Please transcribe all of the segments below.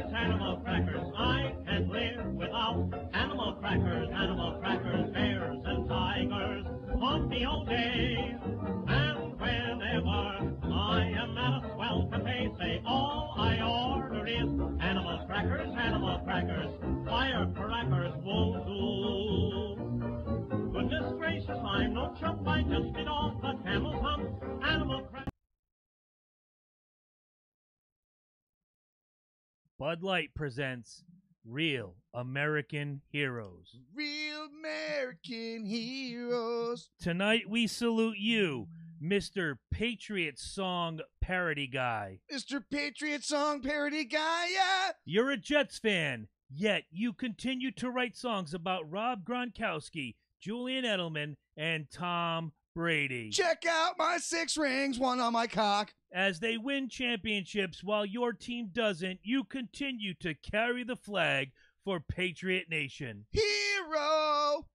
animal crackers. I can't live without animal crackers, bears and tigers on the old day. And whenever I am at a swell cafe, say all I order is animal crackers, firecrackers won't do. Goodness gracious, I'm no chump, I just bit off a camel's hump, animal crackers. Bud Light presents Real American Heroes. Real American heroes. Tonight we salute you, Mr. Patriot Song Parody Guy. Mr. Patriot Song Parody Guy, yeah. You're a Jets fan, yet you continue to write songs about Rob Gronkowski, Julian Edelman, and Tom Brady. Check out my 6 rings, 1 on my cock. As they win championships while your team doesn't, you continue to carry the flag for Patriot Nation. Hero.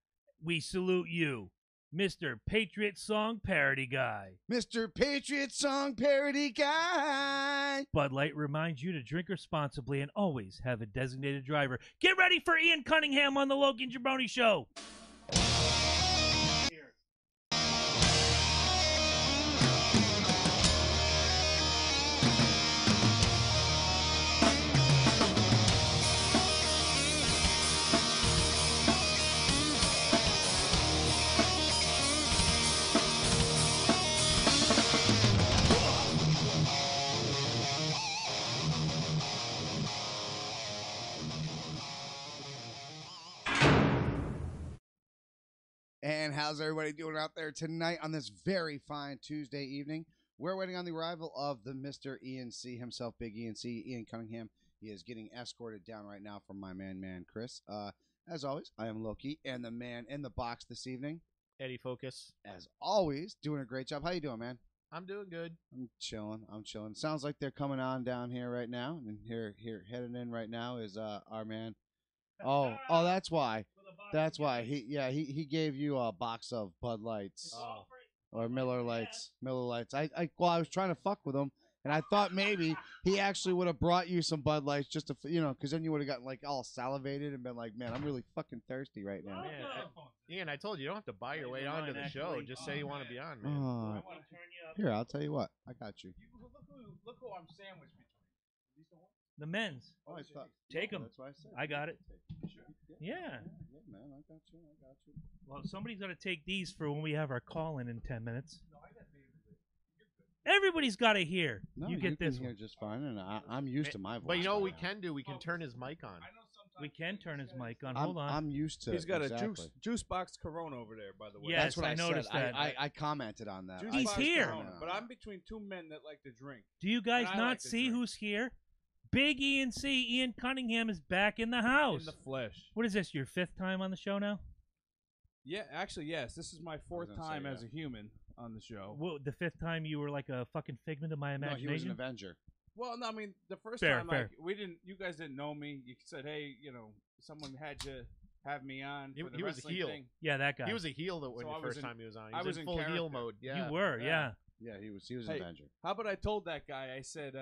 We salute you, Mr. Patriot Song Parody Guy. Mr. Patriot Song Parody Guy. Bud Light reminds you to drink responsibly and always have a designated driver. Get ready for Ian Cunningham on the Logan Jabroni Show. And how's everybody doing out there tonight on this very fine Tuesday evening? We're waiting on the arrival of the Mr. ENC himself, Big ENC, Ian Cunningham. He is getting escorted down right now from my man Chris. As always, I am Loki, and the man in the box this evening, Eddie Focus. as always, doing a great job. How you doing, man? I'm doing good. I'm chilling. Sounds like they're coming on down here right now, and here heading in right now is our man. Oh, that's why. That's why he gave you a box of Bud Lights or Miller Lights. I was trying to fuck with him, and I thought maybe he actually would have brought you some Bud Lights just to because then you would have gotten like all salivated and been like, man, I'm really fucking thirsty right now. Man, Ian, I told you, you don't have to buy your way onto the show. Just say you want to be on, man. Here, I'll tell you what. I got you. Look who I'm sandwiched between. The men's. Oh, I thought, Take them. That's what I said. I got it. Sure. Yeah. Yeah, man, I got you. Well, somebody's got to take these for when we have our call-in 10 minutes. Everybody's got to hear. No, you get this can hear one. just fine, and I'm used to my voice. But you know what we by now. can do? We can turn his mic on. We can turn his mic on. Hold on. I'm used to. He's got exactly. a juice box Corona over there, by the way. Yes, That's what I noticed said. that. I commented on that. Juice He's box here. Corona, but I'm between two men that like to drink. Do you guys And I not like to see drink. who's here? Big ENC, Ian Cunningham, is back in the house. In the flesh. What is this, your 5th time on the show now? Yeah, actually, yes. This is my 4th gonna time say, as a human on the show. Well, the 5th time you were like a fucking figment of my No, imagination? he was an Avenger. Well, no, I mean, the first Fair, time, fair. like, you guys didn't know me. You said, hey, someone had to have me on for the He was a wrestling heel. thing. Yeah, that guy. He was a heel when So the I was first in- time he was on. He I was was in in full heel character. mode. Yeah. You were, yeah. Yeah, he was an Hey, Avenger. How about I told that guy, I said,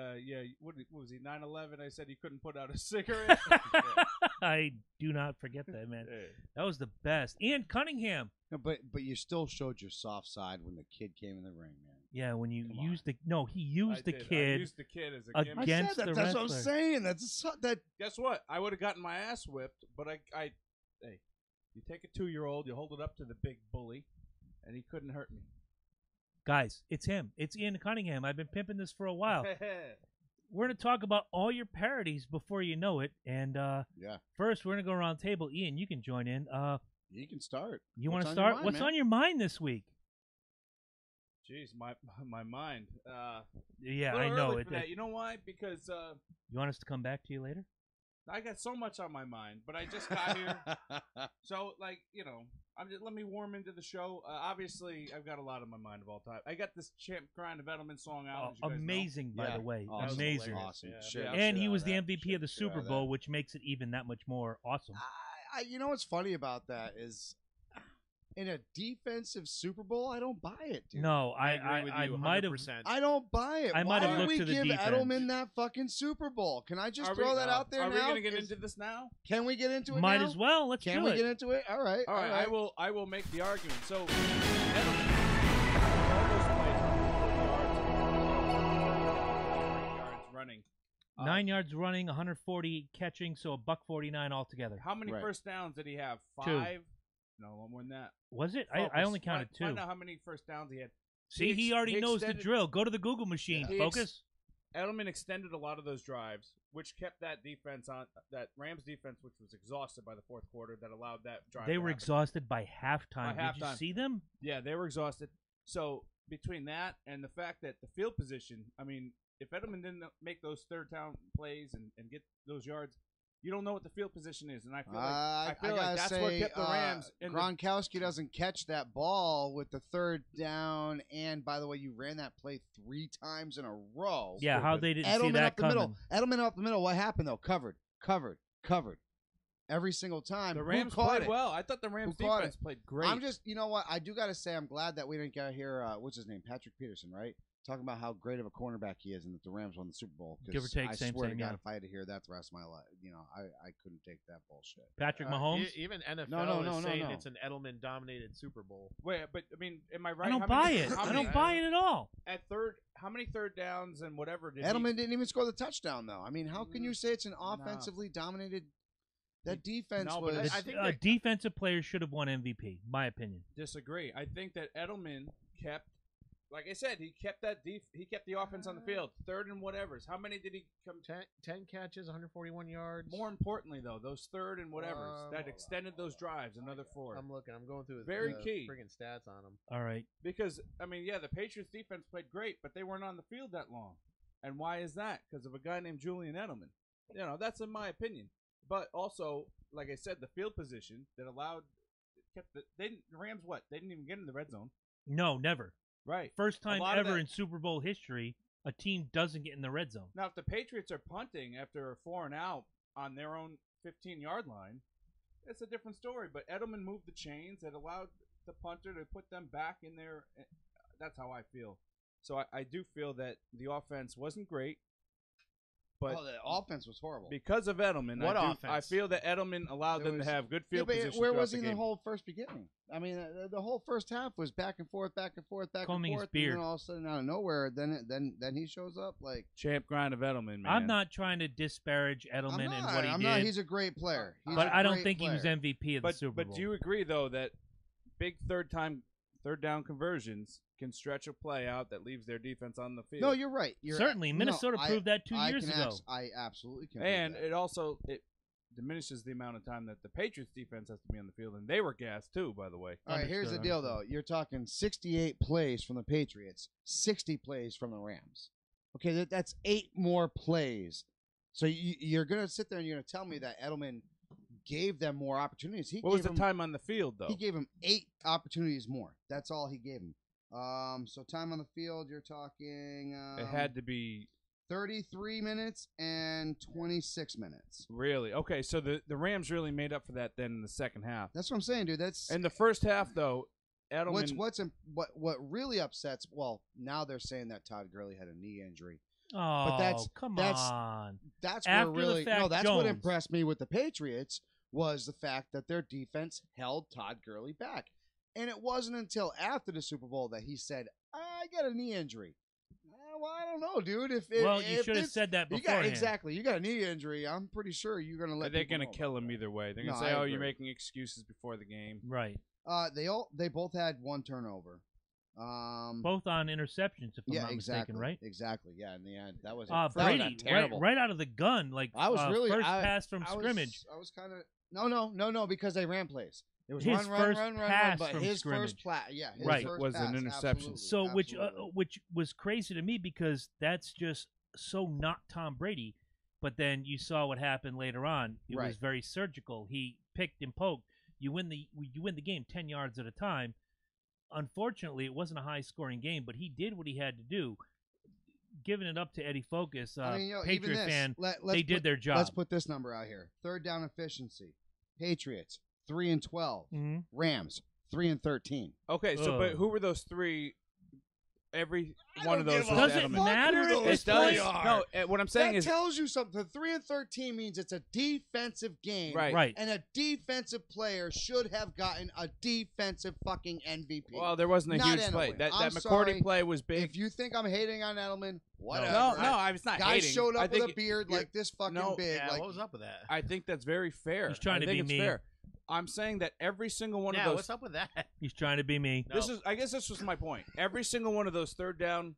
what was he, 9/11? I said he couldn't put out a cigarette. I do not forget that, man. Hey. That was the best. Ian Cunningham. No, but you still showed your soft side when the kid came in the ring, man. Yeah, when you Come used the... No, he used the I did. I kid. used the kid as a gimmick. Against I said that. the That's what I'm wrestler. saying. That. Guess what? I would have gotten my ass whipped, but hey, you take a 2-year-old, you hold it up to the big bully, and he couldn't hurt me. Guys, it's him. It's Ian Cunningham. I've been pimping this for a while. We're going to talk about all your parodies before you know it. And Yeah, first, we're going to go around the table. Ian, you can join in. you can start. You want to What's on your start? mind, What's man? on your mind this week? Jeez, my mind. Yeah, A I little know early it. for that. You know why? Because You want us to come back to you later? I got so much on my mind, but I just got here. So, let me warm into the show. Obviously, I've got a lot on my mind of all time. I got this Champ Grind of Edelman song out. as you guys know. Amazing, by Yeah. the way. Awesome. Amazing. Awesome. Yeah. Shit. Yeah. And Shit he out was of the that. MVP of the Shit out Super of Bowl, that. which makes it even that much more awesome. You know what's funny about that is in a defensive Super Bowl, I don't buy it, dude. No, I agree with you might have. 100%. I don't buy it. I might Why have would looked we to the give defense. Edelman that fucking Super Bowl? Can I just throw that out there Are now? we going to get into this now? Can we get into it Might now? as well. Let's Can do we it. get into it? All right. All right, I will make the argument. So, Edelman, yards running. 9 yards running, 140 catching, so $149 altogether. How many Right. first downs did he have? 2. 5? No, more than that. Was it? Focus. I only counted 2. Find out how many first downs he had. See, he already knows the extended- drill. Go to the Google machine. He Focus. Edelman extended a lot of those drives, which kept that defense on that Rams defense, which was exhausted by the fourth quarter, that allowed that drive. They to were happen. exhausted by halftime. By Did you halftime. see them? Yeah, they were exhausted. So between that and the fact that the field position, I mean, if Edelman didn't make those third down plays and get those yards, you don't know what the field position is, and I feel like gotta that's say, what kept the Rams. In Gronkowski doesn't catch that ball with the third down, and by the way, you ran that play 3 times in a row. Yeah, how they didn't see Edelman that up the coming. middle. Edelman up the middle. What happened though? Covered. Every single time. the Who Rams caught played it? well. I thought the Rams Who caught defense played great. I'm just, you know what? I do got to say, I'm glad that we didn't get here. What's his name? Patrick Peterson, right? Talking about how great of a cornerback he is, and that the Rams won the Super Bowl. 'Cause Give or take, I same, swear same, to God, yeah. if I had to hear that the rest of my life, I couldn't take that bullshit. Patrick Mahomes. Even NFL No, is saying no. it's an Edelman-dominated Super Bowl. Wait, but I mean, am I right? I don't How buy many- it. how I many- don't buy it at all. At third, how many third downs and whatever did Edelman didn't even score the touchdown, though. I mean, how can you say it's an offensively dominated? That defense No, but was. I think A defensive player should have won MVP, my opinion. disagree? I think that Edelman kept, like I said, he kept he kept the offense on the field. Third and whatevers. How many did he come? 10 catches, 141 yards. More importantly, though, those third and whatevers that extended those drives, another 4. I'm looking. I'm going through Very the key. friggin' stats on him. All right. Because I mean, yeah, the Patriots defense played great, but they weren't on the field that long. And why is that? Because of a guy named Julian Edelman. That's in my opinion. But also, like I said, the field position that the Rams. What? They didn't even get in the red zone. No, never. Right. First time lot of ever that- in Super Bowl history, a team doesn't get in the red zone. Now, if the Patriots are punting after a 4 and out on their own 15-yard line, it's a different story. But Edelman moved the chains that allowed the punter to put them back in there. That's how I feel. So I do feel that the offense wasn't great, but the offense was horrible. because of Edelman, What I offense? feel that Edelman allowed There them was- to have good Yeah, field but position. where throughout was he in the game. whole first beginning? I mean, the whole first half was back and forth, back and forth, back Combing and his forth, and beard. then all of a sudden, out of nowhere, then he shows up like. Champ grind of Edelman, man. I'm not trying to disparage Edelman and what he I'm did, not. He's a great player. He's but a I don't great think he was player. MVP of the Super Bowl. But do you agree though that big third down conversions can stretch a play out that leaves their defense on the field? No, you're right. Certainly, Minnesota proved that 2 years ago. I absolutely can. And prove that. it also diminishes the amount of time that the Patriots defense has to be on the field, and they were gassed too, by the way. All right, here's the deal, though. You're talking 68 plays from the Patriots, 60 plays from the Rams. Okay, that's 8 more plays. So you're going to sit there and you're going to tell me that Edelman gave them more opportunities. What was the time on the field, though? He gave him 8 opportunities more. That's all he gave him. So time on the field, you're talking. It had to be 33 minutes and 26 minutes. really okay. So the Rams really made up for that then in the second half. That's what I'm saying, dude. That's In the first half, though, Edelman. what really upsets. Well, now they're saying that Todd Gurley had a knee injury. Oh, that's- come that's- on. That's After where the really fact, that's Jones. what impressed me with the Patriots was the fact that their defense held Todd Gurley back. And it wasn't until after the Super Bowl that he said, "I got a knee injury." Well, I don't know, dude. If You if should have it's- said that you got beforehand. exactly, you got a knee injury. I'm pretty sure you're gonna let. they're people going to know kill about him that. either way. They're going No, to say, I "Oh, you're agree. making excuses before the game." Right. They both had 1 turnover. Both on interceptions, if I'm not mistaken, right? Exactly. Yeah, in the end, that was Brady, terrible. right out of the gun, like I was really first I- pass from I was- scrimmage. I was kind of no, because they ran plays. It was His run, first run, pass but from his scrimmage. first his Right. first Was an pass, interception. absolutely, So, absolutely. which was crazy to me because that's just so not Tom Brady. But then you saw what happened later on. It was Right. very surgical. He picked and poked. You win the game 10 yards at a time. Unfortunately, it wasn't a high-scoring game, but he did what he had to do. Giving it up to Eddie Focus, I mean, even Patriot this, fan, let's they did their job. Let's put this number out here: third down efficiency. Patriots 3 and 12. Mhm. Rams 3-13. Okay, so but who were those three? Every one of those was Does it Edelman. matter who at those this three point? are. No, what I'm saying That is tells you something. 3-13 means it's a defensive game. right. And a defensive player should have gotten a defensive fucking MVP. Well, there wasn't a Not huge play. Edelman. That I'm McCourty sorry. play was big. If you think I'm hating on Edelman, whatever. No, I was not Guy hating. showed I up with think a beard like this fucking big. Yeah, like, what was up with that? I think that's very fair. He's trying to I think be it's mean. fair. I'm saying that every single one of Yeah, those. what's up with that? He's trying to be me. No. This is. I guess this was my point. Every single one of those third down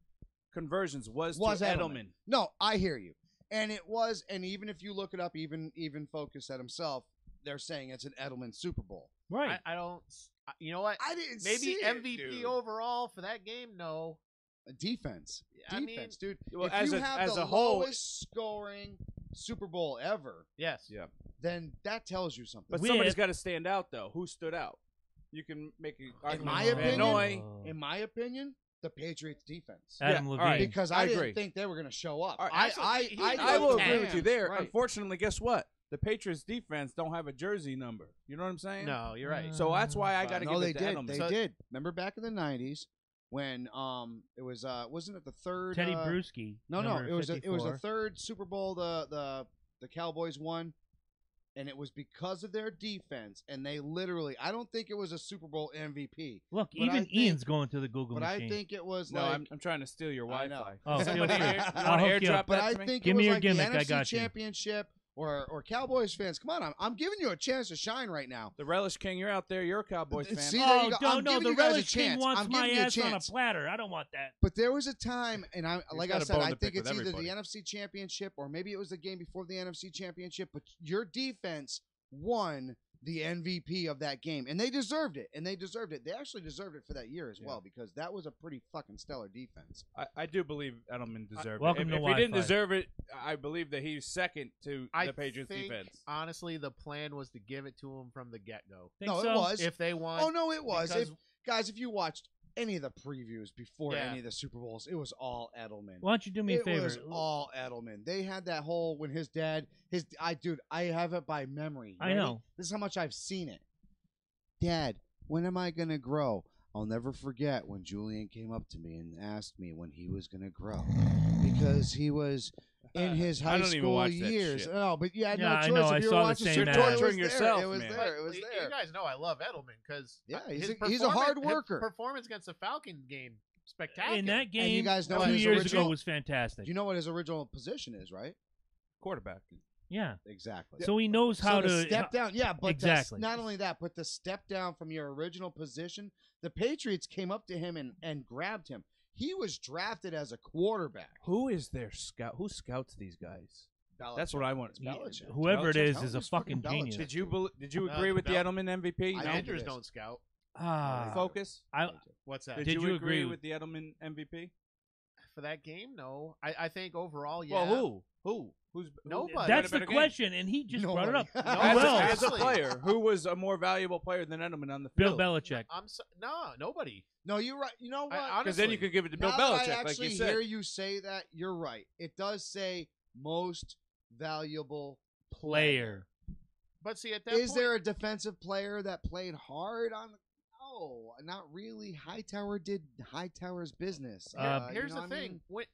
conversions was to Edelman. No, I hear you. And it was, and even if you look it up, even Focus said himself, they're saying it's an Edelman Super Bowl. Right. I don't. You know what? I didn't Maybe see MVP it, dude. overall for that game. No. Defense. I mean, Defense, dude. Well, if as you a- have as the a whole- lowest scoring Super Bowl ever, Yes. Yeah. then that tells you something. But We somebody's had- got to stand out, though. Who stood out? You can make an argument. my for opinion- Van Noy. In my opinion, the Patriots defense. Adam Yeah, Levine. all right. Because I I didn't agree. think they were going to show up. All right, I I will think agree with you Rams, there. right. Unfortunately, guess what? The Patriots defense don't have a jersey number. You know what I'm saying? No, you're right. So that's why I got to no, give they it to did. Edelman. They So- did. Remember back in the '90s when it was wasn't it the third Teddy Bruschi. No, number it was a 54. third Super Bowl the Cowboys won, and it was because of their defense. And they literally, I don't think it was a Super Bowl MVP, Look, but I even think- Ian's going to the Google but machine. I think it was No, like. I'm trying to steal your I Wi-Fi. know. Oh, Somebody feel free. here- you I'll want to hook you airdrop up. But that I to me? think Give it was me your like gimmick, the I NFC got you. Championship or Cowboys fans. Come on, I'm giving you a chance to shine right now. The Relish King, you're out there. You're a Cowboys fan. See, there Oh, you go. no, I'm no, giving the you guys a Relish King chance. wants I'm my giving you a ass on a chance. platter. I don't want that. But there was a time, and like got I a said, bone I to think pick it's with either the everybody. NFC Championship or maybe it was the game before the NFC Championship. But your defense won the MVP of that game, and they deserved it. They actually deserved it for that year as well because that was a pretty fucking stellar defense. I do believe Edelman deserved Welcome it. to If he didn't Wi-Fi. deserve it, I believe that he's second to I the Patriots think, defense. honestly, the plan was to give it to him from the get-go. Think No, so? it was. If they won, Oh no, it was. because- Guys, if you watched any of the previews before Yeah. any of the Super Bowls, it was all Edelman. Why don't you do me a It favor? was all Edelman. They had that whole when his dad, I have it by memory. I Ready? know. This is how much I've seen it. Dad, when am I gonna grow? I'll never forget when Julian came up to me and asked me when he was gonna grow, because he was in his I high don't even school watch that years. shit. No, but yeah, Yeah, no I choice. know, If I you were saw the watching same Super ad. Bowl, You're it was torturing there. yourself, It was man. there. It was you there. guys know I love Edelman because Yeah, he's a hard worker. Performance against the Falcon game, spectacular. In that game, you guys know 2 his years original- ago was fantastic. Do you know what his original position is, right? Quarterback. Yeah. Exactly. So he knows how so to step down. Yeah, but Exactly. not only that, but the step down from your original position. The Patriots came up to him and grabbed him. He was drafted as a quarterback. Who is their scout? Who scouts these guys? That's what I want. It's Belichick. Whoever it Belichick. is a It's fucking fucking genius. Belichick. Did you No, agree with the Bel- Edelman MVP? I No? don't. Commanders Yes. don't scout. Ah, Focus. What's that? Did you agree with the Edelman MVP? For that game? No. I think overall, yeah. Well, who's Nobody. that's had the a better game? question, and he just brought it up. Nobody. Who As, else? as a Actually- player, who was a more valuable player than Edelman on the Bill field? Belichick. No, nobody. No, you're right. You know what? Because then you could give it to Bill Now that Belichick, I like actually you said. hear you say that, you're right. It does say most valuable Player. But see, at that Is point, there a defensive player that played hard on? No, not really. Hightower did Hightower's business. here's you know the what I thing. mean?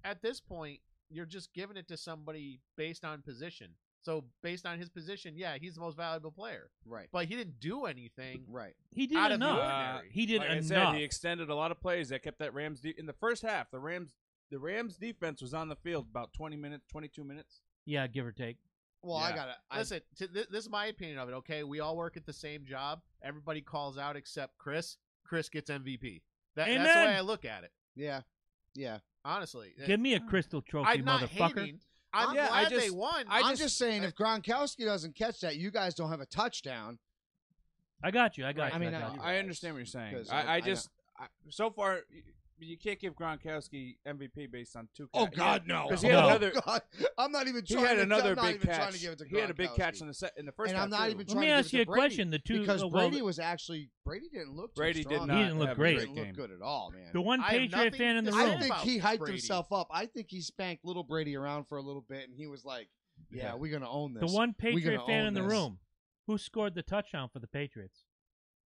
At this point, you're just giving it to somebody based on position. So based on his position, yeah, he's the most valuable player. Right. But he didn't do anything. Right. He did Out of the enough. ordinary. He did like I enough. said, he extended a lot of plays that kept that Rams in the first half. The Rams defense was on the field about 20 minutes, 22 minutes. Yeah, give or take. Well, Yeah. I gotta Listen, this is my opinion of it. Okay, we all work at the same job. Everybody calls out except Chris. Chris gets MVP. That's the Amen. way I look at it. Yeah. Yeah. Honestly, Give me a crystal trophy, I'm not motherfucker. hating. I'm Yeah, glad I just- they won. I'm just saying, if Gronkowski doesn't catch that, you guys don't have a touchdown. I got you. I got Right. you. I mean, got you. I understand what you're saying. 'Cause So far, you can't give Gronkowski MVP based on two. Oh God, no! Because he had another- God. I'm not even He trying. had to, another I'm not big even trying catch. to give it to He had a big catch Gronkowski. in the first And half. I'm not too. even Let trying me to give ask it to you a Brady, question. The two because well, Brady was actually Brady didn't look too Brady strong. did not. He didn't look have a great. He didn't game. look good at all, man. the one I have Patriot nothing fan in the to room. say I think about he hyped Brady. himself up. I think he spanked little Brady around for a little bit, and he was like, "Yeah, we're gonna own this." The one We're Patriot gonna fan own in the this. room. Who scored the touchdown for the Patriots?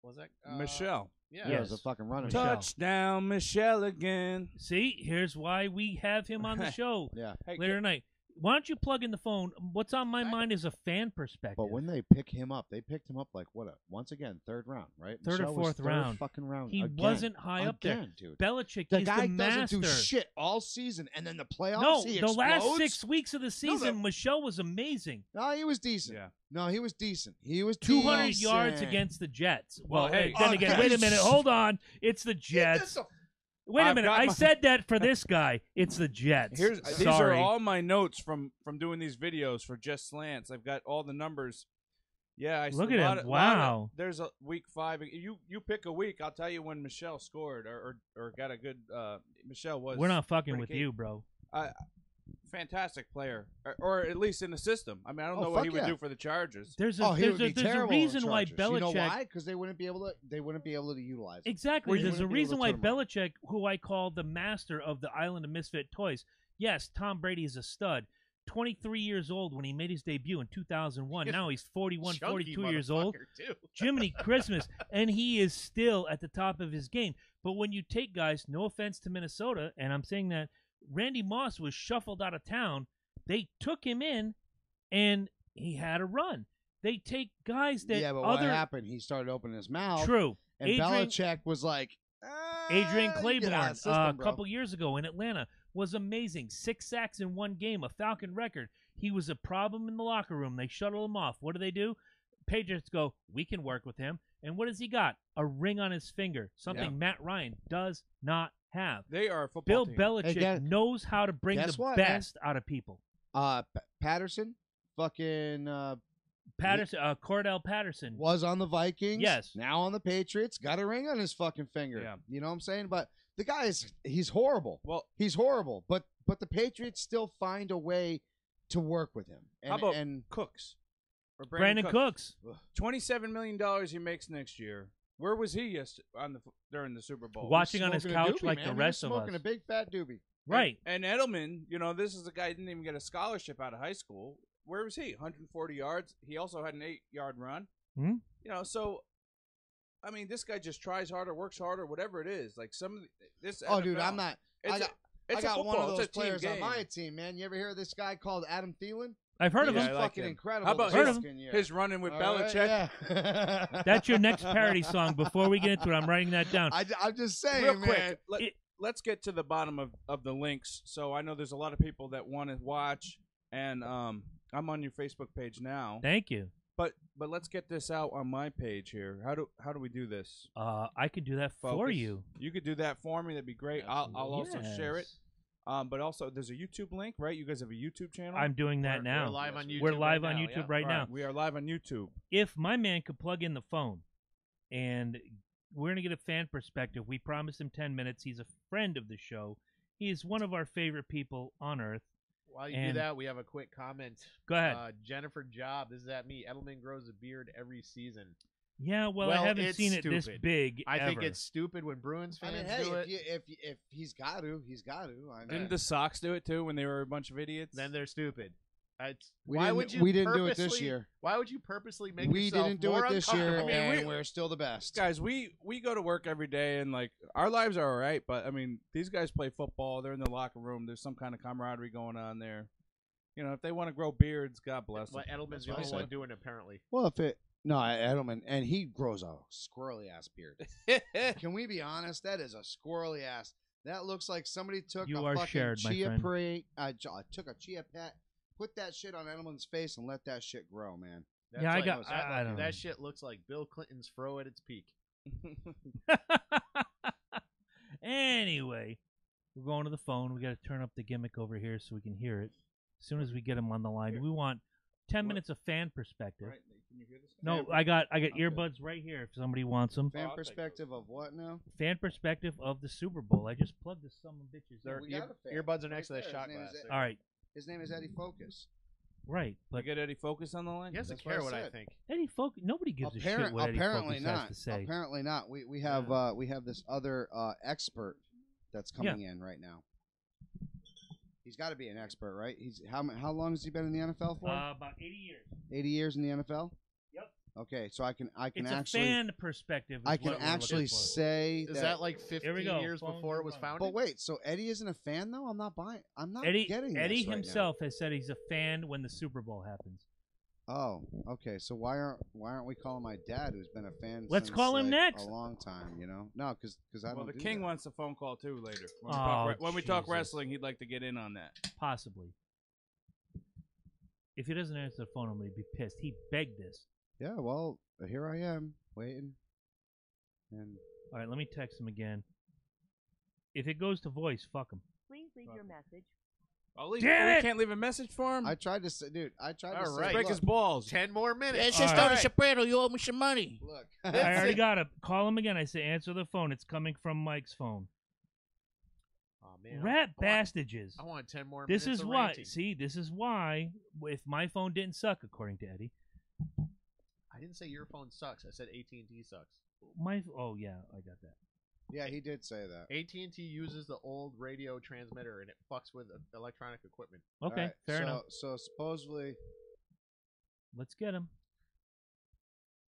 Was that Michelle. Yeah. Yeah, it was a fucking running Michelle. back. Touchdown, Michelle again. See, here's why we have him on the show Yeah. Hey, later tonight. Why don't you plug in the phone? What's on my mind is a fan perspective. But when they pick him up, they picked him up like once again, third round, right? Third or Michelle was fourth third round. fucking round. He again. wasn't high up there. Again, dude. Belichick The is guy the master. doesn't do shit all season, and then the playoffs. No, he the last explodes? 6 weeks of the season, Michelle was amazing. No, he was decent. Yeah. No, he was decent. He was 200 decent. yards against the Jets. Well, hey, then again, wait a minute. Hold on. It's the Jets. Wait a I've minute. got I my- said that for this guy. It's the Jets. These are Sorry. all my notes from doing these videos for Just Slants. I've got all the numbers. Yeah, I Look a at lot him. of- lot of- Wow. there's a week 5. You pick a week. I'll tell you when Michelle scored or got a good. Michelle was. We're not fucking pretty with key. you, bro. Fantastic player, or at least in the system. I mean, I don't Oh, know what fuck he would yeah. do for the Chargers. There's Oh, he would be there's a terrible in reason why Chargers. You know Belichick. why? Because they wouldn't be able to utilize him. Exactly. Well, you There's a wouldn't be able reason to why turn 'em around. Belichick, who I call the master of the Island of Misfit Toys, yes, Tom Brady is a stud. 23 years old when he made his debut in 2001. Now he's 41, Chunky 42 years old. motherfucker, too. Jiminy Christmas. And he is still at the top of his game. But when you take guys, no offense to Minnesota, and I'm saying that Randy Moss was shuffled out of town, they took him in, and he had a run. They take guys that Yeah, but other what happened? He started opening his mouth. true. And Adrian- Belichick was like, Adrian "You get out of Claiborne, the system, a bro." couple years ago in Atlanta, was amazing. 6 sacks in one game, a Falcon record. He was a problem in the locker room. They shuttle him off. What do? Patriots go, we can work with him. And what has he got? A ring on his finger, something Yeah. Matt Ryan does not have. They are a football Bill team. Belichick guess- knows how to bring guess the what, man? best out of people. Patterson, fucking Patterson, Cordell Patterson. was on the Vikings. Yes. Now on the Patriots. Got a ring on his fucking finger. Yeah. You know what I'm saying? But the guy he's horrible. Well, He's horrible. But the Patriots still find a way to work with him. And, how about and Cooks? Or Brandon Cooks. $27 million he makes next year. Where was he during the Super Bowl? Watching on his smoking a couch doobie, like man. the He was rest of us. smoking a big fat doobie. Right. And Edelman, this is a guy who didn't even get a scholarship out of high school. Where was he? 140 yards. He also had an 8-yard run. Hmm? So I mean, this guy just tries harder, works harder, whatever it is. Like some of this. Oh, NFL, dude, I'm not. It's I got one football. of It's those a team players on game. my team, man. You ever hear of this guy called Adam Thielen? I've heard of He's him. I like fucking him. incredible. How about this his- fucking year. His running with All right, Belichick. yeah. That's your next parody song. Before we get into it, I'm writing that down. I'm just saying, Real man. quick, It- let's get to the bottom of the links. So I know there's a lot of people that want to watch, and I'm on your Facebook page now. Thank you. But let's get this out on my page here. How do we do this? I could do that for Focus. you. You could do that for me. That'd be great. I'll also share it. Yes. But also, there's a YouTube link, right? You guys have a YouTube channel. I'm doing that now. We're live on YouTube. We're live right on now, YouTube yeah. right All now. We are live on YouTube. If my man could plug in the phone, and we're gonna get a fan perspective. We promised him 10 minutes. He's a friend of the show. He is one of our favorite people on earth. While you And- do that, we have a quick comment. Go ahead. Jennifer Job, this is at me. Edelman grows a beard every season. Yeah, well, Well, I haven't it's seen it this stupid. big. I think ever. it's stupid when Bruins I fans mean, hey, do it. if he's got to, he's got to. I mean, Didn't the Sox do it too when they were a bunch of idiots? Then they're stupid. we why didn't, would you? we didn't do it this purposely- year. Why would you purposely make We yourself didn't do more it this year, uncomfortable? and we're still the best. guys, we go to work every day, and like our lives are all right. But I mean, these guys play football. They're in the locker room. There's some kind of camaraderie going on there. If they want to grow beards, God bless them. Well, Edelman's the what I only one said. doing it, apparently. Well, Edelman, and he grows a squirrely ass beard. Can we be honest? That is a squirrely ass. That looks like somebody took You a are fucking shared, my chia friend. took a chia pet, put that shit on Edelman's face, and let that shit grow, man. That's Yeah, I like- got- that, I don't know. that shit looks like Bill Clinton's fro at its peak. Anyway, we're going to the phone. We got to turn up the gimmick over here so we can hear it. As soon as we get him on the line, we want 10 minutes of fan perspective. Right, can you hear this? No, I got earbuds right here if somebody wants them. Fan I'll take perspective of what now? Fan perspective of the Super Bowl. I just plugged this some bitches. Their we got a fan. earbuds are next to Right that there. shot His name glass. is there. All right, His name is Eddie Focus. right, But but get Eddie Focus on the line. He doesn't That's what care I what I said. think. Eddie Focus. Nobody gives a shit what Eddie apparently Focus not. has to say. Apparently not. We have this other expert that's coming in right now. He's got to be an expert, right? He's how long has he been in the NFL for? About 80 years. 80 years in the NFL. Yep. Okay, so I can It's actually a fan perspective. Is I can what we're actually looking for. say Is that like 15 we go. years Phones before are it was running. founded? But wait, so Eddie isn't a fan though? I'm not buying. I'm not Eddie getting Eddie this right himself has said he's a fan when the Super Bowl happens. now. Oh, okay. So why aren't we calling my dad, who's been a fan? Let's since, call him like, next. A long time, you know. No, because I don't. Well, the do King that. wants a phone call too later. When we Oh, talk Jesus. wrestling, he'd like to get in on that. Possibly. If he doesn't answer the phone, I'm going to be pissed. He begged this. Yeah, well, here I am waiting, and All right, let me text him again. If it goes to voice, fuck him. Please leave your message. Oh, Damn we it! can't leave a message for him. I tried to say, dude. I tried to All say, right. Break look, his balls. 10 more minutes. just All right. Tony Soprano, you owe me some money. look. I already got it. Call him again. I say answer the phone. It's coming from Mike's phone. Oh, man. Rat I want- bastages. I want 10 more This minutes is of why. ranting. See, this is why. If my phone didn't suck, according to Eddie, I didn't say your phone sucks. I said AT&T sucks. Oh yeah, I got that. Yeah, he did say that. AT&T uses the old radio transmitter, and it fucks with electronic equipment. Okay, All right, fair so, enough. So supposedly, Let's get him.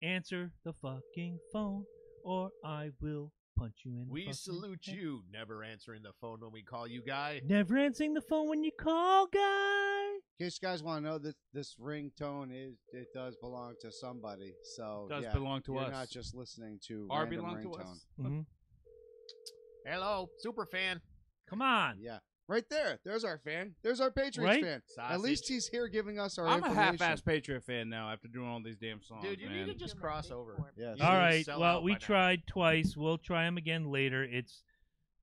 Answer the fucking phone, or I will punch you in. the We fucking salute head. you, never answering the phone when we call you, guy. Never answering the phone when you call, guy. in case you guys want to know, this ringtone does belong to somebody. So Does yeah, belong to you're us. not just listening to Or random belong ringtone. to us. hmm Hello, super fan. Come on. Yeah, right there. There's our fan. There's our Patriots Right? fan. Sausage. At least he's here giving us our I'm a information. half-ass Patriot fan now after doing all these damn songs. Dude, you man. need to just cross over. Yes. You All should right. sell Well, out we by now. tried twice. We'll try him again later.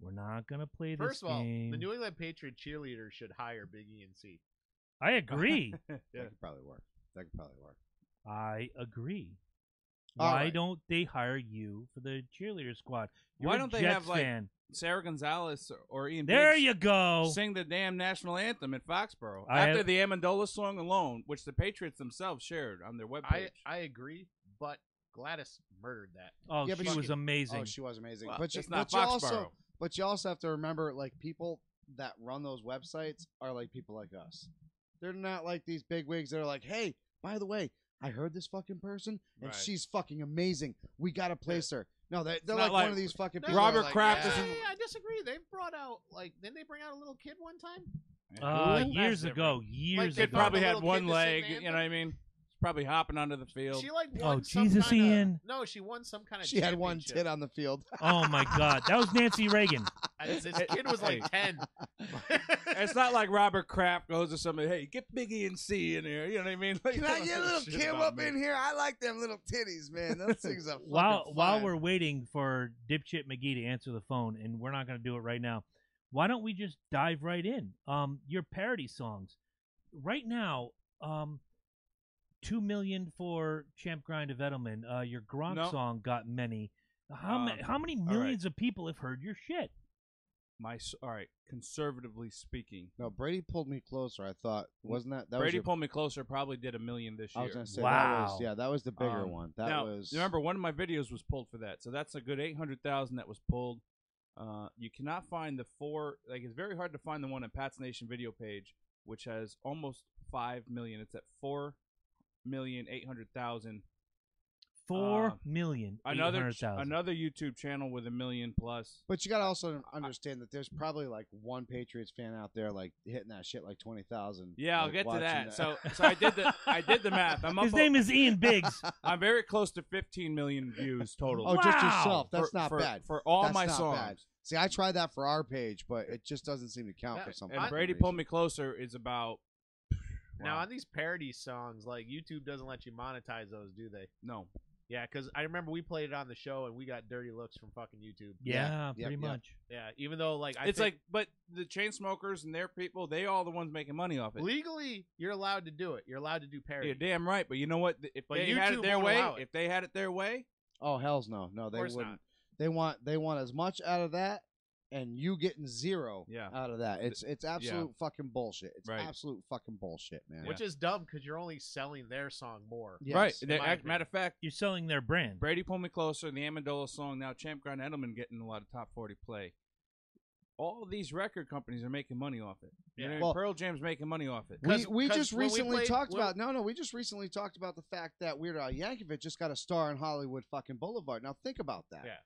We're not gonna play this First of all, game. the New England Patriot cheerleaders should hire Big E and C. I agree. That could probably work. I agree. All Why right. don't they hire you for the cheerleader squad? You're Why a don't they Jets have, like, fan. Sarah Gonzalez or Ian There Biggs you go. sing the damn national anthem at Foxborough I after have- the Amendola song alone, which the Patriots themselves shared on their webpage. I agree, but Gladys murdered that. Oh, Yeah, but she she- was amazing. Oh, she was amazing. Well, but you, it's not but you also, Foxborough. but you also have to remember, like, people that run those websites are like people like us. They're not like these big wigs that are like, hey, by the way, I heard this fucking person and Right. she's fucking amazing. We gotta place her. No, they're not like, like one of these fucking No, people. that are Robert like, Kraft yeah. isn't- Hey, I disagree. They brought out didn't they bring out a little kid one time? That's Years different. ago. Years Kid They ago. probably the had little one kid to sing leg. the You know anthem? what I mean? She's probably hopping onto the field. She like Oh, won some Jesus, kinda, Ian. No, she won some kind of. She had one championship. tit on the field. Oh my God, that was Nancy Reagan. This kid was like 10. It's not like Robert Kraft goes to somebody, hey, get Biggie and C in here. You know what I mean? Like, Can I get a little shit Kim about up me. in here? I like them little titties, man. Those things are fucking While fine. we're waiting for Dipshit McGee to answer the phone, and we're not going to do it right now, why don't we just dive right in? Your parody songs. Right now, 2 million for Champ Grind of Edelman. Your Gronk No. song got many. How many right. millions of people have heard your shit? All right, conservatively speaking, No, Brady pulled me closer. I thought wasn't that was Brady your, Pull Me Closer probably did 1 million this I year. was gonna say Wow. that was the bigger Um, one. That now, was remember, one of my videos was pulled for that, so that's a good 800,000 that was pulled. You cannot find the it's very hard to find the one on Pat's Nation video page, which has almost 5 million. It's at 4,800,000. 4 million. Another 800,000. another YouTube channel with 1 million plus. But you gotta also understand that there's probably like one Patriots fan out there like hitting that shit like 20,000. Yeah, I'll like, get to watching that. So I did the math. I'm up. His name is Ian Biggs. I'm very close to 15 million views total. oh, just Wow. yourself. That's For- not for- bad. for all That's my not songs. bad. See, I tried that for our page, but it just doesn't seem to count for some. And fucking Brady reason. Pull Me Closer is about. Now Wow. on these parody songs, like YouTube doesn't let you monetize those, do they? No. Yeah, because I remember we played it on the show and we got dirty looks from fucking YouTube. Yeah, Yep, pretty yep. much. Yeah, even though like It's like, but the chain smokers and their people, they all the ones making money off it. legally you're allowed to do it. You're allowed to do parody. You're damn right, but you know what? If But they had YouTube it their won't way, allow it. if they had it their way, Oh hell's no, no, they course wouldn't. not. They want as much out of that, and you getting zero Yeah. out of that. It's absolute fucking bullshit. It's Right. absolute fucking bullshit, man. Which is dumb because you're only selling their song more. Yes. right? in my opinion. Matter of fact, You're selling their brand. Brady Pull Me Closer, the Amendola song, now Champ Grind Edelman getting a lot of top 40 play. all these record companies are making money off it. You know, Well, Pearl Jam's making money off it. We 'Cause just when we recently played- talked when- about we just recently talked about the fact that Weird Al Yankovic just got a star on Hollywood fucking Boulevard. Now think about that. Yeah.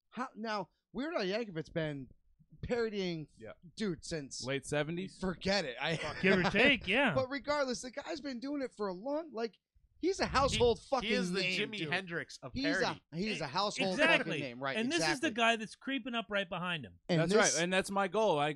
How now Weird Al Yankovic's been parodying dude since Late 70s? forget it. Give or take, yeah. But regardless, the guy's been doing it for a long he's a household fucking He is the name, Jimi dude. Hendrix of He's parody. he's a household exactly. fucking name, right? And exactly. this is the guy that's creeping up right behind him. And That's this- right. And that's my goal. You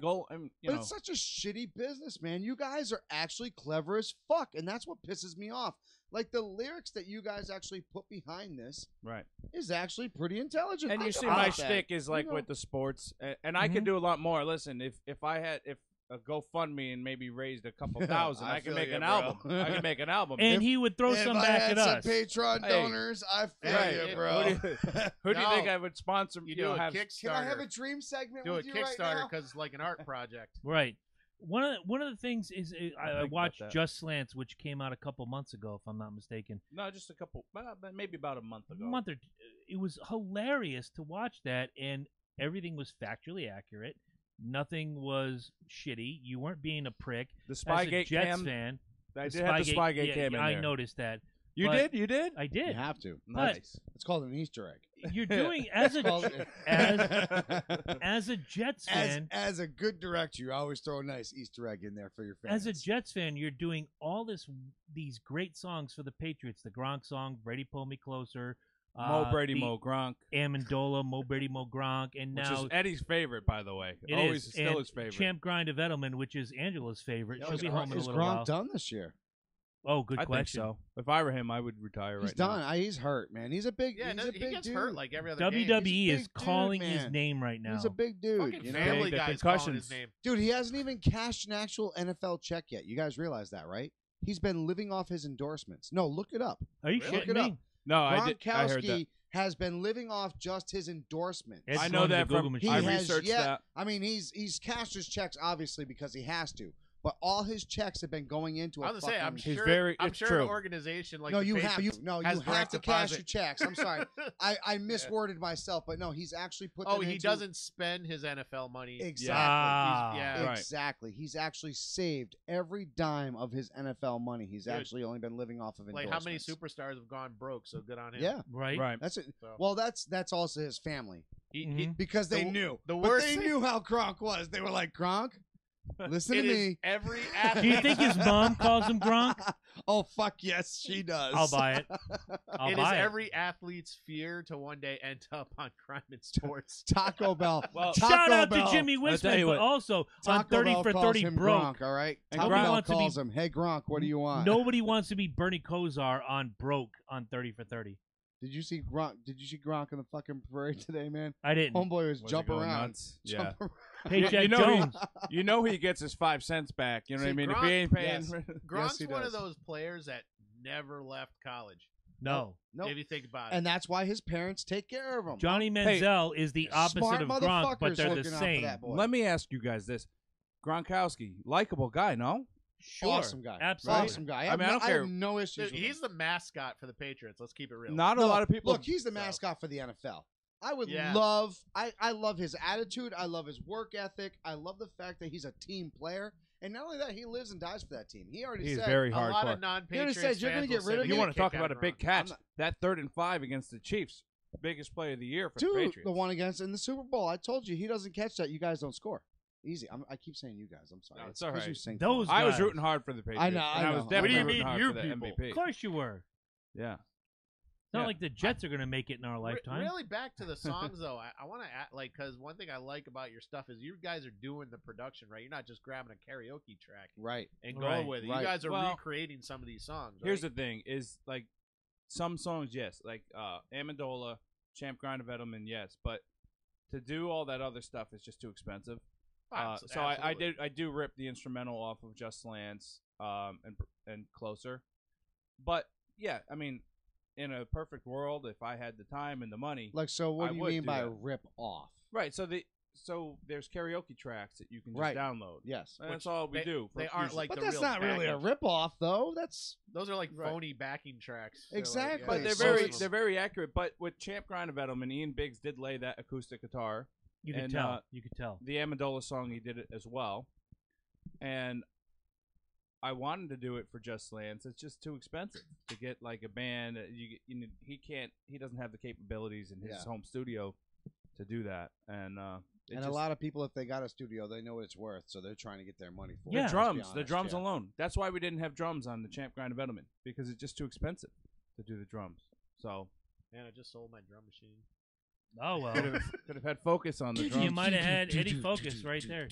But know. it's such a shitty business, man. You guys are actually clever as fuck, and that's what pisses me off. Like the lyrics that you guys actually put behind this Right. is actually pretty intelligent. And you Think see about my that. shtick is like You know? with the sports, and I could do a lot more. Listen, if I had a GoFundMe and maybe raised a couple thousand, I I could feel make ya, an bro. album. I could make an album. And he would throw If some I back had at some us. Patreon Hey. donors, I feel Right. you, Who bro. do you No. think I would sponsor? You do a have Kickstarter. Can I have a dream segment Do a with you right Kickstarter now? because it's like an art project. Right. One of the things is I think watched about that. Just Slants, which came out a couple months ago, if I'm not mistaken. No, just a couple, maybe about a month ago. It was hilarious to watch that, and everything was factually accurate. Nothing was shitty. You weren't being a prick. The As a Spygate Jets cam. fan, I did have the Spygate yeah, cam in I there. noticed that. You but- did? You did? I You did. have to. Nice. It's called an Easter egg. You're doing as a as a Jets fan. As a good director, you always throw a nice Easter egg in there for your fans. As a Jets fan, you're doing all these great songs for the Patriots. The Gronk song, Brady Pull Me Closer, Mo Brady, the Mo Gronk, Amendola, Mo Brady, Mo Gronk, and which now is Eddie's favorite, by the way. it Always is, still and his favorite. Champ Grind of Edelman, which is Angela's favorite. She'll is be home in a is little Gronk while. done this year? Oh, good I think question. so. If I were him, I would retire He's right done. now. He's hurt, man. He's a big. Yeah, he's no, a he big gets dude. hurt like every other game. WWE He's a is big dude, calling his man. name right now. He's a big dude. Fucking You know? Family The Guy's calling concussions. his name. Dude, he hasn't even cashed an actual NFL check yet. You guys realize that, right? He's been living off his endorsements. No, look it up. Are you Really? shitting Look it me? up. No, I heard that. Gronkowski has been living off just his endorsements. Ed's I know going to that the Google from. machine. I He has researched yet- that. I mean, he's cashed his checks obviously because he has to, but all his checks have been going into I a was gonna say, I'm fucking- He's sure. I'm it's sure true. an organization like no, the you have Patriots you has have direct to cash deposit. your checks. I'm sorry, I misworded myself, but no, he's actually put. Oh, them he into- doesn't spend his NFL money. Exactly. Ah, Yeah. Right. Exactly. He's actually saved every dime of his NFL money. He's Good. actually only been living off of Like endorsements. how many superstars have gone broke? So good on him. Yeah, Right? Right. that's it. So- Well, that's also his family He, because they The- knew. the But worst they thing- knew how Gronk was. They were like, Gronk, listen it to is me. every Do athlete. you think his mom calls him Gronk? Oh fuck yes, she does. I'll buy it. I'll It is buy it. every athlete's fear to one day end up on Crime in Sports. Taco Bell. Well, Taco Shout out Bell. to Jimmy tell Wisman, you but what, also on Taco 30 Bell for calls 30 him broke. Gronk, all right. And Taco Gronk Bell wants to be- calls him, hey Gronk, what do you want? Nobody wants to be Bernie Kosar on broke on 30 for 30. Did you see Gronk? Did you see Gronk in the fucking parade today, man? I didn't. Homeboy was Was it jumping going around. nuts? Yeah. Jumping around. Paycheck You know he- Jones. You know he gets his 5 cents back. You know what I See, mean? If Gronk- he ain't paying. Yes. Gronk's he one of does. those players that never left college. No. Nope. If you think about it. And that's why his parents take care of him. Johnny Manziel is the opposite Smart of Gronk, but motherfuckers they're the looking out for same. that boy. Let me ask you guys this: Gronkowski, likable guy, no? Sure. Awesome guy. Absolutely. Awesome guy. I mean, I don't care. have no issues Dude, with he's him. the mascot for the Patriots. Let's keep it real. Not a No, lot of people. Look, he's the So- mascot for the NFL. I would Yeah. love I love his attitude. I love his work ethic. I love the fact that he's a team player. And not only that, he lives and dies for that team. He already He's said very a lot hardcore. of non-Patriots said you're gonna fans get will rid say of they me? You get want a to talk kick about out a of big Gronk. catch? not- That 3rd and 5 against the Chiefs, biggest play of the year for the Dude, Patriots. the one against in the Super Bowl. I told you he doesn't catch that. You guys don't score. Easy. I keep saying you guys. I'm sorry. No, it's all 'cause right. you sing Those for I was guys. rooting hard for the Patriots. I know, and I I was know. definitely What do you rooting mean, hard you for the people? MVP. Of course you were. Yeah. It's not Yeah. like the Jets are going to make it in our lifetime. Really back to the songs though. I want to add because one thing I like about your stuff is you guys are doing the production right. You're not just grabbing a karaoke track Right. and Right, going with it. right. You guys are Well, recreating some of these songs. Right? Here's the thing: is like some songs, yes, like Amendola, Champ Grind of Edelman, yes, but to do all that other stuff is just too expensive. So I do rip the instrumental off of Just Lance and Closer, but yeah, I mean, in a perfect world, if I had the time and the money, Like, so what I do you would mean do by that. rip off? right? So there's karaoke tracks that you can just Right. download. Yes. And that's all we do. they for aren't music. like But the that's real not really a backing. rip off, though. That's Those are like Right. phony backing tracks. They're like, Exactly. But they're So very it's- they're very accurate. But with Champ Grind of Edelman, Ian Biggs did lay that acoustic guitar. You could And, tell. You could tell. The Amendola song, he did it as well. And I wanted to do it for Just Lance. It's just too expensive to get like a band. He doesn't have the capabilities in his home studio to do that. And a lot of people, if they got a studio, they know what it's worth, so they're trying to get their money for Yeah. it. the drums alone. That's why we didn't have drums on the Champ Grind of Edelman, because it's just too expensive to do the drums. So Man, I just sold my drum machine. Oh well. could have had Focus on the drums. You might have had Eddie Focus right there.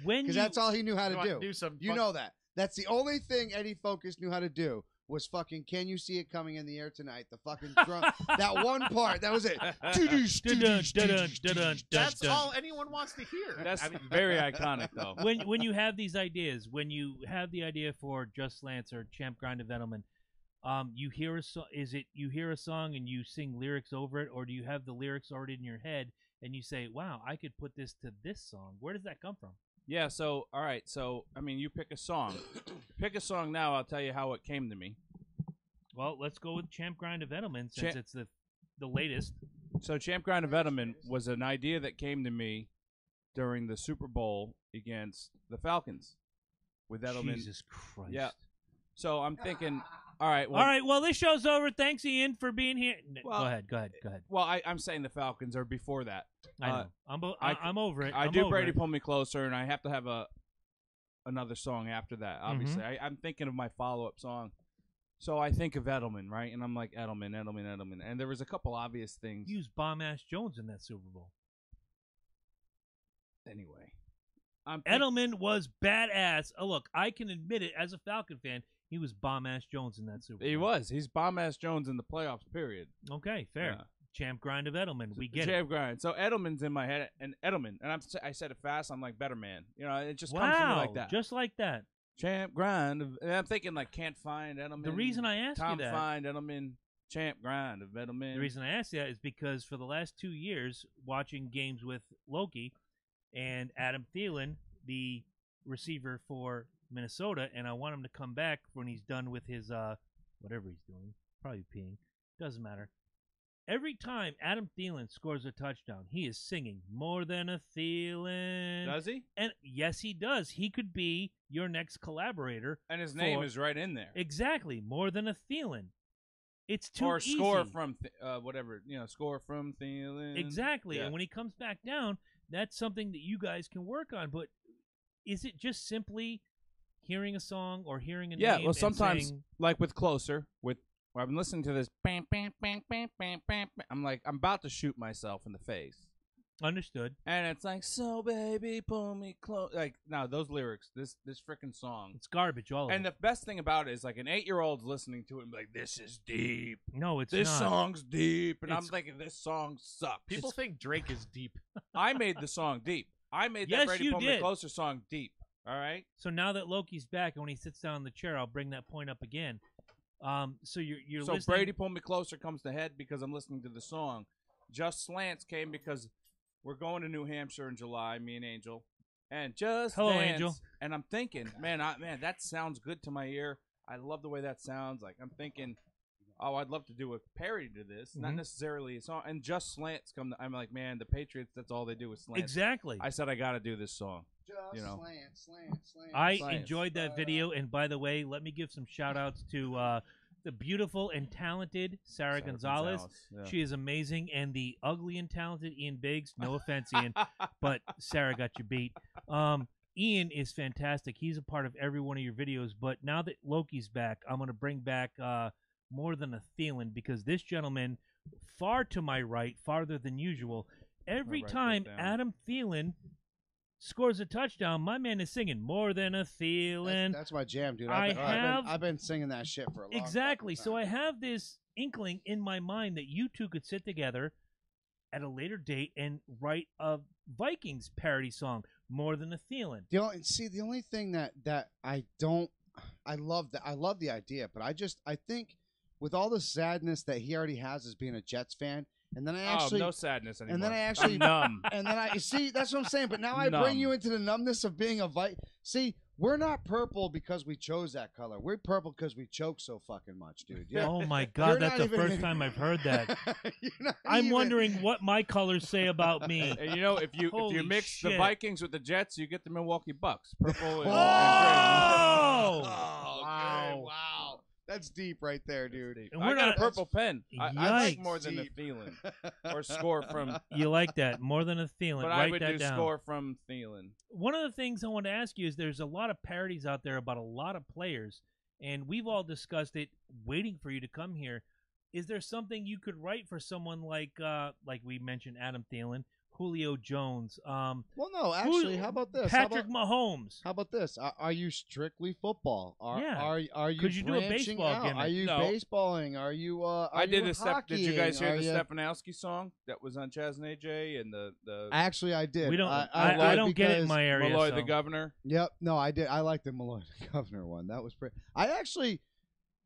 When Because you, that's all he knew how to do. Do some You know that. That's the only thing Eddie Focus knew how to do was fucking Can You See It Coming in the Air Tonight? The fucking drum. That one part. That was it. That's all anyone wants to hear. That's very iconic, though. when you have these ideas, when you have the idea for Just Lance or Champ Grind of Edelman, you hear a you hear a song and you sing lyrics over it, or do you have the lyrics already in your head and you say, "Wow, I could put this to this song"? Where does that come from? Yeah, so, all right. So, I mean, you pick a song. Pick a song now. I'll tell you how it came to me. Well, let's go with Champ Grind of Edelman since it's the latest. So, Champ Grind of Edelman was an idea that came to me during the Super Bowl against the Falcons with Edelman. Jesus Christ. Yeah. So, I'm thinking, all right. Well, this show's over. Thanks, Ian, for being here. Well, go ahead. Well, I'm saying the Falcons are before that. I know. I'm over it. I do Brady Pull Me Closer, and I have to have another song after that, obviously. I'm thinking of my follow-up song. So I think of Edelman, right? And I'm like, Edelman. And there was a couple obvious things. Use Bomb-Ass Jones in that Super Bowl. Anyway. Edelman was badass. Oh, look, I can admit it as a Falcon fan. He was Bomb-Ass Jones in that Super Bowl. He was. He's Bomb-Ass Jones in the playoffs, period. Okay, fair. Yeah. Champ Grind of Edelman. We get Champ Grind. So Edelman's in my head, and Edelman, and I said it fast. I'm like, better man. You know, it just comes to me like that. Just like that. Champ Grind. And I'm thinking like, can't find Edelman. The reason I asked you that. Find Edelman. Champ Grind of Edelman. The reason I asked you that is because for the last 2 years, watching games with Loki and Adam Thielen, the receiver for Minnesota, and I want him to come back when he's done with his whatever he's doing. Probably peeing. Doesn't matter. Every time Adam Thielen scores a touchdown, he is singing "More Than a Thielen." Does he? And yes, he does. He could be your next collaborator. And his name is right in there. Exactly. More Than a Thielen. It's too or easy. Score from whatever, Score from Thielen. Exactly. Yeah. And when he comes back down, that's something that you guys can work on. But is it just simply hearing a song or hearing a name? Yeah, well, sometimes, saying, like with Closer, I've been listening to this, bam, bam, bam, bam, bam, bam, bam. I'm like, I'm about to shoot myself in the face. Understood. And it's like, so baby, pull me close. Like, no, those lyrics, this freaking song. It's garbage, all of And it. the best thing about it is, like, an 8-year-old's listening to it and be like, this is deep. No, it's This not. song's deep. And I'm It's- thinking, this song sucks. People think Drake is deep. I made the song deep. I made Yes, that Brady you Pull Me did. Closer song deep. All right? So now that Loki's back, and when he sits down in the chair, I'll bring that point up again. So you're So listening. Brady Pull Me Closer comes to head because I'm listening to the song. Just Slants came because we're going to New Hampshire in July, me and Angel. And Just Hello, Slants. Angel. And I'm thinking, man, that sounds good to my ear. I love the way that sounds. Like, I'm thinking, oh, I'd love to do a parody to this. Not necessarily a song. And Just Slants come to, I'm like, man, the Patriots, that's all they do is slants. Exactly. I said I got to do this song. Just slant. I Science. enjoyed that video, and by the way, let me give some shout-outs to the beautiful and talented Sarah Gonzalez. Yeah. She is amazing, and the ugly and talented Ian Biggs. No offense, Ian, but Sarah got you beat. Ian is fantastic. He's a part of every one of your videos, but now that Loki's back, I'm going to bring back More Than a Thielen, because this gentleman, far to my right, farther than usual, every write that time down. Adam Thielen scores a touchdown, my man is singing "More Than a Thielen." That's my jam, dude. I've been singing that shit for a long exactly. fucking So time. I have this inkling in my mind that you two could sit together at a later date and write a Vikings parody song, "More Than a Thielen." The only thing that I love the idea, but I think with all the sadness that he already has as being a Jets fan, and then I actually no sadness anymore. and then I actually I'm numb. and then I see that's what I'm saying. But now I Numb. bring you into the numbness of being a See, We're not purple because we chose that color. We're purple because we choke so fucking much, dude. Yeah. Oh my You're God, that's not the even- first time I've heard that. You're not I'm even- wondering what my colors say about me. And you know, if you Holy mix the shit. Vikings with the Jets, you get the Milwaukee Bucks. Purple and, Oh! Oh, Wow. good. Wow. That's deep right there, dude. and And I we're got not- a purple pen. I like Yikes. more than the Deep. Thielen or score from. You like that more than a Thielen. But Write I would that do down. score from Thielen. One of the things I want to ask you is there's a lot of parodies out there about a lot of players, and we've all discussed it waiting for you to come here. Is there something you could write for someone like we mentioned, Adam Thielen, Julio Jones, Well, no, actually, how about this? Patrick Mahomes? How about this? Are you strictly football? Yeah. Are you Could you do a branching baseball out? gimmick? Are you No. baseballing? Are you? I did a Did you guys hear the step? Stefanowski song that was on Chaz and AJ and the Actually, I did. We don't. I I don't get it in because- my area. Malloy so. the Governor? Yep. No, I did. I like the Malloy Governor one. That was pretty. I actually,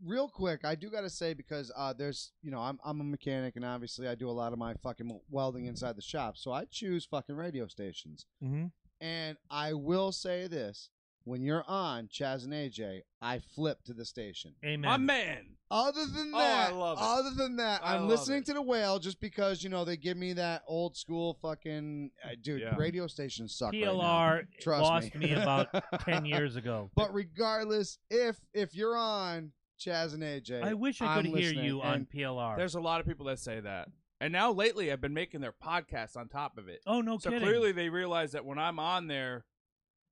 real quick, I do got to say because there's, I'm a mechanic and obviously I do a lot of my fucking welding inside the shop, so I choose fucking radio stations. Mhm. And I will say this: when you're on Chaz and AJ, I flip to the station. Amen. My man. Other than Oh, that, I love it. I I'm love listening it. to the whale just because they give me that old school fucking dude. Yeah. Radio stations suck. Right now. PLR Trust lost me. me about 10 years ago. But regardless, if you're on Chaz and AJ, I wish I I'm could hear listening, you on and PLR. There's a lot of people that say that. And now lately I've been making their podcasts on top of it. Oh, no So kidding. clearly they realize that when I'm on there,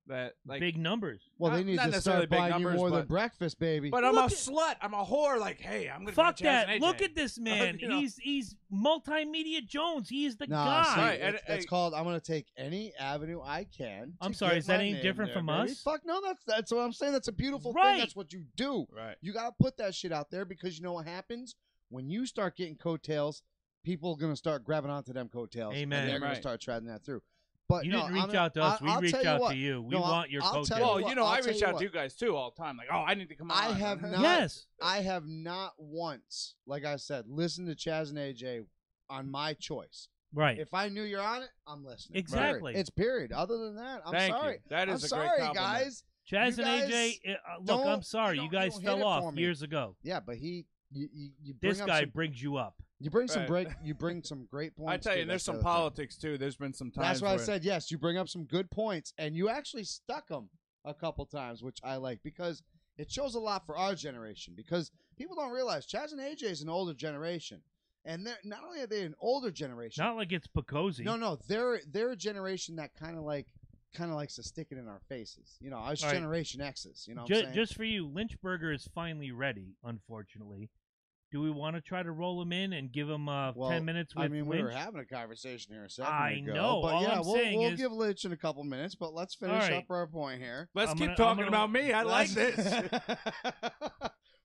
that like. Big numbers. Well, they Not need to necessarily start big buying you numbers, more than but- breakfast, baby. But I'm a Look at- slut. I'm a whore. Like, hey, I'm gonna Fuck be on Chaz that. and AJ. Look at this man. You know? He's multimedia Jones. He is the no, guy. see, Right, and- it's called. I'm gonna take any avenue I can. I'm to sorry, get is that my any name different there, from baby. us? Fuck no, that's what I'm saying. That's a beautiful Right. thing. That's what you do. Right. You gotta put that shit out there because you know what happens when you start getting coattails. People are gonna start grabbing onto them coattails. Amen. And they're gonna Right. start treading that through. But You no, didn't reach I'm- out to us. I'll We reached tell you out what. to you. We No, want your I'll tell coattails. you Well, what, you know, I'll I tell reach you out what. to you guys too all the time. Like, oh, I need to come on. I have not. Yes. I have not once, like I said, listened to Chaz and AJ on my choice. Right. If I knew you're on it, I'm listening. Exactly. Period. It's period. Other than that, I'm Thank sorry. you. That is I'm a sorry, great compliment. guys. Chaz you and guys AJ, look, don't- I'm sorry. you You don't- guys you don't hit fell it off for me. years ago. Yeah, but you bring This up guy some, brings you up. you bring some Right. you bring some great points. I tell you, too. there's That's the some other thing. politics too. There's been some times. That's why I where- said yes. You bring up some good points, and you actually stuck them a couple times, which I like because it shows a lot for our generation. Because people don't realize Chaz and AJ is an older generation, and they're not only are they an older generation. Not like it's Pocosi. No, they're a generation that kind of likes to stick it in our faces. Us All right. Generation X's. You know what I'm saying? Just for you, Lynchburger is finally ready, unfortunately. Do we want to try to roll him in and give him 10 minutes with I mean, we were Lynch? having a conversation here a second I ago. know. But All yeah, I'm we'll saying is- give Lynch in a couple minutes, but let's finish right. up our point here. Let's I'm keep gonna- talking I'm gonna- about me. I like this.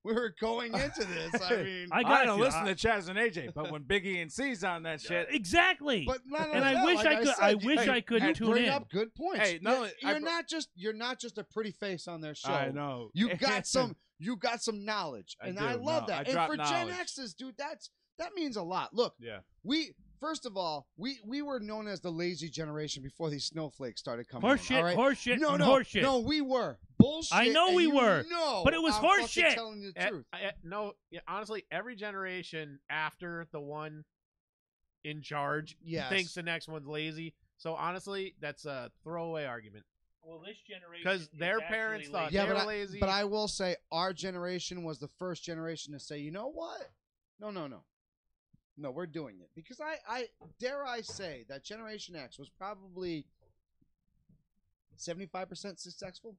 We were going into this. I mean, I I got don't you. listen to Chaz and AJ, but when Biggie and C's on that shit, Exactly. but not only and I that, wish like I could. said, I you- wish hey, I could you tune bring in. up good points. Hey, no, you're not just a pretty face on their show. I know You got some knowledge, I and do. I love No, that. I And drop for Gen knowledge. X's, dude, that means a lot. Look, yeah. First of all, we were known as the lazy generation before these snowflakes started coming. Horse in, all shit, right? horse shit, No, and no, horse shit. no, we were bullshit. I know and we you were, know but it was I'm horse fucking shit. Telling you the truth. No, yeah, honestly, every generation after the one in charge Yes. thinks the next one's lazy. So honestly, that's a throwaway argument Well, this generation because their parents thought Yeah, they were but lazy. But I will say our generation was the first generation to say, you know what? No, we're doing it. Because I dare I say that Generation X was probably 75% successful?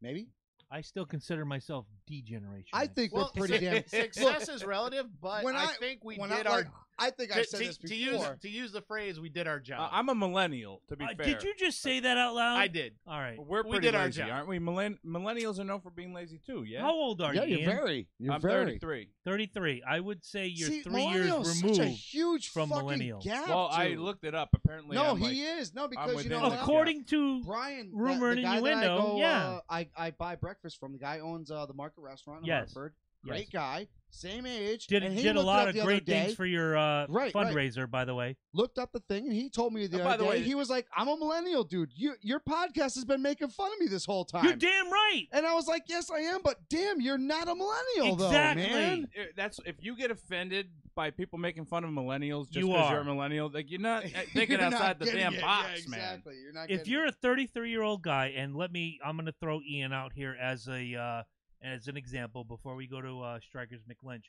Maybe? I still consider myself degeneration. I think well, we're pretty damn success is relative, but When I I- think we when did I, our. like, I think I've said this to before. use the phrase, we did our job. I'm a millennial, to be fair. Did you just say that out loud? I did. All right. We're We pretty did our lazy, job. aren't we? Millennials are known for being lazy too. Yeah. How old are Yeah, you? you're Ian? very. You're I'm very. 33. 33. I would say you're See, 3 years millennials removed. such a huge from fucking millennial. gap, Well, I dude. looked it up. Apparently, No, I'm he like, is. No, because you within know the what? gap. According to Brian, rumor the and guy that innuendo, I go, yeah. I buy breakfast from. The guy owns the Market Restaurant in Yes. Hartford. Yes. Great guy. same age. Did and he did a looked it lot up of the other great day, things for your Right. fundraiser, by the way. Looked up the thing, and he told me the by other the day, way- he was like, I'm a millennial, dude. Your podcast has been making fun of me this whole time. You're damn right. And I was like, yes, I am, but damn, you're not a millennial, Exactly. though, man. That's if you get offended by people making fun of millennials just You because you're are. a millennial, like you're not thinking You're not outside the getting damn it. box, Yeah, exactly. You're not If getting you're it. a 33-year-old guy, and I'm going to throw Ian out here as an example before we go to Strikers McLynch.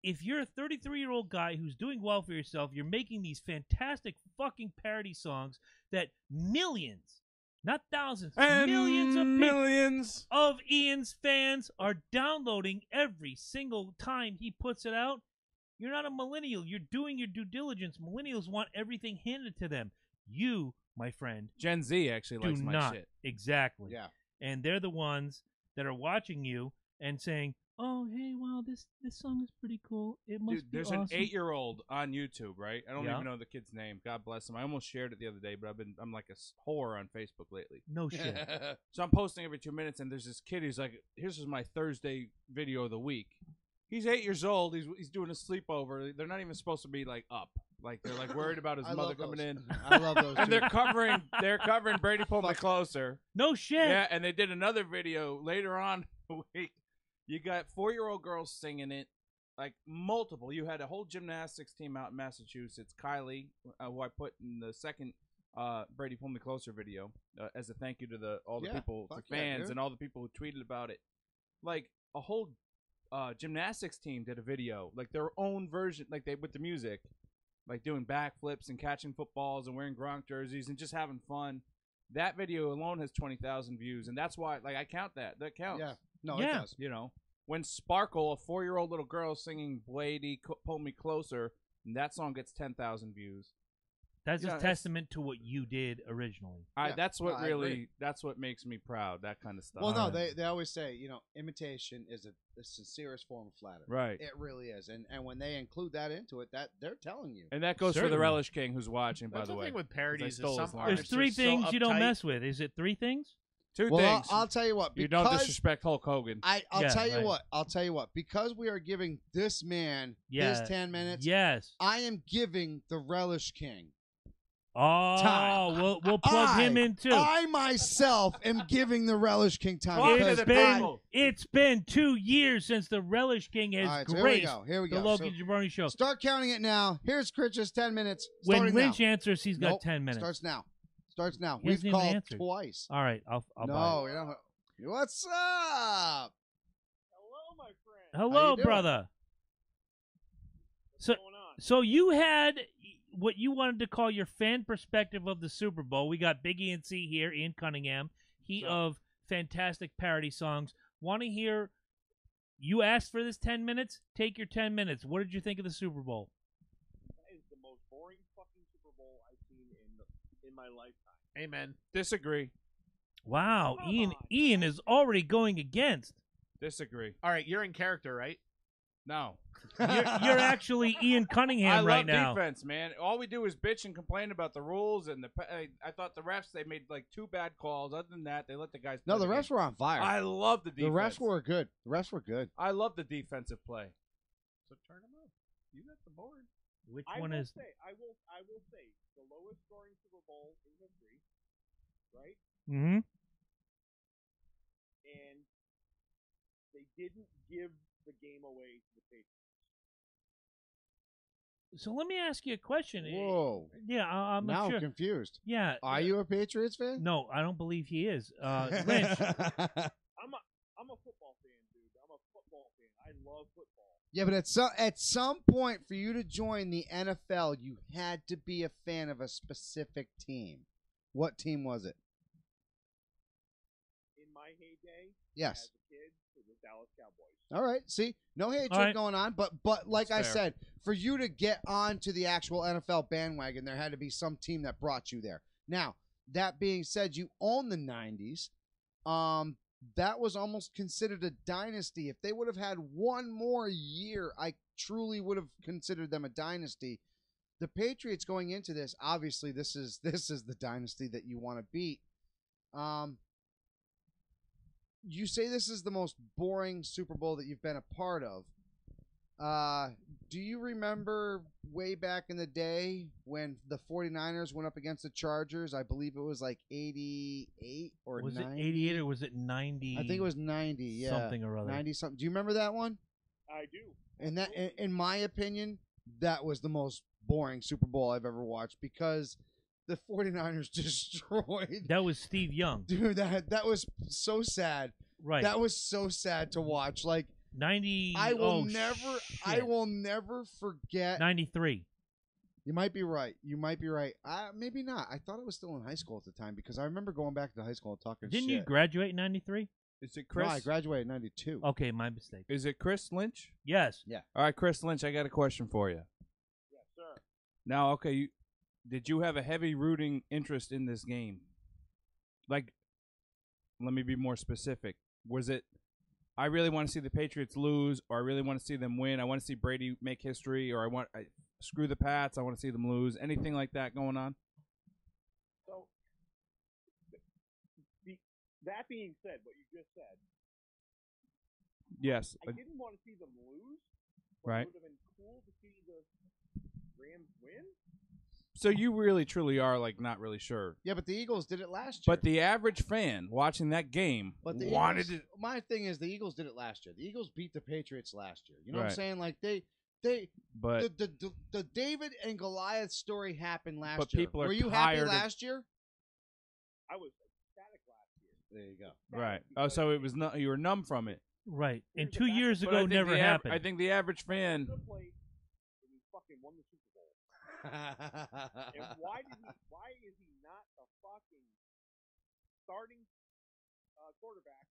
If you're a 33-year-old guy who's doing well for yourself, you're making these fantastic fucking parody songs that millions, not thousands, And millions of people, millions. of Ian's fans are downloading every single time he puts it out. You're not a millennial. You're doing your due diligence. Millennials want everything handed to them. You, my friend, Gen Z actually do likes my not. shit. Exactly. Yeah. And they're the ones that are watching you and saying, "Oh, hey, wow, this song is pretty cool. It must Dude, be there's awesome." an 8-year-old on YouTube, right? I don't Yeah. even know the kid's name. God bless him. I almost shared it the other day, but I'm like a whore on Facebook lately. No shit. So I'm posting every 2 minutes, and there's this kid. He's like, "Here's my Thursday video of the week." He's 8 years old. He's doing a sleepover. They're not even supposed to be like up. Like they're like worried about his I mother love coming those. in. I love those. And too. they're covering Brady Pull Me Closer. No shit. Yeah, and they did another video later on in the week. You got 4-year-old girls singing it, like multiple. You had a whole gymnastics team out in Massachusetts. Kylie, who I put in the second Brady Pull Me Closer video as a thank you to all the Yeah, people, the fuck yeah, fans, dude. and all the people who tweeted about it. Like a whole gymnastics team did a video, like their own version, like they with the music, like doing backflips and catching footballs and wearing Gronk jerseys and just having fun. That video alone has 20,000 views, and that's why, like, I count that. That counts. Yeah. No, Yeah. it does. You know, when Sparkle, a 4-year-old little girl singing "Blady, Pull Me Closer," and that song gets 10,000 views. That's Yeah, a it's- testament to what you did originally. Yeah, That's what I agree. that's what makes me proud. That kind of stuff. Well, no, Alright. they always say, imitation is the sincerest form of flattery. Right. It really is. And when they include that into it, that they're telling you. And that goes for Certainly. the Relish King who's watching, by That's the the way. thing with parodies. stole Is his some line. There's artists three are so things you don't uptight. mess with. Is it 3 things? Two Well, things. I'll tell you what. you Because don't disrespect Hulk Hogan. I'll Yeah, tell you right. what. I'll tell you what. Because we are giving this man Yeah. his 10 minutes, Yes. I am giving the Relish King. Oh, Time. we'll plug him in too. I myself am giving the Relish King time. Talk to because the been- people. It's been 2 years since the Relish King has All right, so graced here we go. the Logan Jabroni show. Start counting it now. Here's Critch's 10 minutes. When starting Lynch now. answers, he's got Nope. 10 minutes. Starts now. Starts now. He We've hasn't even called answered. twice. All right, I'll buy it. No, you know. What's up? Hello, my friend. Hello, you doing? brother. So, What's going on? so you had what you wanted to call your fan perspective of the Super Bowl. We got Big E&C here, Ian Cunningham, he Sure. of fantastic parody songs. Want to hear? You asked for this 10 minutes. Take your 10 minutes. What did you think of the Super Bowl? That is the most boring fucking Super Bowl I've seen in my lifetime. Amen. Disagree. Wow, Come Ian. on. Ian is already going against. Disagree. All right, you're in character, right? No. You're actually Ian Cunningham I right love now. defense, man. All we do is bitch and complain about the rules, and I thought the refs, they made like 2 bad calls. Other than that, they let the guys No, play the refs game. were on fire. I love the the defense. refs were good. The refs were good. I love the defensive play. So turn them up. You got the board. Which I one will is? say, I will say, the lowest scoring Super Bowl in history, right? Mm-hmm. And they didn't give the game away to the Patriots. So let me ask you a question. Whoa. Yeah, I'm Now not I'm sure. confused. Yeah. Are you a Patriots fan? No, I don't believe he is. Lynch. I'm a football fan, dude. I'm a football fan. I love football. Yeah, but at some point for you to join the NFL, you had to be a fan of a specific team. What team was it? In my heyday, Yes. as a kid, it was Dallas Cowboys. All right. See, no hatred All right. going on, but like I That's fair. said, for you to get onto the actual NFL bandwagon, there had to be some team that brought you there. Now, that being said, you own the 90s. That was almost considered a dynasty. If they would have had one more year, I truly would have considered them a dynasty. The Patriots going into this, obviously, this is the dynasty that you want to beat. You say this is the most boring Super Bowl that you've been a part of. Do you remember way back in the day when the 49ers went up against the Chargers? I believe it was like 88 or Was 90. it 88 or was it 90? I think it was 90. Yeah, something or other. 90 something. Do you remember that one? I do. And that, in my opinion, that was the most boring Super Bowl I've ever watched because the 49ers destroyed. That was Steve Young. Dude, that was so sad. Right. That was so sad to watch. Like 90. I will shit. never forget. 93. You might be right. You might be right. Maybe not. I thought I was still in high school at the time because I remember going back to high school and talking Didn't shit. you graduate in 93? Is it No, Chris? I graduated in 92. Okay, my mistake. Is it Chris Lynch? Yes. All right, Chris Lynch, I got a question for you. Yes, sir. Now, okay, did you have a heavy rooting interest in this game? Like, let me be more specific. Was it, I really want to see the Patriots lose, or I really want to see them win? I want to see Brady make history, or screw the Pats. I want to see them lose. Anything like that going on? So, that being said, what you just said, Yes. I didn't want to see them lose. But Right. It would have been cool to see the Rams win. So you really, truly are, like, not really sure. Yeah, but the Eagles did it last year. But the average fan watching that game the wanted Eagles, to. My thing is the Eagles did it last year. The Eagles beat the Patriots last year. You know what Right. I'm saying? Like they But the David and Goliath story happened last But year. people are Were you tired happy of- last year? I was ecstatic last year. There you go. right. Oh, so it was you were numb from it. Right. And Here's the 2 fact- years But I ago think never the happened. I think the average fan. Good play, and he fucking won the Super Bowl. And why is he not the fucking starting quarterback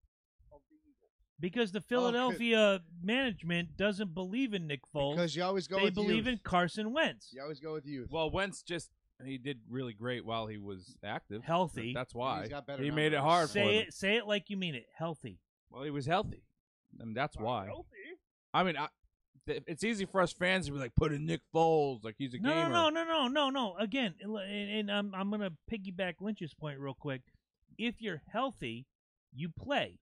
of the Eagles? Because the Philadelphia management doesn't believe in Nick Foles. Because you always go They with believe youth. in Carson Wentz. You always go with youth. Well, Wentz he did really great while he was active. Healthy. That's why He's got better he made it numbers. hard for Say them. it. Say it like you mean it. Healthy. Well, he was healthy. I mean, that's why. Healthy. I mean, it's easy for us fans to be like, put in Nick Foles, like he's a gamer. No. Again, and I'm gonna piggyback Lynch's point real quick. If you're healthy, you play.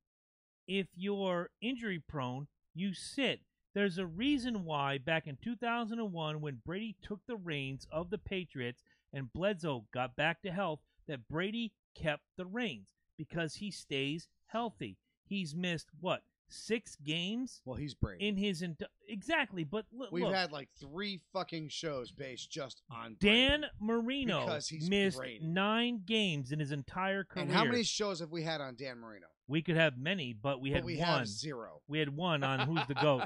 If you're injury prone, you sit. There's a reason why back in 2001, when Brady took the reins of the Patriots and Bledsoe got back to health, that Brady kept the reins because he stays healthy. He's missed what? 6 games Well, he's Brady. in his exactly, but We've look, had like 3 fucking shows based just on Dan Brady. Marino Because he's missed Brady. 9 games in his entire career. And how many shows have we had on Dan Marino? We could have many, but we had we one. have 0. We had one on Who's the GOAT.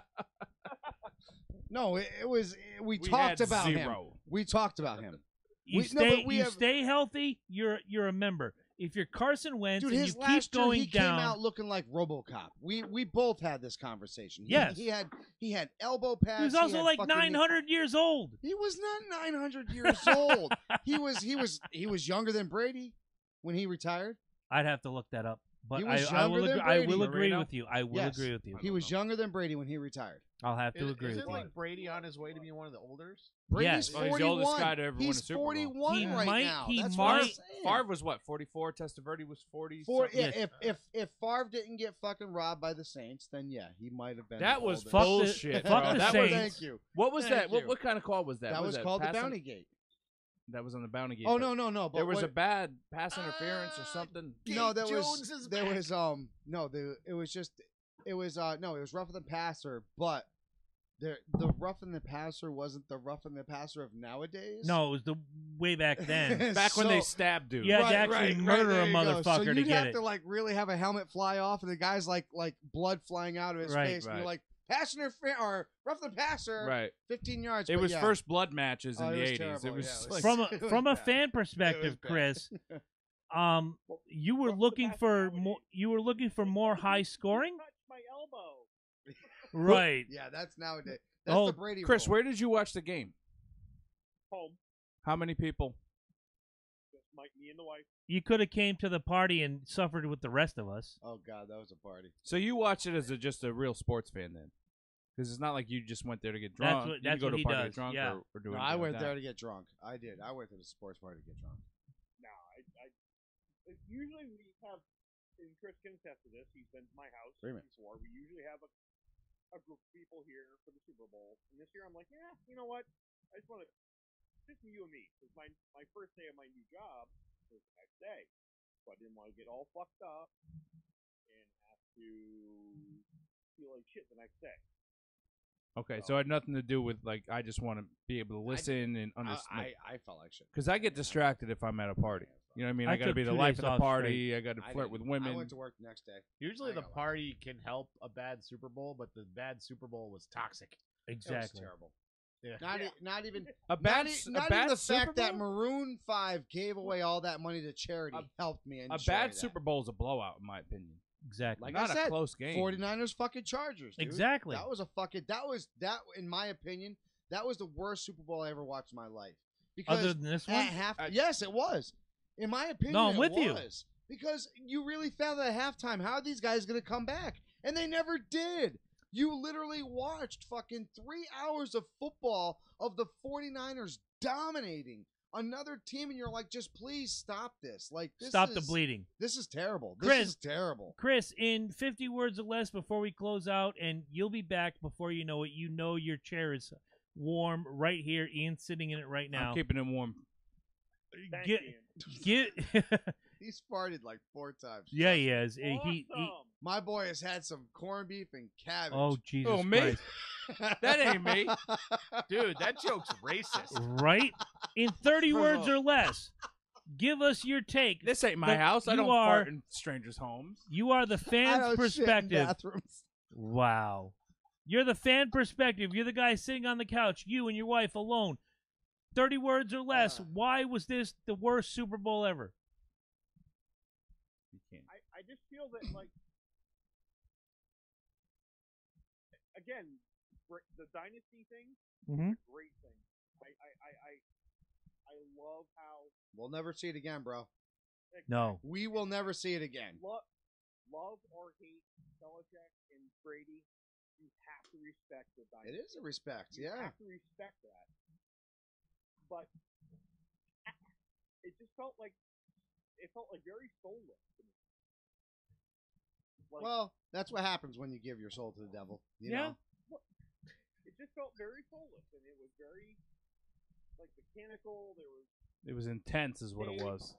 No, it was we We talked had about him. 0. We talked about him. You No, stay, but we you have- stay healthy. You're a member. If you're Carson Wentz Dude, and his you keep last year going he down, came out looking like RoboCop. We both had this conversation. Yes. he had elbow pads. he was also had like fucking- 900 years old. He was not 900 years old. He was younger than Brady when he retired. I'd have to look that up, but He was I will younger than agree, I will Brady. agree Marino? with you. I will Yes. agree with you. He was younger than Brady when he retired. I'll have to agree with Isn't you. like Brady on his way to be one of the olders? Brady's Yes. Well, he's 41. the oldest guy to ever win a He's Super Bowl. 41 He right might- now. he That's might- what I'm saying. Favre was what, 44? Testaverde was 40. For, something? yeah, Yes. if Favre didn't get fucking robbed by the Saints, then yeah, he might have been. That the was oldest. Fuck the- bullshit. fuck bro. the That Saints. was, Thank you. what was Thank that? you. What kind of call was that? That was called the Bounty Gate. That was on the Bounty Gate. Oh but no. But there was what- a bad pass interference or something. no, there Jones was is there back. was it was rough than passer, but the roughing the passer wasn't the roughing the passer of nowadays. No, it was the way back then. Back when they So- stabbed dude. You had to actually murder there a you go. motherfucker so to you'd get have it. to like really have a helmet fly off, and the guy's like blood flying out of his Right, face, and you're right. like pass interference or rough the passer, Right. 15 yards. It but was yeah. first blood matches in Oh, the it was 80s. terrible, It was yeah, it was- like, from It was from a bad. fan It was perspective, bad. Chris, you were What's the looking best for nowadays? more high scoring, Touch my elbow. right? Yeah, that's nowadays. That's Oh, the Brady Chris, rule. where did you watch the game? Home. How many people? Just me and the wife. You could have came to the party and suffered with the rest of us. Oh God, that was a party. So you watched it as just a real sports fan then? Because it's not like you just went there to get That's drunk. what- you that's didn't go what to he a party to does, get drunk yeah. or do No, anything I like went that. there to get drunk. I did. I went to the sports party to get drunk. No, usually we have, and Chris can attest to this, he's been to my house Wait a minute. before. We usually have a group of people here for the Super Bowl. And this year I'm like, yeah, you know what? I just want to, just you and me, because my first day of my new job was the next day. So I didn't want to get all fucked up and have to feel like shit the next day. Okay, so it had nothing to do with like I just want to be able to listen and understand. I felt like shit. Because I get distracted if I'm at a party. You know what I mean? I I got to took be the 2 life days of the off party. I got to flirt with I women. went to work the next day. Usually I the got one. party can help a bad Super Bowl, but the bad Super Bowl was toxic. It was Exactly. terrible. Yeah. Not even A bad, not a even bad the Super fact that Bowl? Maroon 5 gave away all that money to charity helped me enjoy A bad that. Super Bowl is a blowout, in my opinion. Exactly. Like Not I said, a close game. 49ers fucking Chargers. Dude. Exactly. That was that in my opinion, that was the worst Super Bowl I ever watched in my life. Because Other than this one? at yes, it was. In my opinion, No, I'm with it you. was. Because you really felt at halftime, how are these guys going to come back? And they never did. You literally watched fucking 3 hours of football of the 49ers dominating another team, and you're like, just please stop this. Like, this Stop is, the bleeding. This is terrible. Chris- This is terrible. Chris, in 50 words or less before we close out, and you'll be back before you know it. You know your chair is warm right here. Ian's sitting in it right now. I'm keeping it warm. Thank Get, you. get, He's farted like 4 times. yeah, he has. Awesome. My boy has had some corned beef and cabbage. Oh, Jesus Oh, me? Christ. That ain't me. Dude, that joke's racist. Right? In 30 words or less, give us your take. This ain't my The- house. I you don't are- fart in strangers' homes. You are the I fan's don't shit in perspective. bathrooms. Wow. You're the fan perspective. You're the guy sitting on the couch, you and your wife alone. 30 words or less. Why was this the worst Super Bowl ever? You can't. I just feel that, like, again, the dynasty thing Mm-hmm. is a great thing. I love how We'll never see it again, bro. No. We will never see it again. love or hate Belichick and Brady, you have to respect the It dynasty. is a respect, You yeah. have to respect that. But it just felt like very soulless to me. Like, Well, that's what happens when you give your soul to the devil. You Yeah. know? it just felt very soulless, and it was very like mechanical. It was intense, is what it was.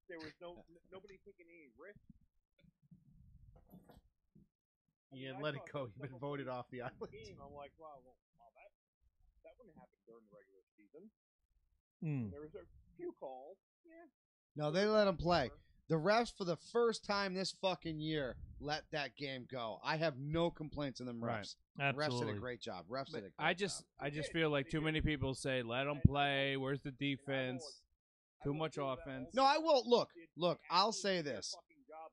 There was nobody taking any risks. Ian, I let it thought go. some You've been of voted the off the island. game, I'm like, wow, that wouldn't happen during the regular season. Mm. There was a few calls. Yeah. No, they let him play. The refs, for the first time this fucking year, let that game go. I have no complaints on them Right. refs. The refs did Absolutely. a great job. Refs did a great I job. just feel like too many people say, "Let them play." Where's the defense? Too much offense. No, I will. Look. They I'll actually say did their this. fucking job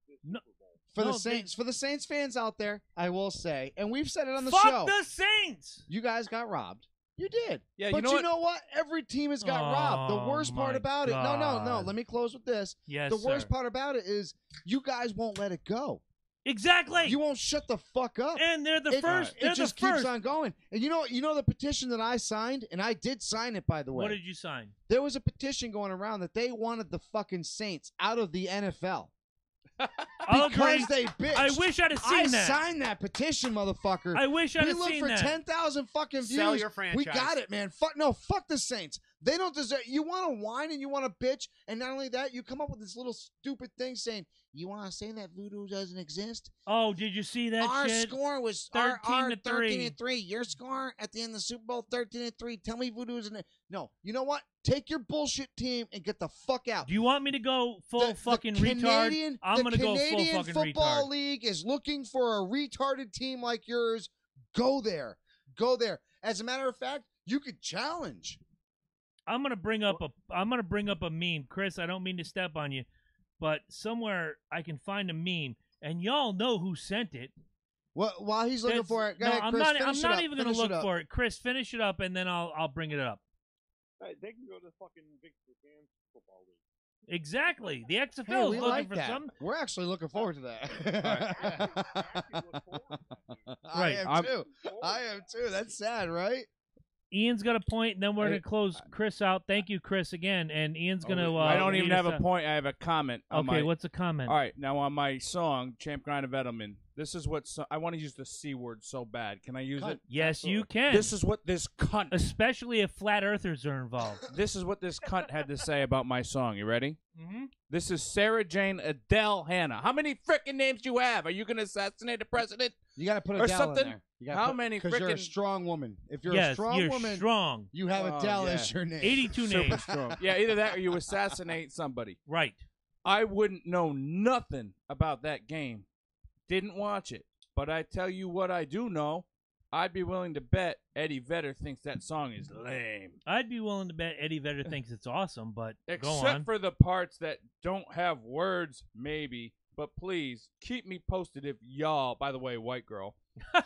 this No. Super Bowl. For No, the Saints, for the Saints fans out there, I will say, and we've said it on the Fuck show, the Saints! you guys got robbed. You did. Yeah, But you know what? Every team has got robbed. The Oh, worst part my about it. No. God. Let me close with this. Yes, The worst sir. part about it is you guys won't let it go. Exactly. You won't shut the fuck up. And they're the It- first. It They're just the first. keeps on going. And you know the petition that I signed, and I did sign it, by the way. What did you sign? There was a petition going around that they wanted the fucking Saints out of the NFL I'll because agree. they bitched. I wish I'd have I seen that. signed that petition, motherfucker. I wish I'd we have look seen for that. 10,000 fucking views. Sell your We franchise. got it, man. Fuck the Saints. They don't deserve. You want to whine and you want to bitch, and not only that, you come up with this little stupid thing saying you want to say that voodoo doesn't exist. Oh, did you see that Our shit? score was 13 to 3. 13-3. Your score at the end of the Super Bowl 13-3. Tell me voodoo isn't it? No. You know what? Take your bullshit team and get the fuck out. Do you want me to go full fucking retard? I'm gonna go full Canadian fucking Football retard. League is looking for a retarded team like yours. Go there. Go there. As a matter of fact, you could challenge. I'm gonna bring up a meme, Chris. I don't mean to step on you, but somewhere I can find a meme, and y'all know who sent it. While he's looking That's- for it, go no, ahead, I'm Chris, not. finish I'm it not up. even gonna Finish it look up. for it. Chris, finish it up, and then I'll bring it up. They can go to fucking Victor Fans Football League. Exactly. The XFL Hey, is we looking like for that. some. We're actually looking forward to that. Actually look forward to that, dude. I Right. am too. I am too. That's sad, right? Ian's got a point, and then we're gonna close Chris out. Thank you, Chris, again. And Ian's gonna. I don't even lead us have a out. point. I have a comment. On Okay, my, what's a comment? All right, now on my song, Champ Grind of Edelman, This is what I want to use the C word so bad. Can I use Cunt. it? Yes, you can. This is what this cunt. Especially if flat earthers are involved. This is what this cunt had to say about my song. You ready? Mm-hmm. This is Sarah Jane Adele Hannah. How many frickin' names do you have? Are you going to assassinate the president? You got to put Or Adele something. in there. You gotta How put, many Because you're a frickin'- strong woman. If you're Yes, a strong you're woman, strong. you have Oh, Adele yeah. as your name. 82 Super names. strong. Yeah, either that or you assassinate somebody. Right. I wouldn't know nothing about that game. Didn't watch it. But I tell you what I do know. I'd be willing to bet Eddie Vedder thinks that song is lame. I'd be willing to bet Eddie Vedder thinks it's awesome, but go Except on. for the parts that don't have words, maybe. But please, keep me posted if y'all, by the way, white girl,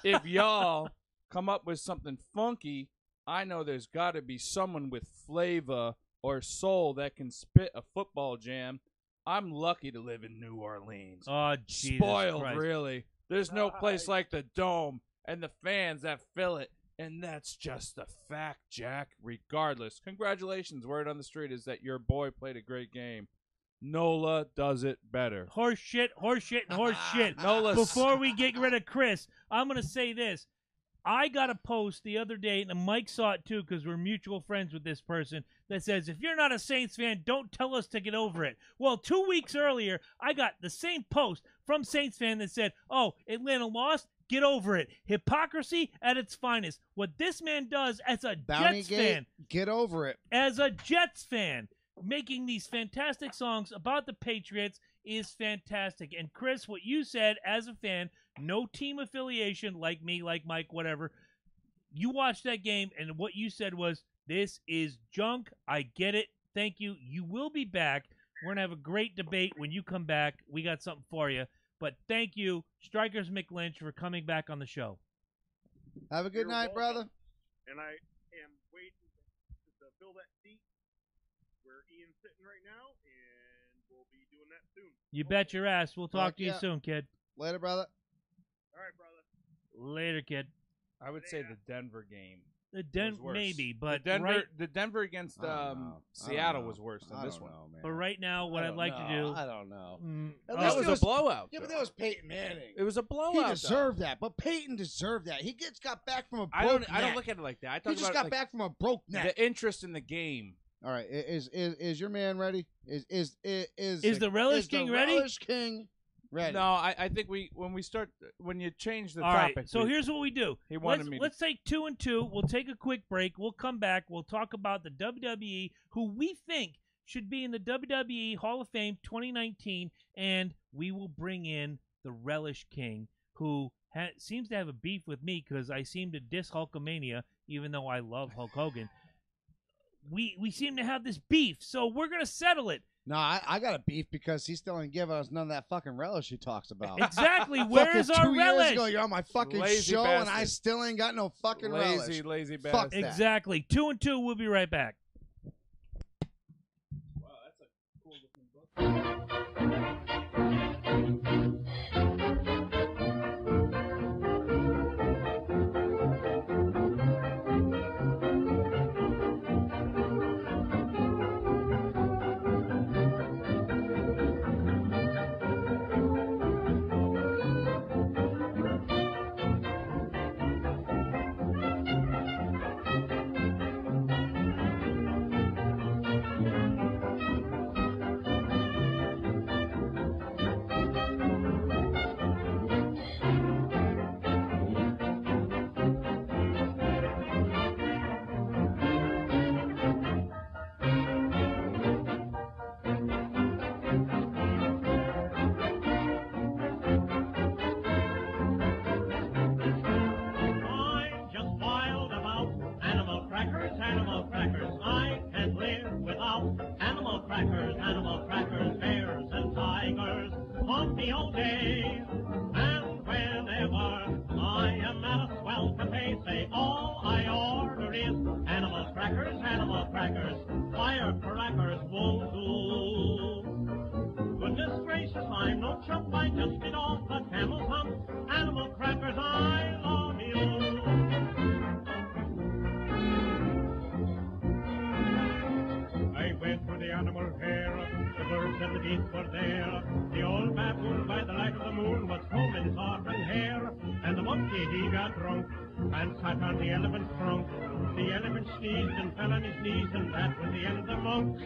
if y'all come up with something funky. I know there's got to be someone with flavor or soul that can spit a football jam. I'm lucky to live in New Orleans. Oh, Jesus Spoiled, Christ. really. There's no place like the Dome and the fans that fill it. And that's just a fact, Jack. Regardless, congratulations. Word on the street is that your boy played a great game. Nola does it better. Horse shit, and horse shit. Nola. Before we get rid of Chris, I'm going to say this. I got a post the other day, and Mike saw it too because we're mutual friends with this person, that says, if you're not a Saints fan, don't tell us to get over it. Well, 2 weeks earlier, I got the same post from Saints fan that said, oh, Atlanta lost, get over it. Hypocrisy at its finest. What this man does as a Bounty Jets Gate, fan, get over it. as a Jets fan, making these fantastic songs about the Patriots is fantastic. And Chris, what you said as a fan, no team affiliation, like me, like Mike, whatever. You watched that game, and what you said was, this is junk. I get it. Thank you. You will be back. We're going to have a great debate when you come back. We got something for you. But thank you, Strikers McLynch, for coming back on the show. Have a good You're night, welcome. brother. And I am waiting to fill that seat where Ian's sitting right now, and we'll be doing that soon. You bet your ass. We'll talk Fuck to you yeah. soon, kid. Later, brother. All right, brother. Later, kid. I would say the Denver game. The was worse. maybe, but The Denver against I don't know. Seattle was worse than I this don't one. know, man. but right now, what I I'd don't like to know. do. I don't know. At That least was it a blowout. Yeah, but though. that was Peyton Manning. It was a blowout. He though. deserved that, but Peyton deserved that. He got back from a broke I don't neck. look at it like that. I He talk just about got like, back from a broke neck. the interest in the game. All right, is your man ready? Is the Relish King ready? Relish King ready? No, I think when you change the All right, topic. so here's what we do. He wanted me to- Let's take 2 and 2. We'll take a quick break. We'll come back. We'll talk about the WWE, who we think should be in the WWE Hall of Fame 2019, and we will bring in the Relish King, who seems to have a beef with me because I seem to diss Hulkamania, even though I love Hulk Hogan. We seem to have this beef, so we're gonna settle it. No, I got a beef because he still ain't giving us none of that fucking relish he talks about. Exactly. Where is Fucking our 2 years relish? ago, you're on my fucking Lazy show, and I bastard. still ain't got no fucking relish. Lazy Fuck bastard. that. Exactly. 2 and 2. We'll be right back. Wow, that's a cool looking book. I'm just wild about animal crackers, animal crackers. I can't live without animal crackers, bears and tigers. Pumpy old days. And whenever I am at a swell cafe, say all I order is animal crackers, firecrackers won't do. Goodness gracious, I'm no chump, I just get off the camel's hump. Animal crackers, I love you. I went to the animal fair, the birds and the geese were there. The old baboon by the light of the moon was combing woman's auburn hair. And the monkey, he got drunk and sat on the elephant's trunk. The elephant sneezed and fell on his knees, and that was the end of the monk.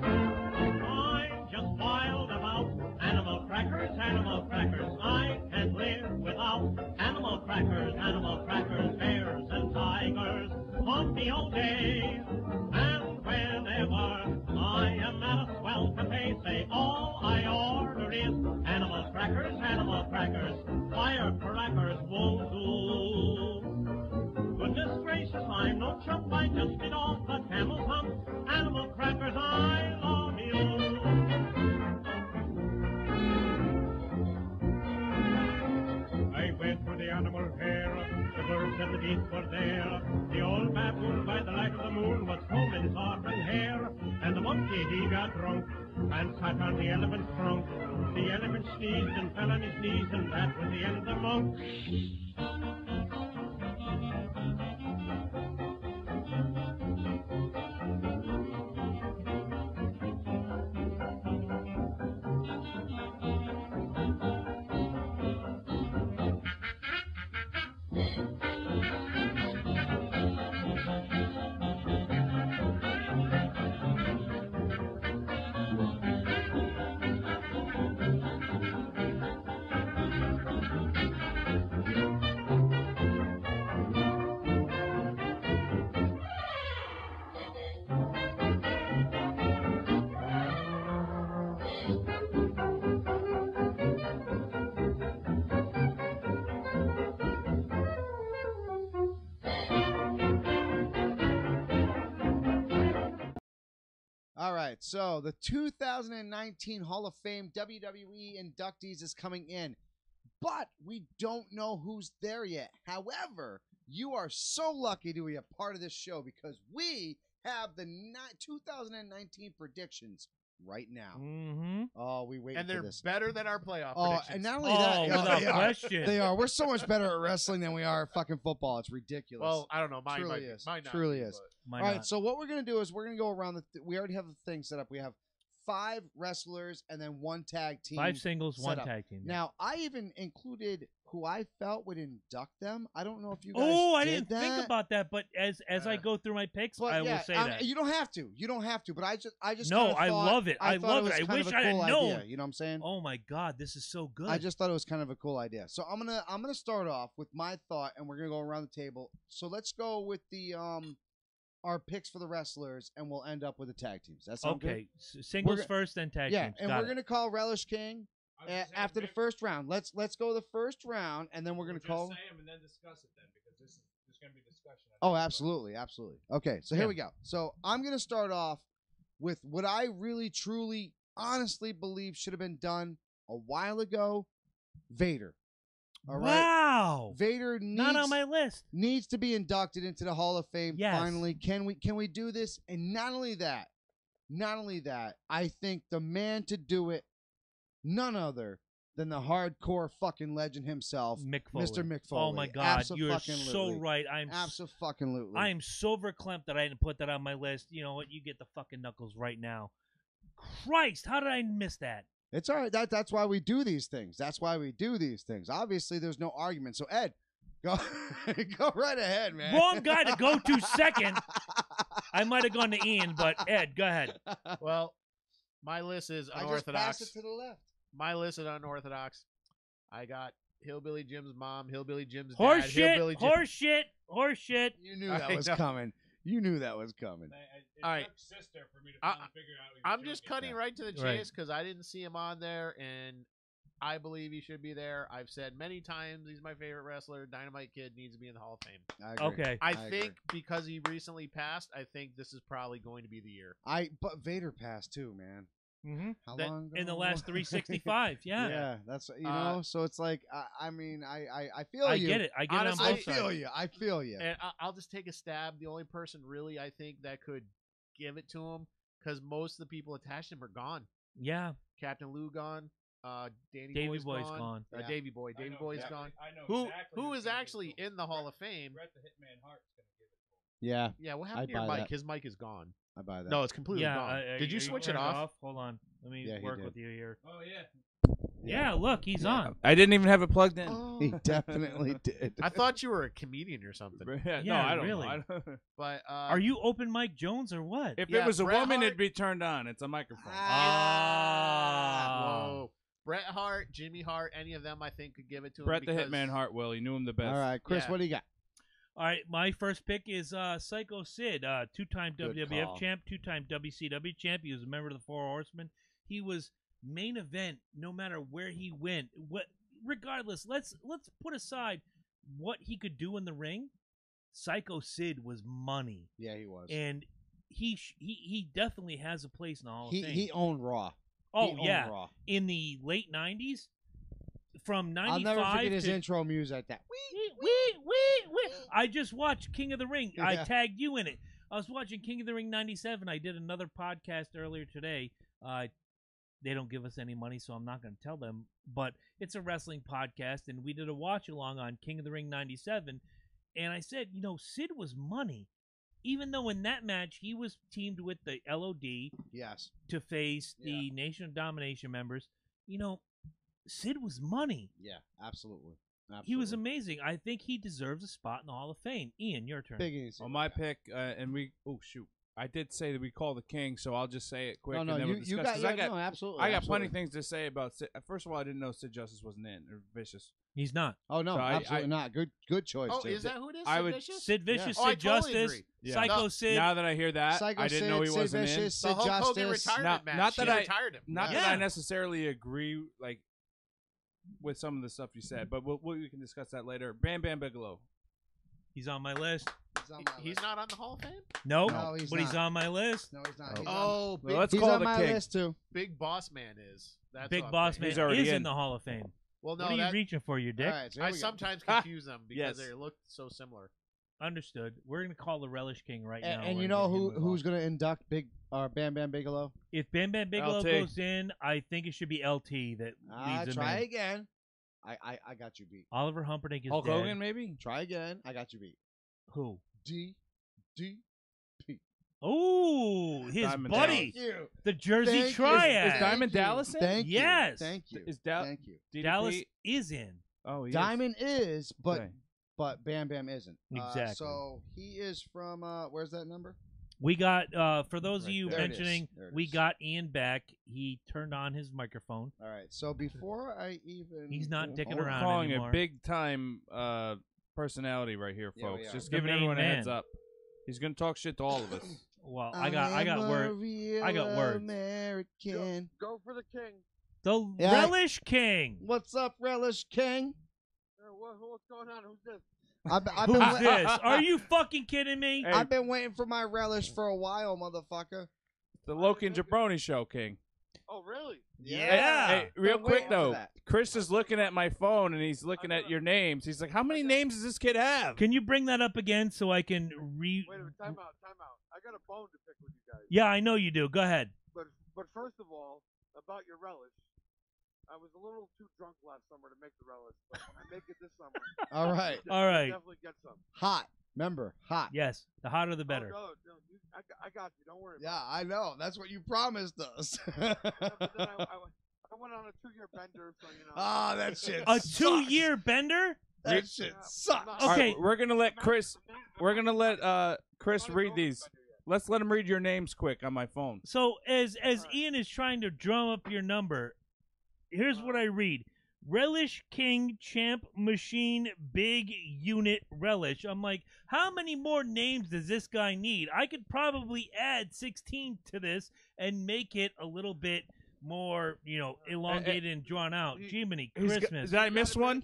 I'm just wild about animal crackers, animal crackers. I can't live without animal crackers, bears and tigers. Pumpy all day, and whenever I am at a swell cafe, say all I order is animal crackers, firecrackers won't do. Goodness gracious, I'm no chump, I just get off the camel's hump. Animal crackers, I love you. I went to the animal fair, the birds and the beasts were there. The old baboon by the light of the moon was combing his auburn hair. And the monkey, he got drunk and sat on the elephant's trunk. The elephant sneezed and fell on his knees, and that was the end of the monk. All right, so the 2019 Hall of Fame WWE inductees is coming in, but we don't know who's there yet. However, you are so lucky to be a part of this show because we have the 2019 predictions right now. Mm-hmm. Oh, we wait And for they're this. better than our playoff Oh, predictions. and not only Oh, that, without they are. question. They are. We're so much better at wrestling than we are at fucking football. It's ridiculous. Well, I don't know. Mine Truly might be. is. Mine not Truly be, is. but- All right, so what we're going to do is we're going to go around we already have the thing set up. We have 5 wrestlers and then 1 tag team. 5 singles, 1 up. tag team. Now, I even included who I felt would induct them. I don't know if you guys Oh, I did didn't that. think about that, but as I go through my picks, But I yeah, will say that. you don't have to. You don't have to. But I just No, kinda I thought- love it. I thought love was it. I kind of wish a I had cool known. idea, you know what I'm saying? Oh my God, this is so good. I just thought it was kind of a cool idea. So I'm gonna start off with my thought, and we're gonna go around the table. So let's go with the our picks for the wrestlers, and we'll end up with the tag teams. That sound okay. good? Singles We're go- first, then tag Yeah, teams. and Got we're it. gonna call Relish King after the first round. Let's go the first round, and then we're gonna call. Just say them and then discuss it then, because this going to be discussion. Oh, absolutely, absolutely. Okay, so here we go. So I'm gonna start off with what I really, truly, honestly believe should have been done a while ago. Vader. All right. Wow. Vader Not on my list. needs to be inducted into the Hall of Fame. Yes. Finally, can we do this? And not only that, I think the man to do it, none other than the hardcore fucking legend himself, Mick Foley. Mr. Mick Foley. Oh my God, you're Abso-fucking-lutely. so right. Absolutely. I am so verklempt that I didn't put that on my list. You know what? You get the fucking knuckles right now. Christ, how did I miss that? It's all right. That's why we do these things. Obviously, there's no argument. So Ed, go go right ahead, man. Wrong guy to go to second. I might have gone to Ian, but Ed, go ahead. Well, my list is I just unorthodox. pass it to the left. My list is unorthodox. I got Hillbilly Jim's mom, Hillbilly Jim's Horse dad, shit, Hillbilly Jim. horse shit. You knew that was coming. All right. Sister for me to I- finally figure out. I'm just cutting right to the Right. chase because I didn't see him on there, and I believe he should be there. I've said many times he's my favorite wrestler. Dynamite Kid needs to be in the Hall of Fame. I agree. Okay. I agree. think because he recently passed, I think this is probably going to be the year. But Vader passed too, man. Mm-hmm. How That- long ago? In the last 365, yeah. Yeah, that's So it's like I mean I feel I you. get it. I get Honestly, it on I both sides. feel you. I feel you. And I'll just take a stab. The only person really I think that could give it to him, because most of the people attached to him are gone. Yeah, Captain Lou gone. Danny Davey Boy's Boy's gone. gone. Yeah. Davey Boy. Davey Boy's exactly. gone. I know exactly Who is who's gonna actually give it to in the Hall of Fame? Brett the Hitman Hart's going to give it to him. Yeah, Yeah, what I'd happened to your buy mic? that. His mic is gone. I buy that. No, it's completely Yeah. gone. Did you switch it turn off? Hold on. Let me Yeah, he work did. with you here. Oh, yeah. Yeah, look, he's on. I didn't even have it plugged in. He definitely did. I thought you were a comedian or something. no, Yeah, I don't really. know. I don't- But Are you open Mike Jones or what? if Yeah, it was a Bret woman, Hart- it'd be turned on. It's a microphone. Ah. Whoa. Bret Hart, Jimmy Hart, any of them I think could give it to him. Brett the because- Hitman Hart will. You knew him the best. All right, Chris, Yeah. what do you got? All right, my first pick is Psycho Sid, two-time Good WWF call. champ, two-time WCW champ. He was a member of the Four Horsemen. He was main event no matter where he went. Regardless, let's put aside what he could do in the ring. Psycho Sid was money, Yeah, he was. and he definitely has a place in the Hall of Fame. He owned Raw. Oh He owned yeah, Raw. in the late '90s, from '95 I'll never forget his to intro music. That I just watched King of the Ring. I Yeah. tagged you in it. I was watching King of the Ring '97. I did another podcast earlier today. They don't give us any money, so I'm not going to tell them. But it's a wrestling podcast, and we did a watch along on King of the Ring '97. And I said, Sid was money, even though in that match he was teamed with the LOD yes. to face the Nation of Domination members. Sid was money. Yeah, absolutely. He was amazing. I think he deserves a spot in the Hall of Fame. Ian, your turn. Big easy. On my pick, and we. Oh shoot! I did say that we call the king, so I'll just say it quick. No, and then you, we'll you discuss, got, 'cause yeah, I got, no, absolutely. I got absolutely. plenty of things to say about Sid. First of all, I didn't know Sid Justice wasn't in or Vicious. He's not. Oh no, So absolutely not. Good choice. Oh, too. is that who it is? I Sid would- Vicious? Sid Vicious, Oh, I Sid totally Justice, agree. Yeah. Psycho No, Sid. Now that I hear that, Psycho I didn't Sid, know he Sid wasn't in. Vicious, The Sid Hulk Hogan Justice. retirement match. Not that She I- retired him. Not Yeah. that I necessarily agree, with some of the stuff you said, but we can discuss that later. Bam Bam Bigelow. He's on my list. He's on my He's list. not on the Hall of Fame? Nope. No, he's but he's not. on my list. No, he's not. Oh. He's Oh, Well, let's he's call on the my king. list too. Big Boss Man is. That's Big what I'm Boss thinking. Man He's already is in in. the Hall of Fame. Well, no, what are you reaching for, your dick? All right, so here I we go. sometimes confuse them because Yes. they look so similar. Understood. We're gonna call the Relish King right now. And We're you gonna know get him who's involved. going to induct Bam Bam Bigelow? If Bam Bam Bigelow LT. goes in, I think it should be LT that leads him Try in. again. I got you beat. Oliver Humperdinck is Hulk dead. Hogan, maybe. Try again. I got you beat. Who? D. Oh, his Diamond buddy, Thank you. the Jersey Thank you. Triad. Is Diamond Dallas in? Thank you. Yes. Thank you. Is Thank you. DDP? Dallas is in. Oh, he Diamond is, but Okay. but Bam Bam isn't. Exactly. So he is from where's that number? We got for those of Right you there. There it is. mentioning, There it we is. got Ian back. He turned on his microphone. All right. So before I even He's not dicking We're around calling anymore. a big time personality right here, Yeah, we folks. are. Just The giving main everyone a heads man. up. He's gonna talk shit to all of us. Well, I got word. I got words. American. Go for the king. The Yeah. Relish King. What's up, Relish King? What's going on? Who's this? I've been Who's wait- this? Are you fucking kidding me? Hey, I've been waiting for my relish for a while, motherfucker. the Loki and Jabroni show, King. Oh, really? Yeah. Hey, real Been quick waiting for though, that. Chris is looking at my phone and he's looking at your names. He's like, "How many names does this kid have?" Can you bring that up again so I can Wait a minute, time out. I got a bone to pick with you guys. Yeah, I know you do. Go ahead. But first of all, about your relish, I was a little too drunk last summer to make the relish, but when I make it this summer, All right. All right. definitely get some. Hot. Remember, hot. Yes, the hotter the better. Oh, no, I got you. Don't worry. Yeah, I know. That's what you promised us. But then I went on a 2-year bender, so you know. Ah, that shit. A sucks. 2-year bender? That shit sucks. not- All right, Okay. we're gonna let Chris. I'm not- We're gonna let Chris I'm not read going these. bender yet. Let's let him read your names quick on my phone. So as Ian is trying to drum up your number, here's what I read. Relish King Champ Machine Big Unit Relish. I'm like, how many more names does this guy need? I could probably add 16 to this and make it a little bit more, elongated and drawn out. Jiminy Christmas. Did I miss one?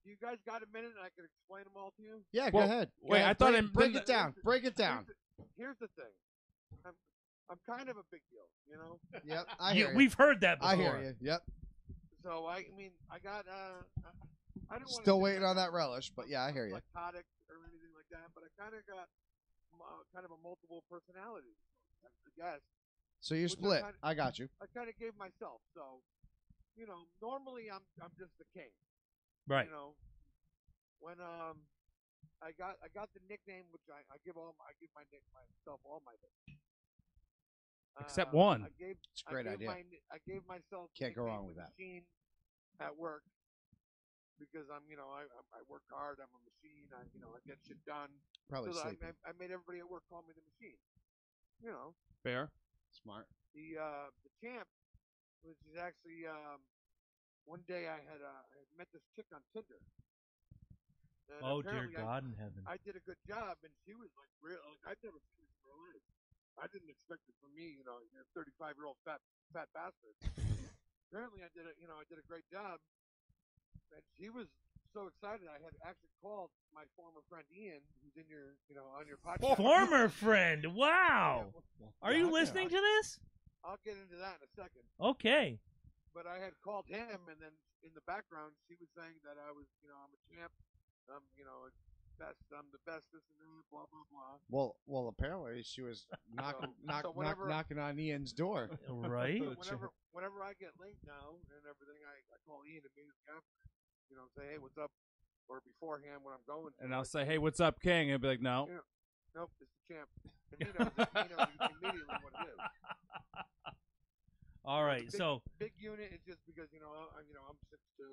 You guys got a minute, and I can explain them all to you. Yeah, Well, go ahead. Go wait, ahead. I thought break I- it down. Break it down. Here's the thing. I'm kind of a big deal, you know. Yep, I hear you. We've heard that before. I hear you. Yep. So I mean, I got I don't Still waiting on that relish, but yeah, I hear you. Psychotic or anything like that, but I kind of got kind of a multiple personality, I guess. So you're Which I split. kinda- I got you. I kind of gave myself. So, you know, normally I'm just the king. Right. You know, when I got the nickname, which I give myself all my nicknames. Except one. I gave, It's a great I gave idea. I gave myself the Can't go nickname wrong with the that. Machine at work because I work hard. I'm a machine. I get shit done. Probably So sleeping. I made everybody at work call me the Machine. You know, Fair. Smart. the champ, which is actually one day I had met this chick on Tinder. And Oh, dear apparently God in heaven. I did a good job, and she was like real. Like I've never seen this in my life. I didn't expect it from me, 35-year-old fat bastard. Apparently, I did a great job, and she was so excited. I had actually called my former friend Ian, who's in your, on your podcast. Former friend. Wow. Are you listening to this? I'll get into that in a second. Okay. But I had called him, and then in the background, she was saying that I was, I'm a champ. I'm, I'm the best, this and that, blah blah blah. Well, apparently she was knocking whenever- knocking on Ian's door. Right. So whenever I get late now and everything, I call Ian immediately after, say, hey, what's up, or beforehand when I'm going. And I'll say, "Hey, what's up, King?" And he'll be like, "No." Nope, it's the champ. And he knows immediately what it is. All right. Big, So big unit is just because I'm 6'2",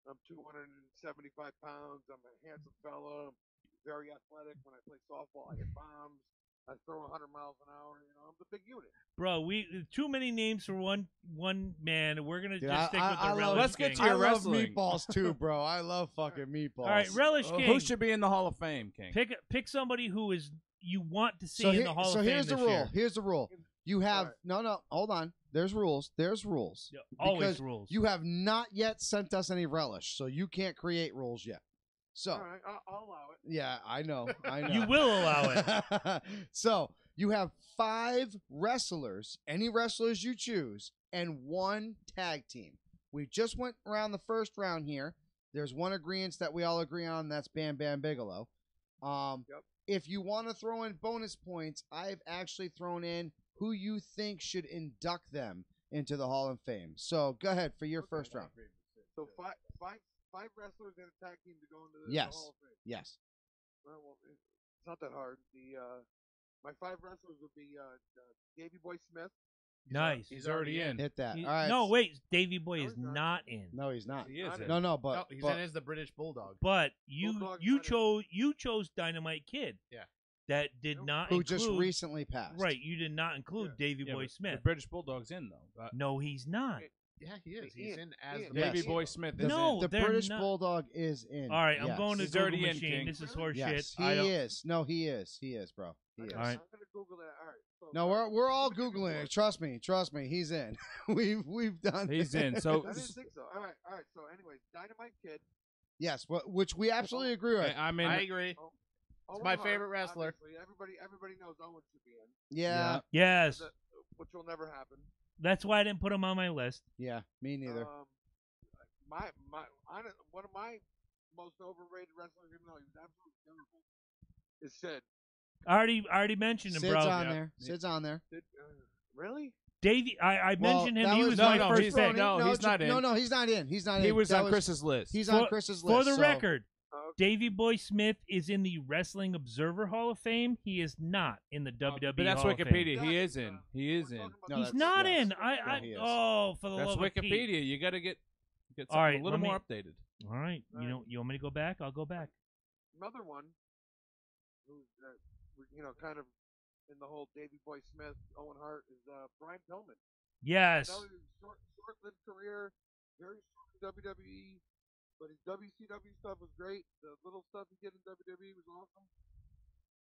I'm 275 pounds. I'm a handsome fella. I'm very athletic. When I play softball, I hit bombs. I throw 100 miles an hour. I'm the big unit. bro, we too many names for one man. We're gonna Dude, just stick with the love- Relish Let's get King. to I your love wrestling. meatballs too, bro. I love fucking meatballs. All right, Relish King. Who should be in the Hall of Fame, King? pick somebody who is you want to see So, in the Hall of Fame here's the this rule. year. Here's the rule. You have All right. no. Hold on. There's rules. There's rules. Yeah, always Because rules. You have not yet sent us any relish, so you can't create rules yet. So All right, I'll allow it. yeah, I know. I know. You will allow it. So you have 5 wrestlers, any wrestlers you choose, and 1 tag team. We just went around the first round here. There's one agreement that we all agree on. That's Bam Bam Bigelow. Yep. If you want to throw in bonus points, I've actually thrown in who you think should induct them into the Hall of Fame. So go ahead for your first round. So five wrestlers and a tag team to go into the Yes. Hall of Fame. Yes. Well, it's not that hard. My 5 wrestlers would be Davey Boy Smith. Nice. He's already in. Hit that. He- All right. No, wait. Davey Boy No, is he's not. not in. No, he's not. He is Not in. No, No, but he's but in as the British Bulldog. But you Bulldog's you not in. chose Dynamite Kid. Yeah. That did Nope. not who include just recently passed. right. You did not include Yeah. Davey Yeah, Boy but Smith. The British Bulldog's in though. No, he's not. Yeah, he is. He's Ian, in as Ian. the Yes. Davey Boy Smith is No, in. The they're British not. Bulldog is in. All right, I'm Yes. going to He's Google already in, machine. King. This is horse Yes, shit. I he don't- is. No, he is. He is, bro. He is. All right. I'm gonna Google that. All right. So, No, we're all googling it. Trust me. He's in. we've done. He's it. in. So I didn't think so. All right. So, anyways, Dynamite Kid, Yes, which we absolutely agree with. I mean, I agree. Owen my Hart, favorite wrestler. obviously. Everybody knows Owen should be in. Yeah, Yes. Which will never happen. That's why I didn't put him on my list. yeah, me neither. One of my most overrated wrestlers, even though he was absolutely terrible, is Sid. I already mentioned him, Sid's bro. on there. Sid's on there. Really? Davey, I mentioned him. that He was was No, my no, first he's- pick. no, he's not in. No, he's not in. He's not in. he was That on Chris's list. He's For- on Chris's list. For the so- record, Okay. Davey Boy Smith is in the Wrestling Observer Hall of Fame. He is not in the WWE but that's Hall of Fame. Wikipedia. He is in. He is in. No, He's that's- not yes. in. Yeah, he is. For the That's love of Pete. Wikipedia. You got to get All something right, a little let me- more updated. All right, you want me to go back? I'll go back. Another one who's, kind of in the whole Davey Boy Smith, Owen Hart, is Brian Pillman. Yes. I know his short-lived career, very short in WWE, but his WCW stuff was great. The little stuff he did in WWE was awesome.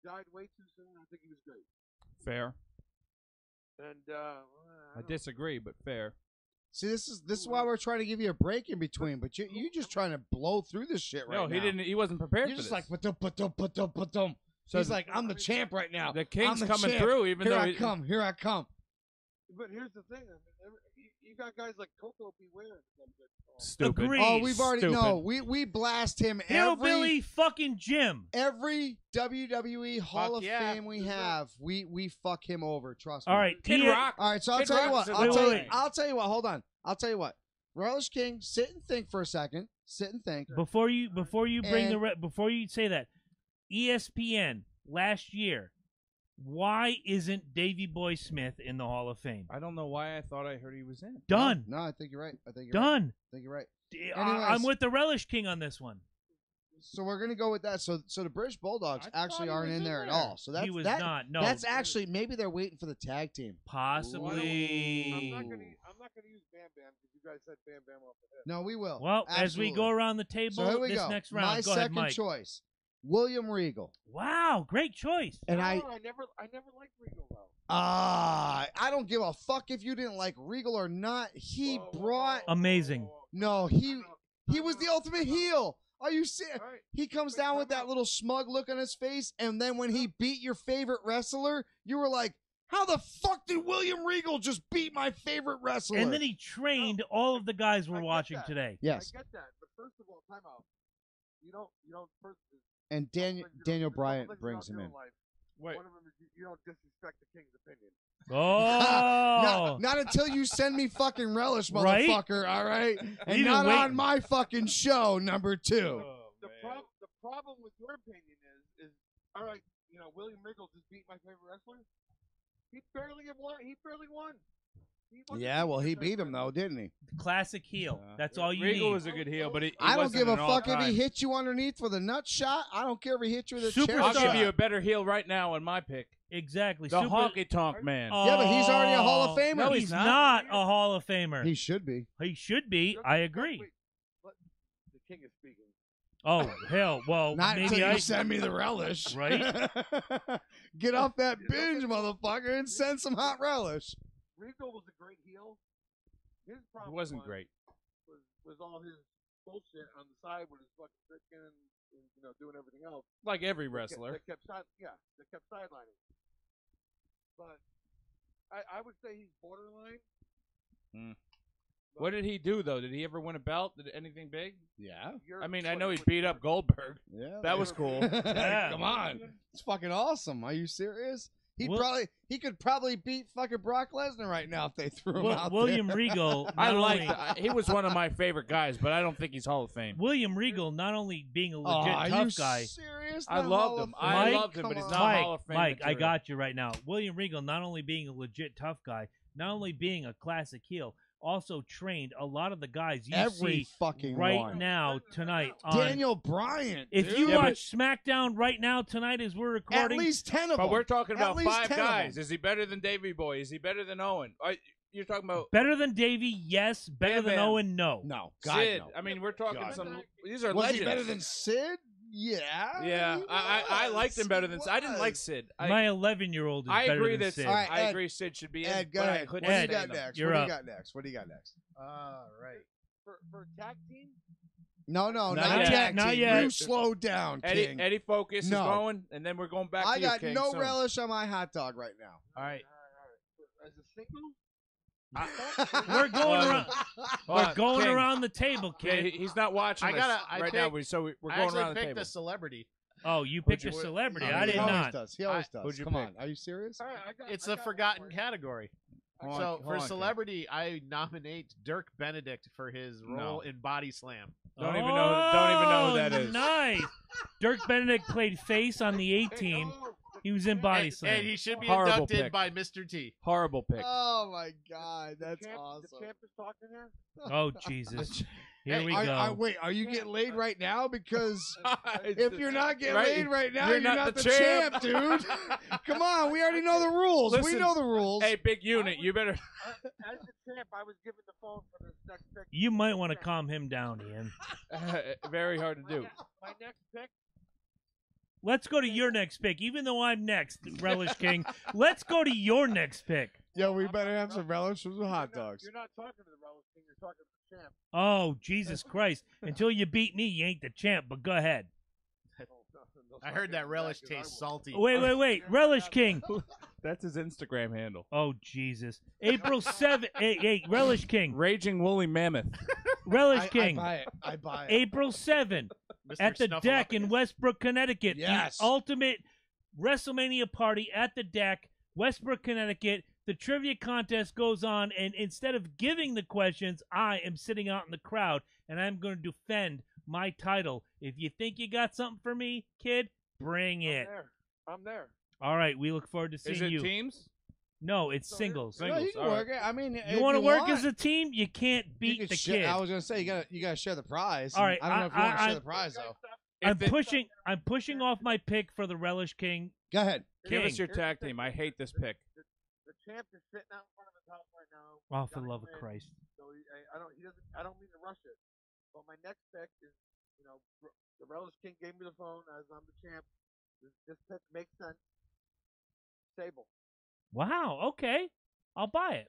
Died way too soon. I think he was great. Fair. And I disagree, but fair. See, this is why we're trying to give you a break in between, but you just trying to blow through this shit right No, now. he didn't. He wasn't prepared You're for just this. like ba-dum. So He's like, I'm the champ right now. the king's I'm the coming champ. through, even Here though I come. Here I come. But here's the thing. You got guys like Coco Beware. Stupid. Agreed. Oh, we've already Stupid. we blast him Hillbilly fucking Jim. every WWE Hall Fuck of yeah. Fame we have. We fuck him over. Trust me. All right, Kid Tia- Rock. All right, so I'll Kid tell you Rock's what. in the Hall of Fame. I'll tell you what. Hold on. I'll tell you what. Relish King, sit and think for a second. Sit and think. Before you bring And- before you say that, ESPN last year, why isn't Davey Boy Smith in the Hall of Fame? I don't know why I thought I heard he was in. Done. No, I think you're right. I think you're right. Done. I think you're right. I'm Anyways. with the Relish King on this one. So we're gonna go with that. So the British Bulldogs I actually thought he aren't was in in there at there. all. So that's He was that, not. No. That's actually maybe they're waiting for the tag team. Possibly. I'm not gonna use Bam Bam because you guys said Bam Bam off the head. No, we will. Well, as we Absolutely. go around the table, So here we this go. next round, My go ahead, second Mike. choice, William Regal. Wow, great choice. And I never liked Regal though. I don't give a fuck if you didn't like Regal or not. He brought Amazing. no. He was the ultimate heel. Are you serious? All right. He comes down with that little smug look on his face, and then when he beat your favorite wrestler, you were like, "How the fuck did William Regal just beat my favorite wrestler?" And then he trained all of the guys we're I get watching that. today. yes, I get that, but first of all, time out. You don't first. and Daniel Bryant brings him in. Wait. One of them is you don't disrespect the king's opinion. Oh, Not until you send me fucking relish, Right? motherfucker. All right, and You've been not on waiting. my fucking show. Number two. The problem with your opinion is all right. William Regal just beat my favorite wrestler. He barely won. He wasn't Yeah, well, he the beat him best though, didn't he? classic heel. That's all you Regal need. was a good heel, but he I don't wasn't give a an fuck if all-time. he hit you underneath with a nut shot. I don't care if he hit you with a Superstar. chair I'll shot. give you a better heel right now on my pick. Exactly. The Super- Honky Tonk Man. Yeah, but he's already a Hall of Oh, Famer. No, He's he's not. not a Hall of Famer. He should be. He should be. I agree. Wait, the king is speaking. Oh hell, well Not maybe until I you send me the relish. Right? Get off that binge, motherfucker, and send some hot relish. Regal was a great heel. His He problem wasn't great. Was all his bullshit on the side with his fucking chicken and doing everything else. Like every That wrestler. kept sidelining. But I would say he's borderline. What did he do though? Did he ever win a belt? Did anything big? Yeah. I mean, I know he beat up Goldberg. Yeah. That was cool. Yeah. Come on. It's fucking awesome. Are you serious? He Well- could probably beat fucking Brock Lesnar right now if they threw him out William there. Regal. I not like. only- He was one of my favorite guys, but I don't think he's Hall of Fame. William Regal not only being a Oh, legit are you tough guy. serious? I Not loved Hall him. of I Fame? loved him, but Come he's on. not Mike, Hall of Fame Mike, I material. got you right now. William Regal not only being a legit tough guy, not only being a classic heel, also trained a lot of the guys you Every see fucking right one. now tonight on. Daniel Bryan. If dude. you Yeah, but- watch SmackDown right now tonight as we're At recording, least 10 of them. But we're talking At about least 5 10 of guys. them. Is he better than Davey Boy? Is he better than Owen? You're talking about better than Davey, yes. Better Bam than Bam. Owen, no. No. God, Sid. no. I mean, we're talking God, some. no. These are Was legends. he better than Sid? Yeah. Yeah, he I liked him was. better than. He I didn't like was. Sid. My 11-year-old is I better agree than that Sid. All right, I Ed. agree Sid should be in. Ed, go but I ahead. What couldn't do you Ed, got stand him. next? You're What do up. you got next? What do you got next? All right. For tag team, No, Not not yet, tag not team. yet. You slow down, King. Eddie Focus No. is going, and then we're going back to I you, got King, no soon. relish on my hot dog right now. All right. As a single, We're going Well, around. Hold We're on, going King. around the table, Yeah, kid. he's not watching I us gotta- right now, so we're I going actually around the picked table. a celebrity. Oh, you What'd picked you- a celebrity. He I did always not. does. He always does. Who'd you Come pick? on. Are you serious? It's a forgotten category. Hold on, So hold for on, King. celebrity, I nominate Dirk Benedict for his role No. in Body Slam. Don't even know who that is. Nice. Dirk Benedict played face on the A team. He was in Body Slam. And he should be Horrible inducted pick. by Mr. T. Horrible pick. Oh my God, that's The awesome. champ is talking here. Oh Jesus! Here Hey, we go. Wait, are you getting laid right now? Because It's if the- you're not getting right, laid right now, you're you're not not the the champ, champ. dude. Come on, we already know the rules. We Listen, know the rules. Hey, big unit, you better. As the champ, I was given the phone for this next pick. You might want to calm him down, Ian. Very hard to do. My next pick. Let's go to your next pick. Even though I'm next, Relish King. Let's go to your next pick. Yo, we better have some relish for some hot dogs. You're not talking to the Relish King. You're talking to the champ. Oh Jesus Christ! Until you beat me, you ain't the champ. But go ahead. I heard that relish tastes salty. Wait. Relish King. That's his Instagram handle. Oh Jesus! April 7th. Hey, Relish King. Raging Woolly Mammoth. Relish King. I buy it. April 7th. Mr. At the deck in Snuffleupagus. Westbrook, Connecticut. Yes. The ultimate WrestleMania party at the deck, Westbrook, Connecticut. The trivia contest goes on, and instead of giving the questions, I am sitting out in the crowd, and I'm going to defend my title. If you think you got something for me, kid, bring it. I'm there. All right, we look forward to Is seeing it you. teams? No, it's singles. No, you can All work it. I mean, You want to work as a team? You can't you beat can the share- kid. I was gonna say you gotta share the prize. All right, I don't know if you want to I- share the prize though. I'm pushing off my pick for the Relish King. Go ahead. Give us King. your tag team. I hate this pick. The champ is sitting out in front of his house right now. Oh, for Gotta the love of come in. Christ. So I don't mean to rush it. But my next pick is, the Relish King gave me the phone as I'm the champ. This pick makes sense. Sable. Wow, okay. I'll buy it.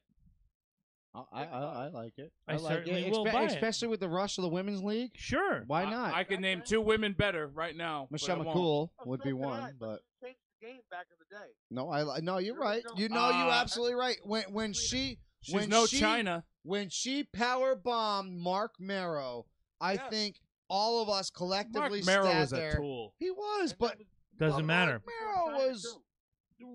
I like it. I like certainly it. will buy it. Especially with the rush of the women's league. Sure. Why not? I can name two women better right now. but I Michelle won't. McCool Oh, would so be can one, I, but you changed the game back in the day. no, you're You're right. original. You're absolutely right. When she She's when no she, China. when she power bombed Mark Marrow, I Yes. think all of us Mark collectively Merrow sat was there. a tool. He was, And but that was- Doesn't matter. Mark Marrow was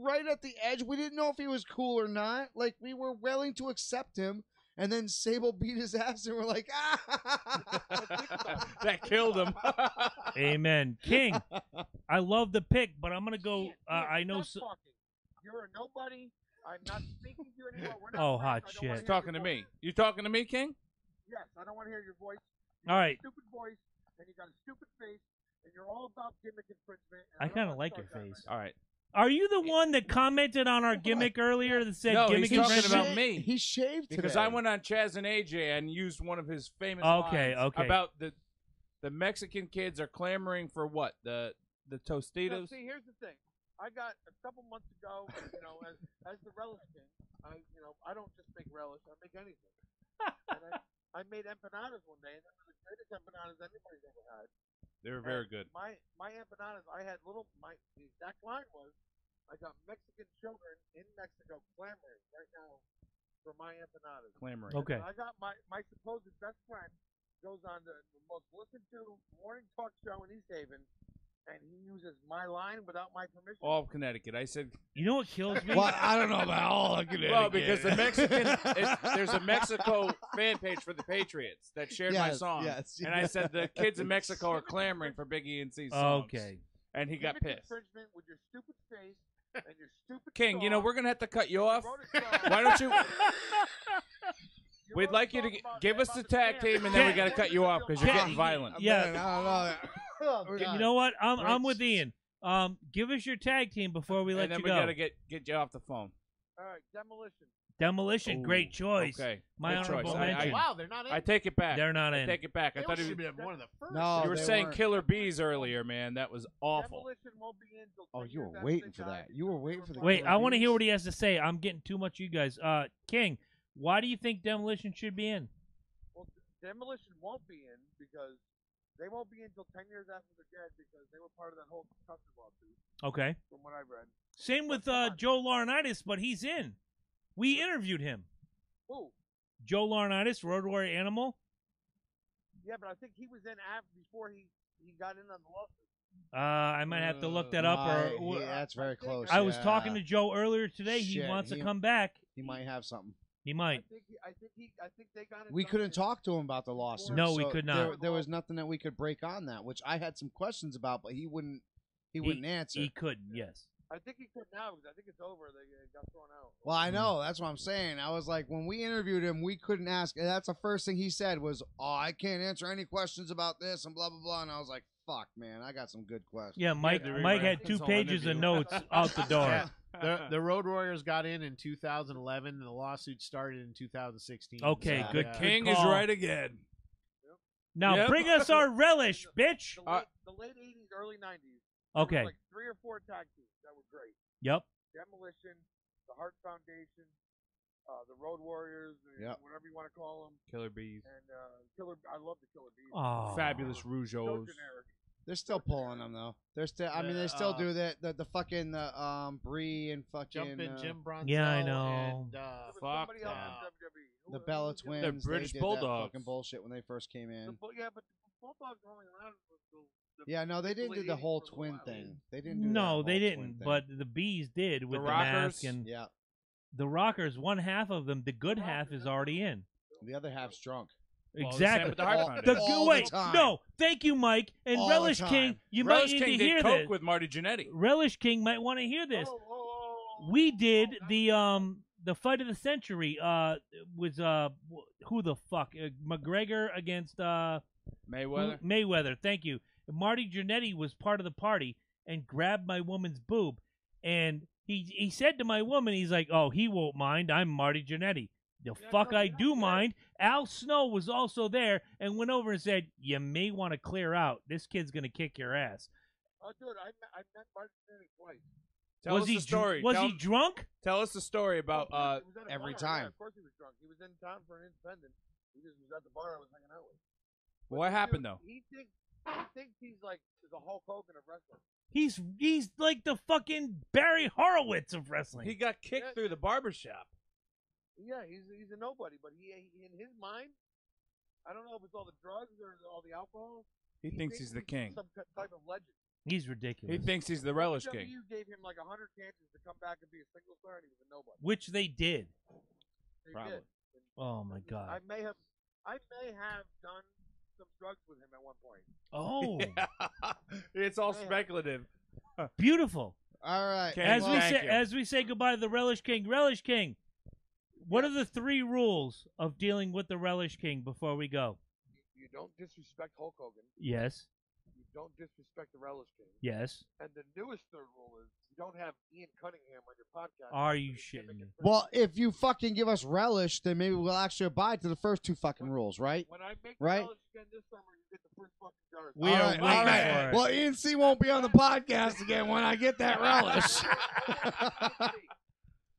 right at the edge. We didn't know if he was cool or not. Like, we were willing to accept him, and then Sable beat his ass, and we're like, That killed him. Amen. King, I love the pick, but I'm going to go. Shit, I know. stop talking. You're a nobody. I'm not speaking to you anymore. We're Oh, not hot friends. I don't shit. wanna He's hear talking to your me. voice. You talking to me, King? Yes, I don't want to hear your voice. All right. Stupid voice, and you got a stupid face, and you're all about gimmick infringement. I don't kind of wanna like your start that face. All right. Are you the one that commented on our gimmick earlier that said No, gimmick he's talking infringement? about me. He shaved Because today. I went on Chaz and AJ and used one of his famous Okay, lines okay. about the Mexican kids are clamoring for what? The No, Tostitos? see, here's the thing. I got a couple months ago, as the relish king. I don't just make relish. I make anything. And I made empanadas one day, and they were the greatest empanadas anybody's ever had. They were very good. My empanadas, I had the exact line was, I got Mexican children in Mexico clamoring right now for my empanadas. Clamoring. Okay. I got my supposed best friend goes on the most listened to morning talk show in East Haven, and he uses my line without my permission. All of Connecticut. I said, You know what kills me? Well, I don't know about all of Connecticut. well, because the Mexican, there's a Mexico fan page for the Patriots that shared my Yes, song. yes, And I yes. said the kids in Mexico are clamoring for Big E and C's songs. Okay. And he got Gimmick pissed. infringement with your stupid face and your stupid King, song. we're going to have to cut you off. wrote a song. Why don't you? You We'd wrote a like you to song about- give us the about tag champ. team, and then we Ken- got to cut you off because you're Ken- getting violent. Yeah. Man, I don't know. Oh, You God. know what? I'm Right. with Ian. Give us your tag team before we let And then you we go. got to get you off the phone. All right, demolition. Demolition, Ooh, great choice. Okay. My Good honorable choice. mention. Wow, they're not in. I take it back. They're not I in. take it back. I They thought should have been one of the first. No, you were they saying weren't. Killer Bees earlier, man. That was awful. Demolition won't be in till Oh, 10 you were years after waiting they for die that. You were waiting for the Wait, Killer I want to hear Bees? what he has to say. I'm getting too much, you guys. King, why do you think Demolition should be in? Well, demolition won't be in because They won't be until 10 years after they're dead because they were part of that whole custody lawsuit, Okay. from what I've read. Same with Come on. Joe Laurinaitis, but he's in. We interviewed him. Who? Joe Laurinaitis, Road Warrior Animal. Yeah, but I think he was in before he got in on the lawsuit. I might have to look that up. Or that's very close. I was talking to Joe earlier today. He Shit, wants to he- come back. He might have something. He might. I think they got it. We done couldn't in- talk to him about the lawsuit. No, we so could not. There was nothing that we could break on that, which I had some questions about, but he wouldn't answer. He couldn't. Yes. I think he could now because I think it's over. They got thrown out. Well, I know. That's what I'm saying. I was like, when we interviewed him, we couldn't ask. And that's the first thing he said was, "Oh, I can't answer any questions about this," and blah blah blah. And I was like, "Fuck, man, I got some good questions." Yeah, Mike. the Mike rewrite had 2 his whole pages of interview. notes out the door. Yeah. The Road Warriors got in 2011, and the lawsuit started in 2016. Okay, Yeah. good. Yeah. good King is call. right again. Now Yep. bring us our relish, bitch. The late 80s, early 90s. Okay. There was like 3 or 4 tag teams that were great. Yep. Demolition, the Hart Foundation, the Road Warriors, Yep. whatever you want to call them, Killer Bees. and Killer. I love the Killer Bees. Oh. Fabulous So Rougeos. generic. They're still pulling them though. They're still. I mean, they still do that. The fucking Bree and fucking Jumping Jim Bronzel. Yeah, I know. And, There was Fuck somebody else that. in WWE. the Who Bella was the other- Twins. British they did Bulldogs. That fucking bullshit when they first came in. Yeah, but the Bulldogs were only around. Yeah, no, they didn't do the late whole 80s for a twin while. thing. They didn't do No, that they whole twin didn't. thing. But the bees did with the, Rockers. mask and yeah, the Rockers. One half of them, the good half, is already in. the other half's drunk. Well, the same Exactly. with the Hart All- Foundation. all the Wait, time. no, thank you, Mike. And All the Relish time. King, you Relish might need King to hear did coke this. with Marty Jannetty. Relish King might want to hear this. We did the fight of the century. Was who the fuck? McGregor against Mayweather. Mayweather. Thank you. Marty Jannetty was part of the party and grabbed my woman's boob, and he said to my woman, he's like, "Oh, he won't mind. I'm Marty Jannetty." The fuck I do mind. Al Snow was also there and went over and said, "You may want to clear out. This kid's gonna kick your ass." Oh, dude, I met Martin Stanley twice. Tell was us he the story. Was tell, he drunk? tell us the story about. He was at a every bar, time. Yeah, of course he was drunk. He was in town for an independent. He just was at the bar I was hanging out with. What happened though? He thinks he's like the Hulk Hogan of wrestling. He's like the fucking Barry Horowitz of wrestling. He got kicked through the barbershop. Yeah, he's a nobody, but he in his mind, I don't know if it's all the drugs or all the alcohol. He thinks he's the king. Some type of legend. He's ridiculous. He thinks he's the relish king. WWE gave him like 100 chances to come back and be a single star, and he was a nobody. Which they did. They Probably. did. Oh my god. I may have done some drugs with him at one point. Oh, It's all Yeah. speculative. beautiful. All right. King, As we thank say, you. as we say goodbye to the Relish King. Relish King. What are the 3 rules of dealing with the Relish King before we go? You don't disrespect Hulk Hogan. Yes. You don't disrespect the Relish King. Yes. And the newest third rule is you don't have Ian Cunningham on your podcast. Are you He's gimmick shitting me? and Well, if you fucking give us relish, then maybe we'll actually abide to the first 2 fucking rules, right? When I make Right. the Relish again this summer, you get the first fucking jar. We All are right, waiting all right. for it. Well, Ian C won't be on the podcast again when I get that relish.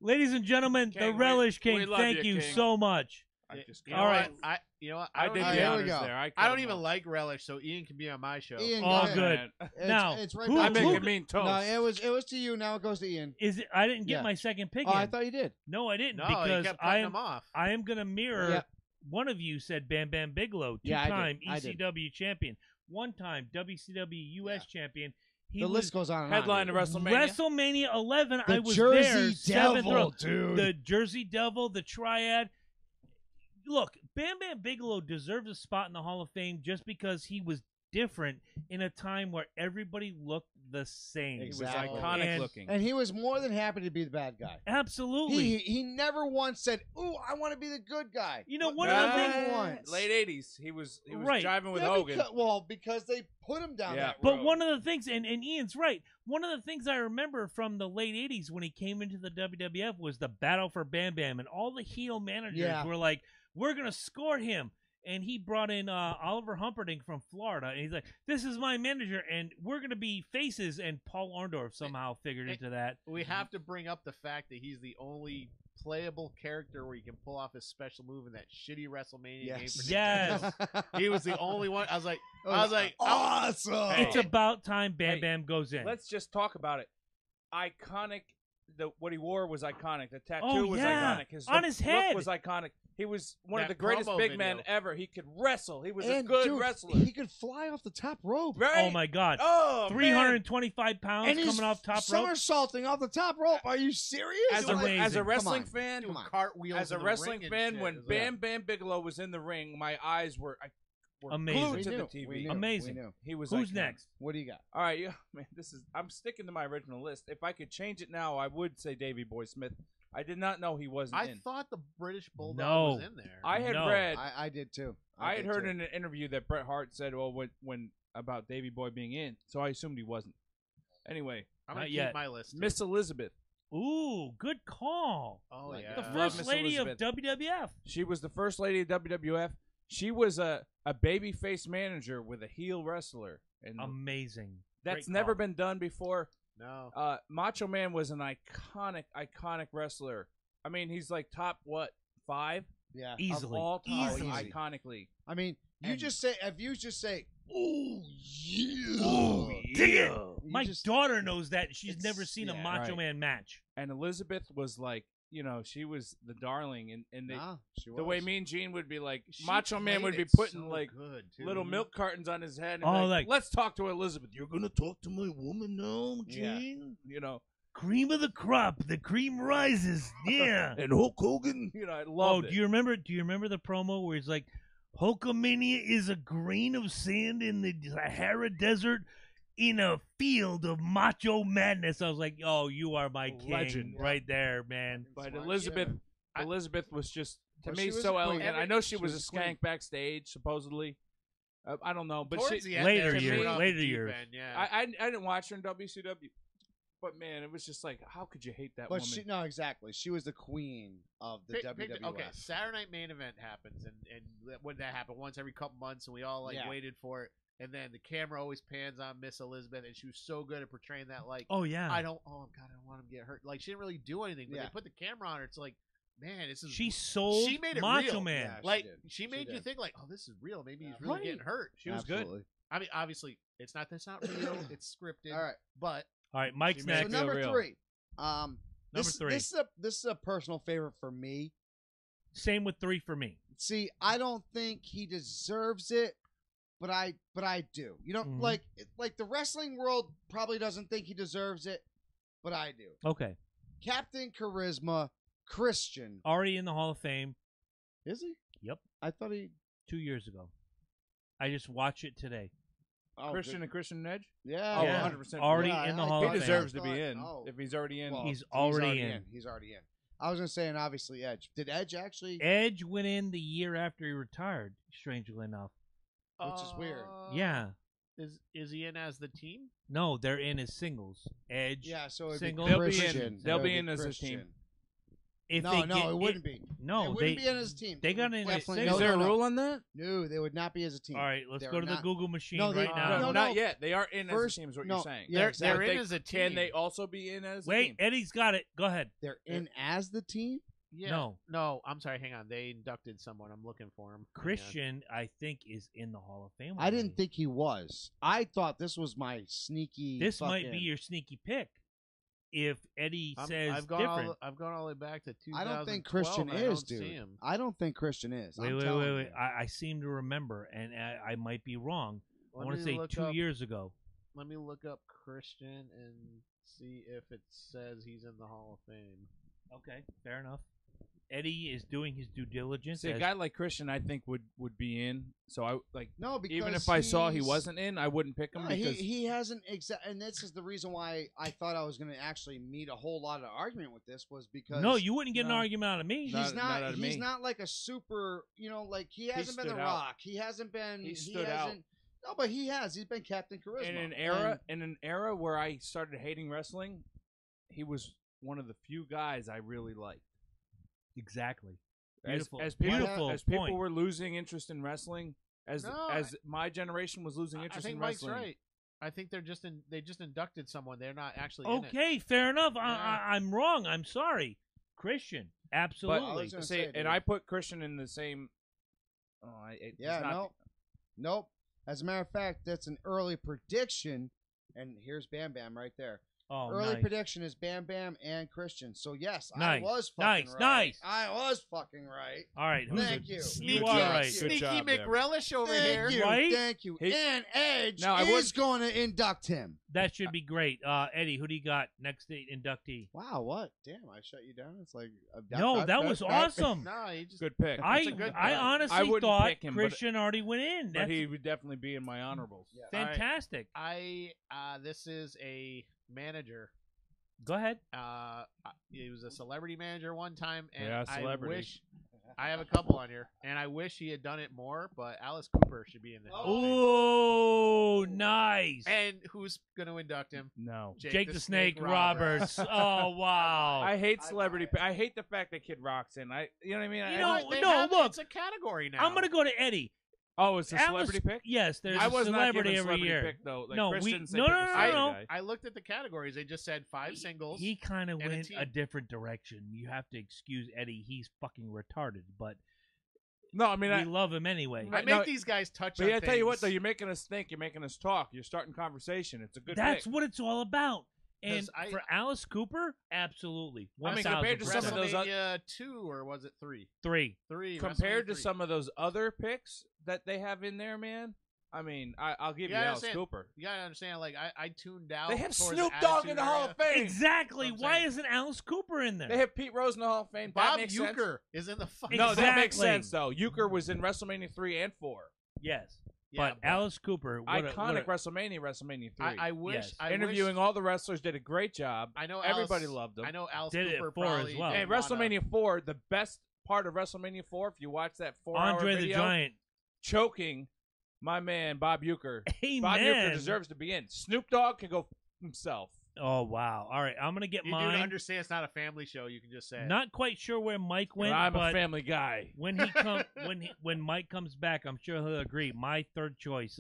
Ladies and gentlemen, King, the we- Relish we King, love thank you, you King. so much. I just You All know right. what? I I don't did All right, the here we honors go. there. I cut don't him even off. like relish, so Ian can be on my show. Ian, All go ahead. good. It's, Now, it's right who- back I'm to who- you. making mean toast. No, it was to you. Now it goes to Ian. Is it? I didn't get Yeah. my second pick Oh, in. I thought you did. No, I didn't No, because he kept I cutting am him off. I am going to mirror. Yeah. One of you said Bam Bam Bigelow, Yeah, I did. two-time I did. ECW champion, one-time WCW US champion. He The was list goes on and Headline on. of WrestleMania. WrestleMania 11. The I was Jersey there. Seventh Devil, row. dude. The Jersey Devil, the Triad. Look, Bam Bam Bigelow deserves a spot in the Hall of Fame just because he was different in a time where everybody looked the same. He was Exactly. iconic And- looking. And he was more than happy to be the bad guy. Absolutely. He never once said, "Ooh, I want to be the good guy." You know, But one of the never things- once. Late '80s, he was Right. jiving with Yeah, Hogan. because they put him down Yeah. that But road. one of the things, and Ian's right, one of the things I remember from the late 80s when he came into the WWF was the battle for Bam Bam, and all the heel managers Yeah. were like, we're going to score him. And he brought in Oliver Humperdinck from Florida, and he's like, this is my manager, and we're going to be faces, and Paul Orndorff somehow figured into that. We have to bring up the fact that he's the only playable character where you can pull off his special move in that shitty WrestleMania game for Yes. Nintendo. He was the only one. I was like, awesome. It's about time Bam Hey, Bam goes in. Let's just talk about it. Iconic. What he wore was iconic. The tattoo Oh, was yeah. iconic. His On look his head. was iconic. He was one of That the greatest promo big men video. ever. He could wrestle. He was a And, good dude, wrestler. He could fly off the top rope. Right? Oh my God. Oh, man. 325 pounds And he's coming off top rope. somersaulting off the top rope. Are you serious? As It's a amazing. wrestling Come on. fan, doing cartwheels as a in the wrestling ring and fan, shit. when It was Bam Bam Bigelow was in the ring, my eyes were Amazing. glued to the We TV. knew. Amazing. We knew. He was Who's iconic. next? What do you got? All right, yeah, man, I'm sticking to my original list. If I could change it now, I would say Davey Boy Smith. I did not know he wasn't I in. thought the British Bulldog No. was in there. I had No. read, I did too. I had did heard too. in an interview that Bret Hart said, "Well, when about Davey Boy being in," so I assumed he wasn't. Anyway, I'm gonna Not keep yet. my list. Miss Elizabeth. Ooh, good call. Oh Like yeah. The Love first Miss lady Elizabeth. of WWF. She was the first lady of WWF. She was a babyface manager with a heel wrestler, and Amazing. that's Great never call. been done before. No. Macho Man was an iconic wrestler. I mean, he's like top 5 Yeah. of Easily. all time, Easily. iconically. I mean, And- if you just say, "Oh yeah," Oh, yeah. You My just- daughter knows that. She's It's- never seen a yeah, Macho right. Man match. And Elizabeth was like, she was the darling, and they, Nah, she the way was. Mean Gene would be like, She Macho Man played would be it putting so like good, too. little milk cartons on his head, and Oh, like, like- let's talk to Elizabeth. You're gonna talk to my woman now, Yeah. Gene? Cream of the crop. The cream rises. Yeah. And Hulk Hogan. I Oh, loved it. do you remember the promo where he's like, Hulkamania is a grain of sand in the Sahara Desert in a field of macho madness. I was like, oh, you are my king Legend. right there, man. But Smart, Elizabeth, yeah. Elizabeth was just to Well, me she was so a queen. elegant. I know she She was was a a queen. skank backstage, supposedly. I don't know, but Towards she, the end Later there, she years, went off later the deep years. end, yeah. I didn't watch her in WCW, but man, it was just like, how could you hate that But woman? no, exactly. She was the queen of the WWF. Okay, Saturday Night Main Event happens, and when that happened once every couple months, and we all Yeah. waited for it, and then the camera always pans on Miss Elizabeth, and she was so good at portraying that Oh, yeah. I don't want him to get hurt. Like she didn't really do anything, but Yeah. they put the camera on her. It's like, man, this is She sold She made it Macho real. Man. Yeah. like did. she She made you did. think like, oh, this is real. Maybe he's Yeah. really Right. getting hurt. She was good. Absolutely. I mean, obviously, it's not real. It's scripted. All right. but All right, Mike's She made it next. So number real. 3. Number This, 3. This is a personal favorite for me. Same with 3 for me. See, I don't think he deserves it, but I do. Mhm. Like the wrestling world probably doesn't think he deserves it, but I do. Okay. Captain Charisma, Christian. Already in the Hall of Fame Is he? Yep. I thought he. 2 years ago. I just watched it today. Oh, Christian good. and Christian Edge? Yeah. Oh, Yeah. 100%. Already Yeah, in the I Hall He of thought- Fame. deserves I to be thought- in oh. if he's already in. Well, He's already in. He's already in. I was gonna say, and obviously Edge. Did Edge actually? Edge went in the year after he retired, strangely enough. Which is weird. Yeah. Is he in as the team? No, they're in as singles. Edge. Yeah. So it'd Single. be They'll be in. Christian. They'll It be would in as a Christian. team. If No, they no, get, it wouldn't be. No, it wouldn't be in his team. they got in as Definitely- singles. Is there a no. rule on that? No, they would not be as a team. All right, let's They're go to the not- Google machine No, they- right No, now. no, not yet. They are in First- as a team is what no, you're saying. yeah, They're exactly. in They- as a team. Can they also be in as a Wait, team? Eddie's got it. Go ahead. They're in as the team. Yeah. No. No, I'm sorry. Hang on. They inducted someone. I'm looking for him. Hang on. Christian, I think, is in the Hall of Fame. I didn't already. think he was. I thought this was my sneaky. This might be fucking- your sneaky pick. If Eddie says I've gone different. I've gone all the way back to 2012. I don't think Christian and I is, don't see dude. him. I don't think Christian is. Wait, I'm wait, telling wait, wait. you. I seem to remember, and I might be wrong. I Let want to me say look 2 up- years ago. Let me look up Christian and see if it says he's in the Hall of Fame. Okay, fair enough. Eddie is doing his due diligence. See, a as- guy like Christian, I think would be in. So I like No, because even if I saw he he's- wasn't in, I wouldn't pick him No, because he hasn't and this is the reason why I thought I was going to actually meet a whole lot of argument with this was because no, you wouldn't get an No. argument out of me. he's Not- not, not out of he's me. not like a super, like he hasn't been stood The out. Rock. He hasn't been He stood out. hasn't, No, but he has. He's been Captain Charisma. in an era where I started hating wrestling, he was one of the few guys I really liked. Exactly. As- Beautiful, as people, beautiful as people point. were losing interest in wrestling, as No, my generation was losing I interest think in Mike's wrestling. right. I think they just inducted someone. They're not actually in it. Okay, fair enough. Yeah. I'm wrong. I'm sorry. Christian. Absolutely. gonna See, say, and dude. I put Christian in the same. It's Yeah, not, nope. As a matter of fact, that's an early prediction, and here's Bam Bam right there. Oh, Early nice. prediction is Bam Bam and Christian. So yes, Nice. I was fucking Nice, right. nice. I was fucking right. All right. Who's Thank you. You Good are job. right. Good Sneaky job, Devin. McRelish over here. Thank you. Right? Thank you. He- And Edge Now, I is going to induct him. That should be great. Eddie, who do you got next inductee? Wow, what? Damn, I shut you down. It's like No, that was awesome. No, he just Good pick. I a good I pick. honestly I wouldn't thought pick him, but- Christian already went in. but That's he would definitely be in my honorables. Yeah. fantastic. this is a manager. Go ahead. He was a celebrity manager one time, and Yeah, I celebrity. wish I have a couple on here, and I wish he had done it more. But Alice Cooper should be in this. Oh, nice. And who's going to induct him? No. Jake the Snake Roberts. Oh, wow. I hate celebrity. I hate the fact that Kid Rock's in. You know what I mean? You I know, just- They no, have- look. it's a category now. I'm going to go to Eddie. oh, it's a Alice- celebrity pick. Yes, there's I a was not celebrity given every celebrity year. pick though. Like No, Chris we- didn't say no, pick no, a no, celebrity no. guy. I looked at the categories. They just said 5 singles. He kind of and a went team. a different direction. You have to excuse Eddie. He's fucking retarded, but No, I mean, we love him anyway. I Right, make no, these guys touch but on yeah, I tell you what, things. though, you're making us think. You're making us talk. You're starting conversation. It's a good That's pick. what it's all about. And 'Cause I- for Alice Cooper, absolutely. I mean, compared to some of those WrestleMania 2, or was it 3? 3. 3. Compared to WrestleMania 3. some of those other picks that they have in there, man. I mean, I'll give you Yeah, I Alice understand. Cooper. You gotta understand, like I tuned out. They have towards Snoop the Dogg Attitude in the Hall Era. of Fame. Exactly. That's what I'm Why saying. isn't Alice Cooper in there? They have Pete Rose in the Hall of Fame. That Bob makes sense. Uecker is in the fucking. No, that makes Exactly. sense though. Euchre was in WrestleMania 3 and 4. Yes. Yeah, but Alice Cooper, Iconic WrestleMania 3. I wish. Yes. I Interviewing wish, all the wrestlers did a great job. I know everybody Alice, loved him. I know Alice Did it Cooper at 4 as probably well. And didn't wanna- WrestleMania 4, the best part of WrestleMania 4, if you watch that 4-hour Andre the video, Giant. choking my man Bob Euchre. Amen. Bob Euchre deserves to be in. Snoop Dogg can go himself. Oh, wow. All right, I'm going to get You do mine. understand it's not a family show. You can just say. Not quite sure where Mike But went, I'm but a family guy. when when Mike comes back, I'm sure he'll agree. My third choice,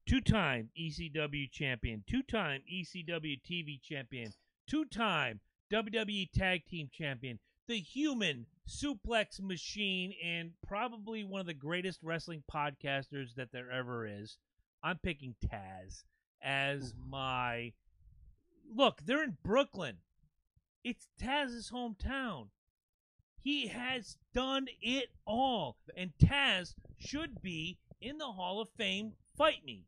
two-time ECW champion, two-time ECW TV champion, two-time WWE Tag Team champion, the human suplex machine, and probably one of the greatest wrestling podcasters that there ever is. I'm picking Taz as my... Look, they're in Brooklyn. It's Taz's hometown. He has done it all. And Taz should be in the Hall of Fame. Fight me.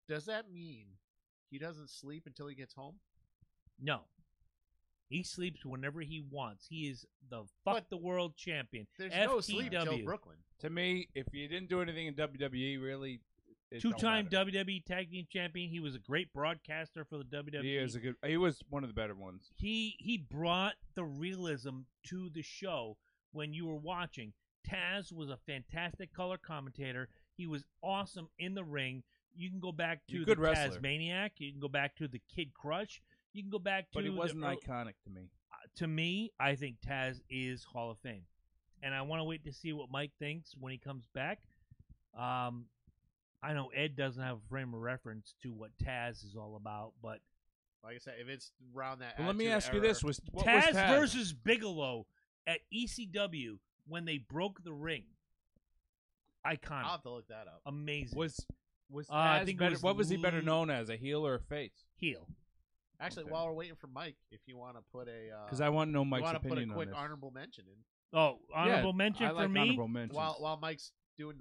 Does that mean he doesn't sleep until he gets home? No. He sleeps whenever he wants. He is the But the world champion. There's no sleep FTW. until Brooklyn. To me, if you didn't do anything in WWE, really, it don't Two-time matter. WWE Tag Team champion. He was a great broadcaster for the WWE. He was one of the better ones. He brought the realism to the show when you were watching. Taz was a fantastic color commentator. He was awesome in the ring. You can go back to He's a the good wrestler. Tasmaniac. You can go back to the Kid Crush. You can go back to But he wasn't the, iconic to me. to me, I think Taz is Hall of Fame. And I want to wait to see what Mike thinks when he comes back. I know Ed doesn't have a frame of reference to what Taz is all about, but Like I said, if it's around that. Well, let me Attitude ask you Era- this: what was Taz Taz versus Bigelow at ECW when they broke the ring. Iconic. I'll have to look that up. Amazing. was I Taz think it better? was What was he better Lou- known as, a heel or a face? heel. Actually, Okay. while we're waiting for Mike, if you want to put a. Because I want to know you Mike's want to put a opinion quick on this. honorable mention in Oh, honorable Yeah, mention I for like me. honorable mentions. while Mike's doing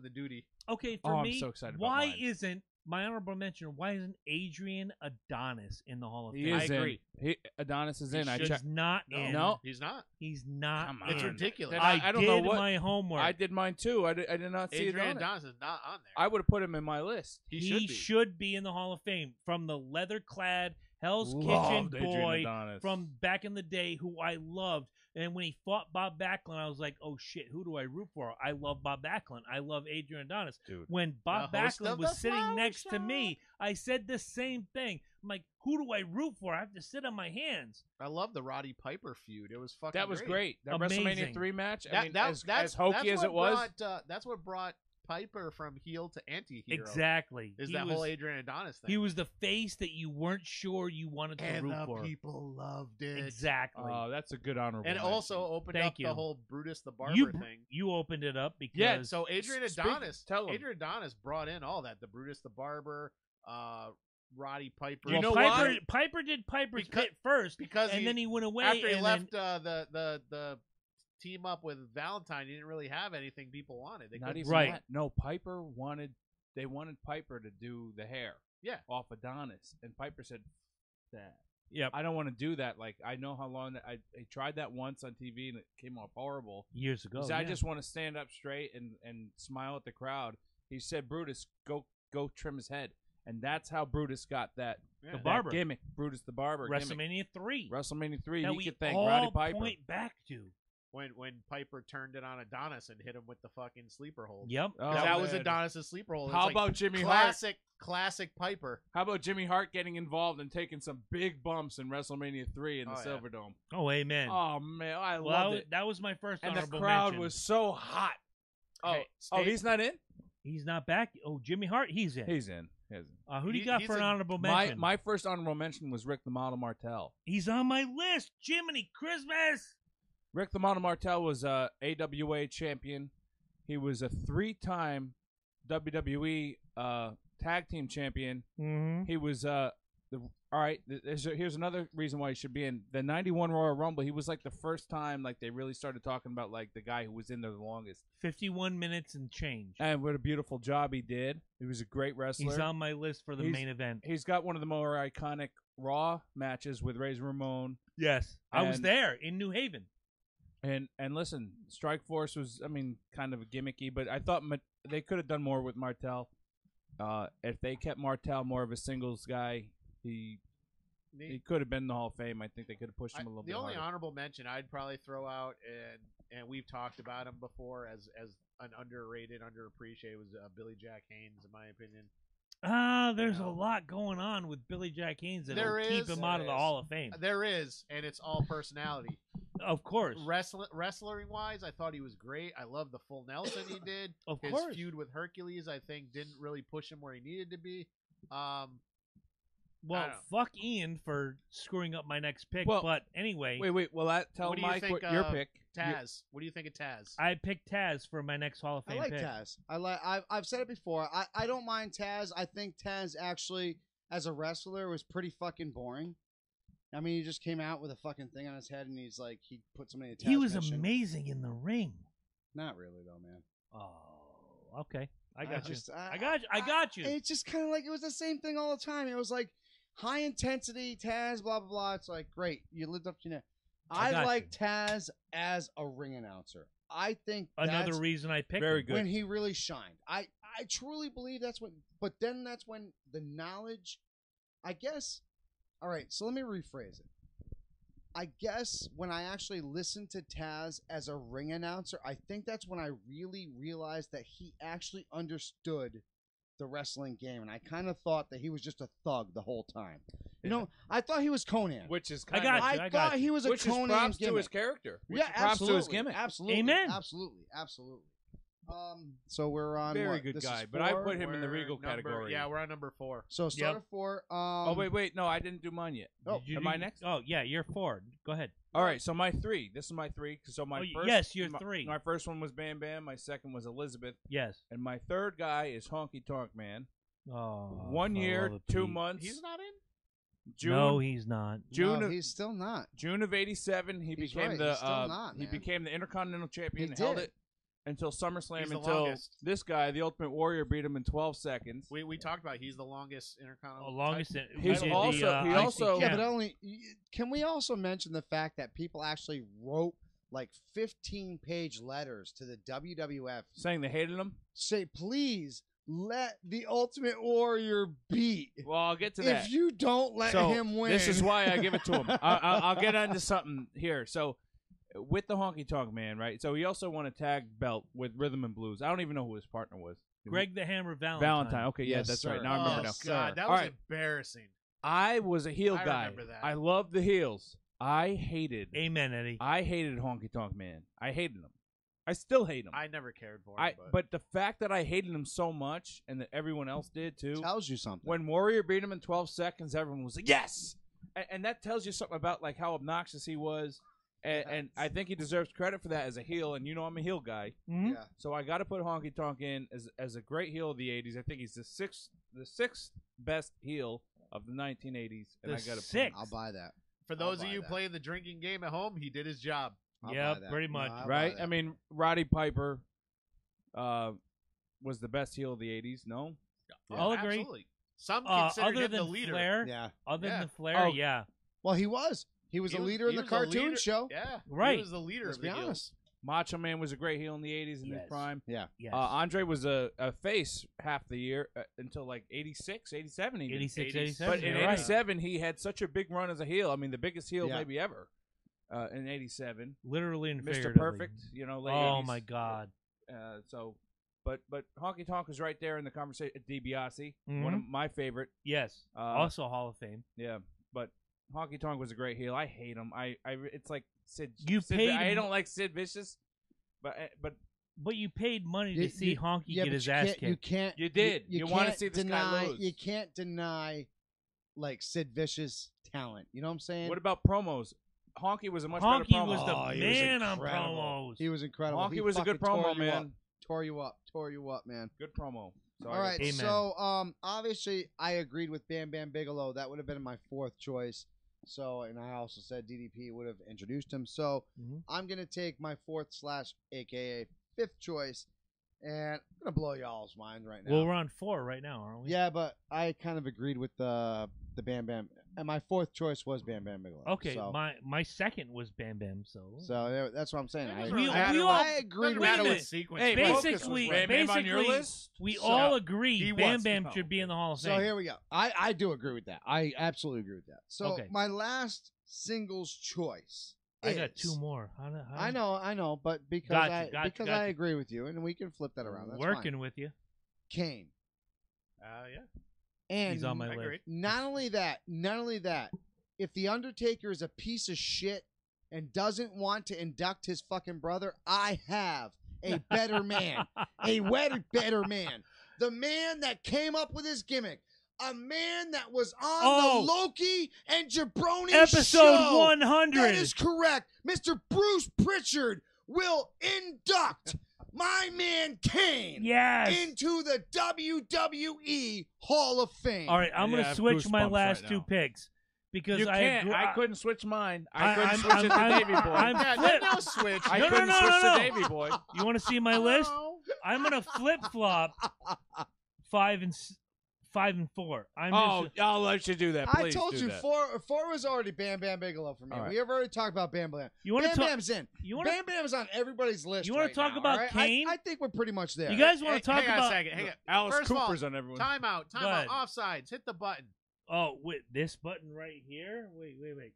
the duty. Okay, for Oh, I'm me, so excited about why mine. isn't my honorable mention? Why isn't Adrian Adonis in the Hall of he Fame? is I agree. in. Adonis is in. I He's checked. not No, in. No. he's not. He's not. Come It's on. ridiculous. Then I don't did know what my homework. I did mine too. I did not see Adrian Adonis. Adonis is not on there. I would have put him in my list. He should be. in the Hall of Fame from the leather-clad Hell's Loved Kitchen Adrian boy Adonis. from back in the day, who I loved. And when he fought Bob Backlund, I was like, "Oh shit, who do I root for?" I love Bob Backlund. I love Adrian Adonis. Dude. When Bob The host Backlund of was the sitting Flower next to Shop. me, I said the same thing. I'm like, "Who do I root for? I have to sit on my hands." I love the Roddy Piper feud. It was fucking. That was great. That Amazing. WrestleMania 3 match. I mean, That, as hokey as it was, That's what brought Piper from heel to anti-hero. Exactly. Is He that was, whole Adrian Adonis thing. He was the face that you weren't sure you wanted to and root the for. people loved it. Exactly. Oh, that's a good honorable. And it mention. also opened Thank up you. the whole Brutus the Barber you thing. you opened it up because Yeah, so Adrian Speak- Adonis, tell 'em. Adrian Adonis brought in all that. The Brutus the Barber, Roddy Piper. You know Piper, why? Piper did Piper's Because- pit first, because and he- then he went away. after he and left then, the team up with Valentine, he didn't really have anything people wanted. They Not couldn't even Right. that. No, they wanted Piper to do the hair. Yeah. Off Adonis, and Piper said, "That Yep. I don't want to do that. Like I know how long that I tried that once on TV and it came off horrible. years ago. He said, I yeah. just want to stand up straight and smile at the crowd." He said, "Brutus, go trim his head," and that's how Brutus got that Yeah. The that Barber. gimmick. Brutus the Barber. gimmick. WrestleMania 3. WrestleMania 3. That You we could thank all Roddy Piper. point back to. when Piper turned it on Adonis and hit him with the fucking sleeper hold. Yep. Oh, that was man. Adonis' sleeper hold. How It's like about Jimmy Hart? classic Piper. How about Jimmy Hart getting involved and taking some big bumps in WrestleMania 3 in the Oh, yeah. Silverdome? Oh, amen. Oh man, I well, loved it. that was my first And the honorable crowd mention. was so hot. Oh, Hey, oh, he's not in. He's not back. Oh, Jimmy Hart, he's in. He's in. Who do you He- got he's for an a- honorable My mention? my first honorable mention was Rick the Model Martel. He's on my list. Jiminy Christmas. Rick the Model Martel was a AWA champion. He was a 3-time WWE tag team champion. Mm-hmm. He was all right. Here's another reason why he should be in the '91 Royal Rumble. He was like the first time like they really started talking about like the guy who was in there the longest. 51 minutes and change. And what a beautiful job he did. He was a great wrestler. He's on my list for the He's- main event. He's got one of the more iconic Raw matches with Razor Ramon. Yes. I was And- there in New Haven. And listen, Strike Force was, I mean, kind of gimmicky, but I thought they could have done more with Martel. If they kept Martel more of a singles guy, he could have been in the Hall of Fame. I think they could have pushed him a little The bit only harder. honorable mention I'd probably throw out, and we've talked about him before as an underrated, underappreciated, was Billy Jack Haynes, in my opinion. There's No. a lot going on with Billy Jack Haynes that'll There keep is. him There out of the is. Hall of Fame. There is, and it's all personality. Of course. Wrestling wise, I thought he was great. I love the full Nelson he did. Of His course. feud with Hercules, I think, didn't really push him where he needed to be. I Well, don't know. fuck Ian for screwing up my next pick. Well, but anyway, Wait. Well, tell What do you Mike think, your pick. Taz. What do you think of Taz? I picked Taz for my next Hall of I Fame like pick. Taz. I've said it before. I don't mind Taz. I think Taz actually, as a wrestler, was pretty fucking boring. I mean, he just came out with a fucking thing on his head, and he's like, he put somebody in a Taz He was mission. amazing in the ring. Not really, though, man. Oh, okay. I got you. just- I got you. It's just kind of like it was the same thing all the time. It was like high intensity Taz, blah blah blah. It's like great, you lived up to your name. I I got like you. Taz as a ring announcer. I think Another that's reason I picked Very him. good. when he really shined. I truly believe that's when. But then that's when the knowledge. I guess. All right, so let me rephrase it. I guess when I actually listened to Taz as a ring announcer, I think that's when I really realized that he actually understood the wrestling game, and I kind of thought that he was just a thug the whole time. You know, I thought he was Conan. Which is I kind got of you. I I got thought you. he was a which is Conan props gimmick. to his character. Which Yeah, is props absolutely. to his gimmick. Absolutely. Amen. Absolutely. So we're on Very what? good This guy, is but I 4? put him in the We're Regal number- category. Yeah, we're on number 4. So start Yep. at 4. Oh wait, no, I didn't do mine yet. Oh, Did you am I do- next? Oh, yeah, you're 4. Go ahead. All right, so my 3. This is my 3. So my Oh, first. yes, you're my- 3. My first one was Bam Bam. My second was Elizabeth, Yes. and my third guy is Honky Tonk Man. Oh, 1 for year, love of 2 Pete. months. He's not in? June. No, he's not. June no, of- he's still not. June of '87, he He's became right, the he's still not, he man. became the Intercontinental Champion. He Held did. it until SummerSlam. He's the Until longest. this guy, the Ultimate Warrior, beat him in 12 seconds. We talked about he's the longest Intercontinental. Longest. He's we did also- the, he IC also- Yeah, champ. but only. Can we also mention the fact that people actually wrote like 15-page letters to the WWF Saying they hated him. say, please let the Ultimate Warrior beat. Well, I'll get to that. If you don't let So, him win, This is why I give it to him. I'll get into something here. So, with the Honky Tonk Man, right? So he also won a tag belt with Rhythm and Blues. I don't even know who his partner was. Greg the Hammer Valentine. Valentine. Okay, yeah, Yes, that's sir. right. Now I remember now. Yes, God, sir. that All was right. embarrassing. I was a heel I guy. remember that. I loved the heels. I hated Amen, Eddie. Honky Tonk Man. I hated him. I still hate him. I never cared for him. But the fact that I hated him so much, and that everyone else did too, Tells you something. when Warrior beat him in 12 seconds, everyone was like, "Yes!" And that tells you something about like how obnoxious he was. And I think he deserves credit for that as a heel. And you know I'm a heel guy, Mhm. Yeah. so I got to put Honky Tonk in as a great heel of the '80s. I think he's the sixth best heel of the 1980s. And The I got to put him. sixth. I'll buy that. For those buy of you that. playing the drinking game at home, he did his job. I'll Yeah, buy that. pretty much. I'll buy Right? that. I mean, Roddy Piper was the best heel of the '80s. No, I'll agree. Absolutely. Some consider Other him the than leader. Flair, Yeah. other Yeah. than Flair, Oh. yeah. Well, he was. He was a leader in the cartoon leader. show. Yeah, Right. He was the leader Let's of be the heel. honest. Macho Man was a great heel in the '80s in his Yes. prime. Yeah. Yes. Andre was a face half the year until like 86, 87 even. 86, 80s. 87. But in you're right. '87, he had such a big run as a heel. I mean, the biggest heel Yeah. maybe ever in '87. Literally and Mr. figuratively. Perfect, late Oh 80s. my God. But Honky Tonk is right there in the conversation. DiBiase, Mm-hmm. one of my favorite. Yes. Also Hall of Fame. Yeah, but Honky Tonk was a great heel. I hate him. It's like Sid. You paid I him- don't like Sid Vicious, but But you paid money to You- see you- Honky Yeah, get but his you ass can't, you kicked. can't. You did. You wanna can't see this guy deny, lose. You can't deny, like Sid Vicious talent. You know what I'm saying? what about promos? Honky was a much better Honky promo. was the Oh, he was man on incredible. promos. He was incredible. Honky He was a good fucking tore promo, you man. up. Tore you up, man. Good promo. So All right, Amen. so obviously I agreed with Bam Bam Bigelow. That would have been my fourth choice. So, and I also said DDP would have introduced him. So Mhm. I'm gonna take my fourth / AKA fifth choice, and I'm gonna blow y'all's mind right now. Well, we're on 4 right now, aren't we? Yeah, but I kind of agreed with the Bam Bam, and my fourth choice was Bam Bam Bigelow. Okay, so, my second was Bam Bam. So that's what I'm saying. It I, doesn't We- matter we what- all- I agreed doesn't with matter Wait a what minute. sequence. Hey, Focus basically, was right. Bam Bam on your basically, list? we So- all agree He Bam was. Bam No. should be in the Hall of Fame. So here we go. I do agree with that. I absolutely agree with that. So Okay. my last singles choice. I got is- 2 more. I know, but because Gotcha. I agree with you, and we can flip that around. That's Working fine. with you. Kane, Yeah. and He's on my I list. agree. not only that, if the Undertaker is a piece of shit and doesn't want to induct his fucking brother, I have a better man, better man, the man that came up with his gimmick. A man that was on the Loki and Jabroni Episode show. 100. That is correct. Mr. Bruce Pritchard will induct my man Kane Yes. into the WWE Hall of Fame. All right, I'm Yeah, going I to have switch my goosebumps last right 2 now. picks because You can't. I agree- couldn't switch mine. I- I couldn't I'm- switch it to I'm- Davy Boy. I'm Yeah, flip- no switch. I No, couldn't no, switch no. to Davy Boy. You want to see my list? No. I'm going to flip flop 5 and 4. I'm just I'll let you do that. I Please told do you that. four was already Bam Bam Bigelow for me. All right. We have already talked about Bam Bam. You want to Bam talk? Bam's in. You want Bam Bam's on everybody's list. You wanna right talk now, about all right? Kane? I think we're pretty much there. You guys want Hey, to talk hang on about? a second. Hang on. Alice First of all, Cooper's on everyone. Time out. Go ahead. Offsides. Hit the button. Oh, wait, this button right here. Wait.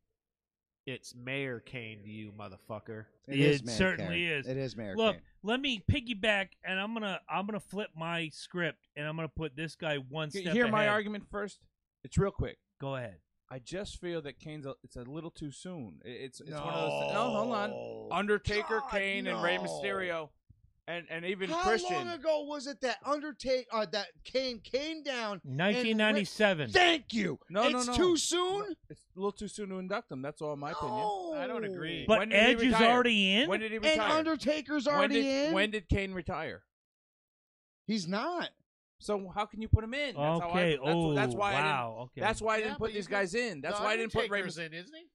It's Mayor Kane to you, motherfucker. It Mayor certainly Kane. is. It is Mayor Look, Kane. let me piggyback, and I'm gonna flip my script, and I'm gonna put this guy one Can step you hear ahead. my argument first? It's real quick. Go ahead. I just feel that it's a little too soon. It's one of those. No, hold on. Undertaker, God, Kane, and Rey no. Mysterio, and even How Christian. long ago was it that that Kane came down? 1997. Thank you. No, it's no. too soon. It's a little too soon to induct them. That's all my opinion. No. I don't agree. But When did he Edge is retire? already in. When did he And retire? Undertaker's already in. When did Kane retire? He's not. So how can you put him in? That's Okay. That's why I didn't. wow. Okay. That's why I Yeah, didn't but put you these could- guys in. That's The why I didn't put Rey Undertaker's in, isn't he?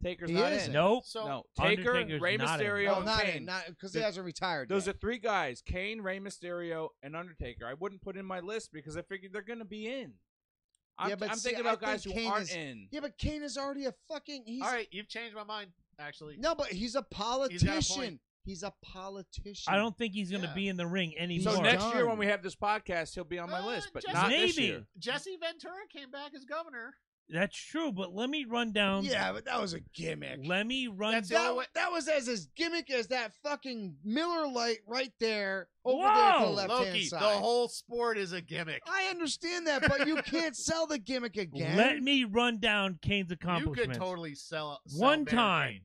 Taker's He not is in. Nope. So No, Taker, Undertaker's Rey not in. Mysterio, No, and not Kane. because he hasn't retired. Those yet. are 3 guys: Kane, Rey Mysterio, and Undertaker. I wouldn't put in my list because I figured they're going to be in. I'm see, thinking I about guys think who Kane aren't is- in. Yeah, but Kane is already a fucking. He's, All right, you've changed my mind. Actually, No, but he's a point. politician. He's a politician. I don't think he's gonna Yeah. be in the ring anymore. So next year done. when we have this podcast, he'll be on my list, but just not this maybe. year. Jesse Ventura came back as governor. That's true, but let me run down. Yeah, but that was a gimmick. Let me run That's down. That was as his gimmick as that fucking Miller Lite right there over Whoa! there to the left hand Loki, side. the whole sport is a gimmick. I understand that, but you can't sell the gimmick again. Let me run down Kane's You accomplishments. could totally sell One Mayor time. Kane.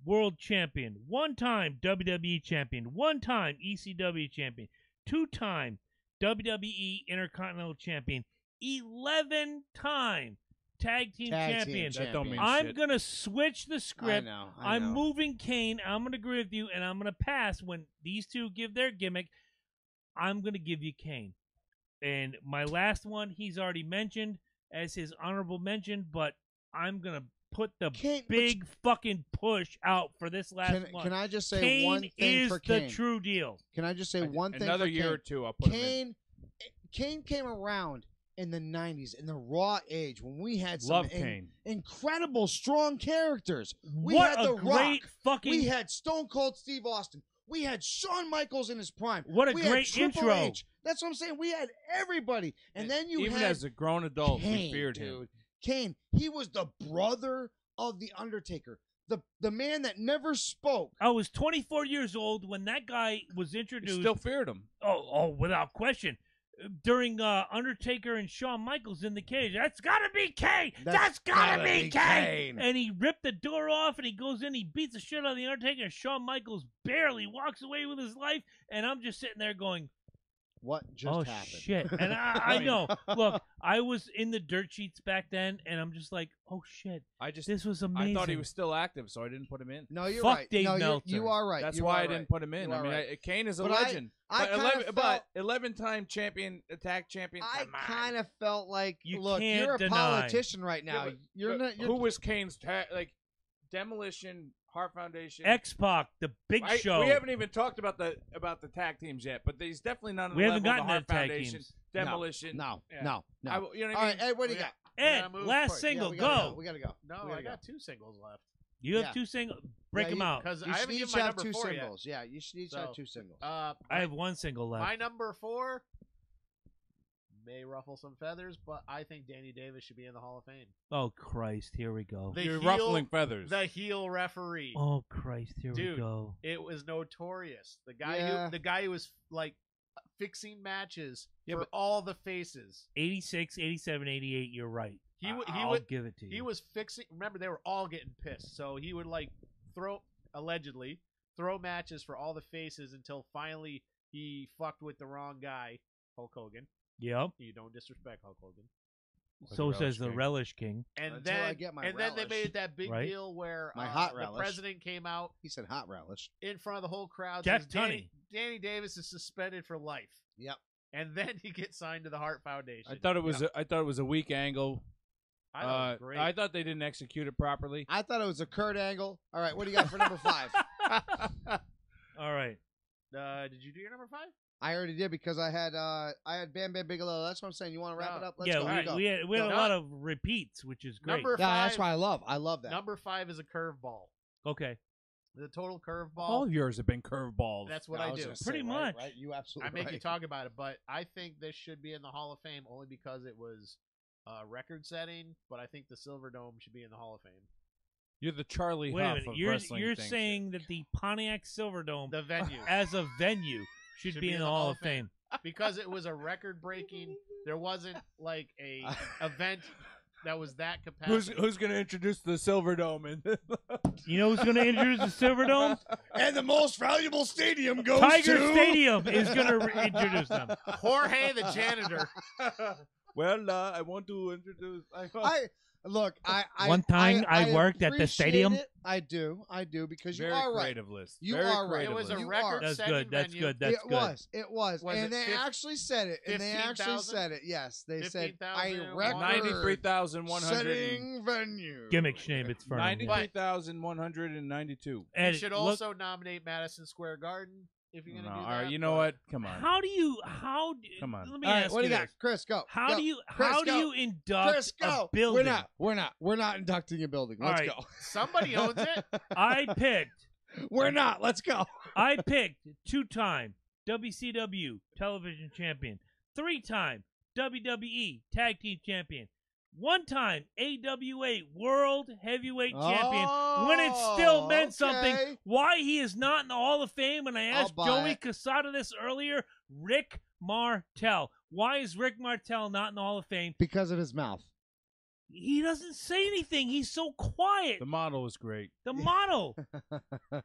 world champion, 1-time WWE champion, 1-time ECW champion, 2-time WWE Intercontinental champion, 11-time tag team champion. That don't mean I'm shit. going to switch the script. I know. I'm moving Kane. I'm going to agree with you, and I'm going to pass when these two give their gimmick. I'm going to give you Kane. And my last one, he's already mentioned as his honorable mention, but I'm going to put the big fucking push out for this last one. Can I just say Kane one thing is for Kane? the true deal. Can I just say one thing Another for year Kane? or two, I'll put him in. Kane came around in the 90s, in the raw age, when we had some Love Kane. incredible, strong characters. We What had a The great Rock. fucking... We had Stone Cold Steve Austin. We had Shawn Michaels in his prime. What a we great had Triple intro. H. That's what I'm saying. We had everybody. And then you Even had as a grown adult, Kane, we feared dude. him. Kane, he was the brother of The Undertaker. The man that never spoke. I was 24 years old when that guy was introduced. Still feared him. Oh, without question. During Undertaker and Shawn Michaels in the cage. That's got to be Kane. That's got to be Kane. And he ripped the door off, and he goes in, he beats the shit out of the Undertaker, and Shawn Michaels barely walks away with his life. And I'm just sitting there going, What just happened? Shit. And I know. Look, I was in the dirt sheets back then, and I'm just like, oh, shit. This was amazing. I thought he was still active, so I didn't put him in. No, you're Fuck right. Dave no, Meltzer. you are right. That's You why are I didn't right. put him in. You I are mean, right. Kane is a But legend. I kinda felt- 11-time champion, attack champion. I come on. kind of felt like, You look, can't you're a deny. politician right now. Yeah, but- you're but not. You're, who was Kane's Demolition, Heart Foundation, X-Pac, the big show. We haven't even talked about the tag teams yet, but he's definitely not on We the haven't level of the gotten Heart to tag Foundation, teams. Demolition. no. Yeah. You know what I All mean? right, Ed, what do you got? Ed, gotta move last quick. single, we gotta go. We gotta go. No, We I gotta got 2 singles left. You have Yeah. 2 singles. Break Yeah, them out. Because You I should haven't each given my have number 2 4 yet. singles. Yeah, you should each have 2 singles. I have 1 single left. My number 4 may ruffle some feathers, but I think Danny Davis should be in the Hall of Fame. Oh, Christ. Here we go. The You're heel- ruffling feathers. The heel referee. Oh, Christ. Here we Dude. go. It was notorious. The guy who was like fixing matches for all the faces. 86, 87, 88, you're right. I'll give it to you. He was fixing. Remember, they were all getting pissed, so he would like allegedly throw matches for all the faces until finally he fucked with the wrong guy, Hulk Hogan. Yep. You don't disrespect Hulk Hogan. So says the Relish King. And Until then I get my and then they relish. made that big Right? deal where My hot the relish. president came out He said hot relish. in front of the whole crowd. Jack says, Tunney. Danny Davis is suspended for life. Yep. And then he gets signed to the Hart Foundation. I thought it was a weak angle. I thought it was great. I thought they didn't execute it properly. I thought it was a Kurt Angle. All right, what do you got for number 5? All right. Did you do your number 5? I already did because I had Bam Bam Bigelow. That's what I'm saying. You want to wrap it up? Let's yeah, go. we had Go. a lot of repeats, which is great. Number 5. Yeah, that's why I love that. Number 5 is a curveball. Okay. The total curveball. All of yours have been curveballs. That's what I I was do. gonna say, Pretty right, much. Right? You absolutely I make right. you talk about it, but I think this should be in the Hall of Fame only because it was record setting. But I think the Silver Dome should be in the Hall of Fame. You're the Charlie Wait a Huff minute. of You're wrestling things. saying that the Pontiac Silverdome The venue. as a venue should be in the Hall of Fame. Because it was a record breaking. There wasn't like a event that was that capacity. Who's going to introduce the Silver Dome? You know who's going to introduce the Silverdome? And the most valuable stadium goes Tiger to Stadium is going to introduce them. Jorge the janitor. Well, I want to introduce. One time I worked at the appreciate stadium. it. I do, because Very you are right. creative list. You Very are right. It was a You record are. That's setting good. That's venue. good. That's It good. was, Was and it they actually said it. And they actually 15,000? said it. Yes, they said 15,000? a record 93,100. setting venue. Gimmick Schnabe, firm. 93,192. You Ed, should look- also nominate Madison Square Garden if you're going to No, do all that. right, you know but- what? Come on. Come on. Let me All right, ask what do you you got, this. Chris? Go. How Go. do you Chris, how do go. you induct Chris, go. a building? We're not inducting a building. All Let's right. go. Somebody owns it. I picked We're not. Let's go. 2-time WCW television champion, 3-time WWE tag team champion, 1-time AWA World Heavyweight Champion, when it still meant something. okay. Why he is not in the Hall of Fame, and I asked buy Joey it. Casada this earlier, Rick Martel. Why is Rick Martel not in the Hall of Fame? Because of his mouth. He doesn't say anything. He's so quiet. The model was great. The model.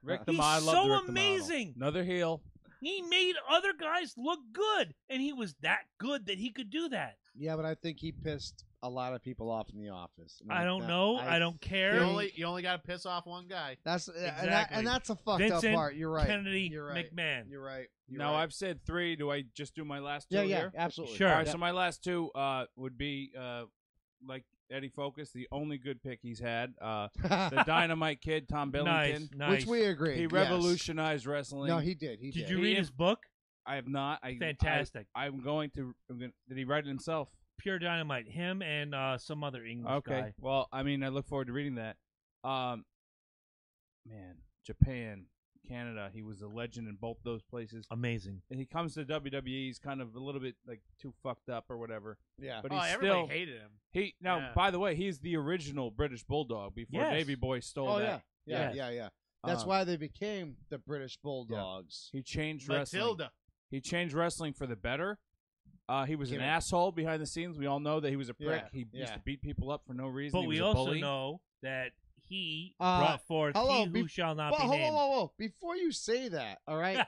Rick the He's model. so Rick the amazing. model. Another heel. He made other guys look good, and he was that good that he could do that. Yeah, but I think he pissed a lot of people off in the office. And I don't know. I don't You care. only got to piss off one guy. That's Exactly. and that's a fucked Vincent up part. You're right. Kennedy You're right. McMahon. You're right. You're Now right. I've said 3. Do I just do my last 2 yeah, here? absolutely. Sure. All right, Yeah. so my last 2 would be like Eddie Focus, the only good pick he's had. The Dynamite Kid, Tom Billington. Nice. Which we agree. He yes. revolutionized wrestling. No, he did. He Did did. you read his book? I have not. Fantastic. I'm going to. Did he write it himself? Pure Dynamite. Him and some other English Okay. guy. Well, I mean, I look forward to reading that. Man, Japan, Canada. He was a legend in both those places. Amazing. And he comes to WWE. He's kind of a little bit like too fucked up or whatever. Yeah. But Oh, he's everybody still. hated him. Now, Yeah. by the way, he's the original British Bulldog before Yes. Davey Boy stole Oh that. yeah. Yes. Yeah. That's Um, why they became the British Bulldogs. He changed wrestling. Matilda. He changed wrestling for the better. He was an Kim- asshole behind the scenes. We all know that he was a prick. Yeah, He used yeah. to beat people up for no reason. But He we was a also bully. know that he Uh, brought forth hello, he who shall not But be hold named. on, whoa. Before you say that, all right?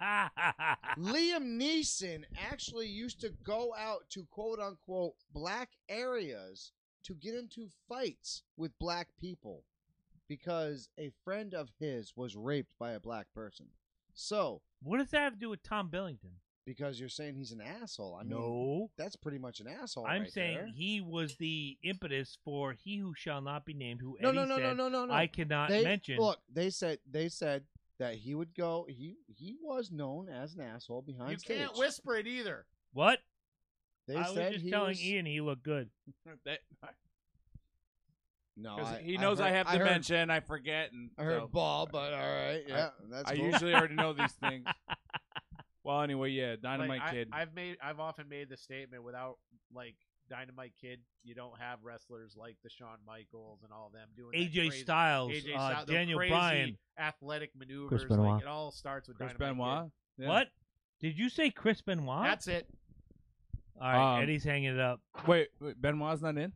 Liam Neeson actually used to go out to quote unquote black areas to get into fights with black people because a friend of his was raped by a black person. So, What does that have to do with Tom Billington? because you're saying he's an asshole, I mean, No. that's pretty much an asshole. I'm right saying there. he was the impetus for he who shall not be named, who No, Eddie no, said no. I cannot They mention. look. They said that he would go. He was known as an asshole behind You stage. can't whisper it either. What? They I was said just he telling was, Ian he looked good. That- No, 'cause I, he knows I, heard- have I heard- dementia and I forget. And I heard so ball, but all right, yeah, that's I cool. usually already know these things. Well, anyway, yeah, Dynamite Like, Kid. I've often made the statement without like Dynamite Kid, you don't have wrestlers like the Shawn Michaels and all of them doing that AJ crazy, Styles, AJ Styles, the Daniel crazy Bryan. athletic maneuvers. Benoit. Like, it all starts with Chris Dynamite Benoit. Kid. Yeah. What? Did you say Chris Benoit? That's it. All right, Um, Eddie's hanging it up. Wait, Benoit's not in?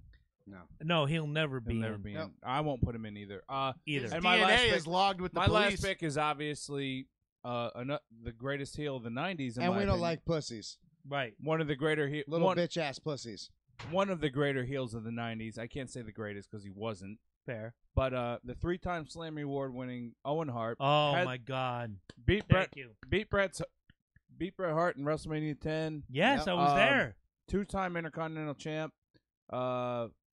No, he'll never be He'll never in be Nope. in. I won't put him in either. either. His And my last DNA pick- is logged with the My police. last pick is obviously the greatest heel of the '90s. In and my we don't opinion. like pussies, Right. one of the greater little bitch ass pussies. one of the greater heels of the '90s. I can't say the greatest because he wasn't, Fair. but the 3-time Slammy Award winning Owen Hart Oh had- my God. beat Thank Bret you. beat Bret Hart in WrestleMania 10. Yes, Yep. I was there. 2-time Intercontinental Champ.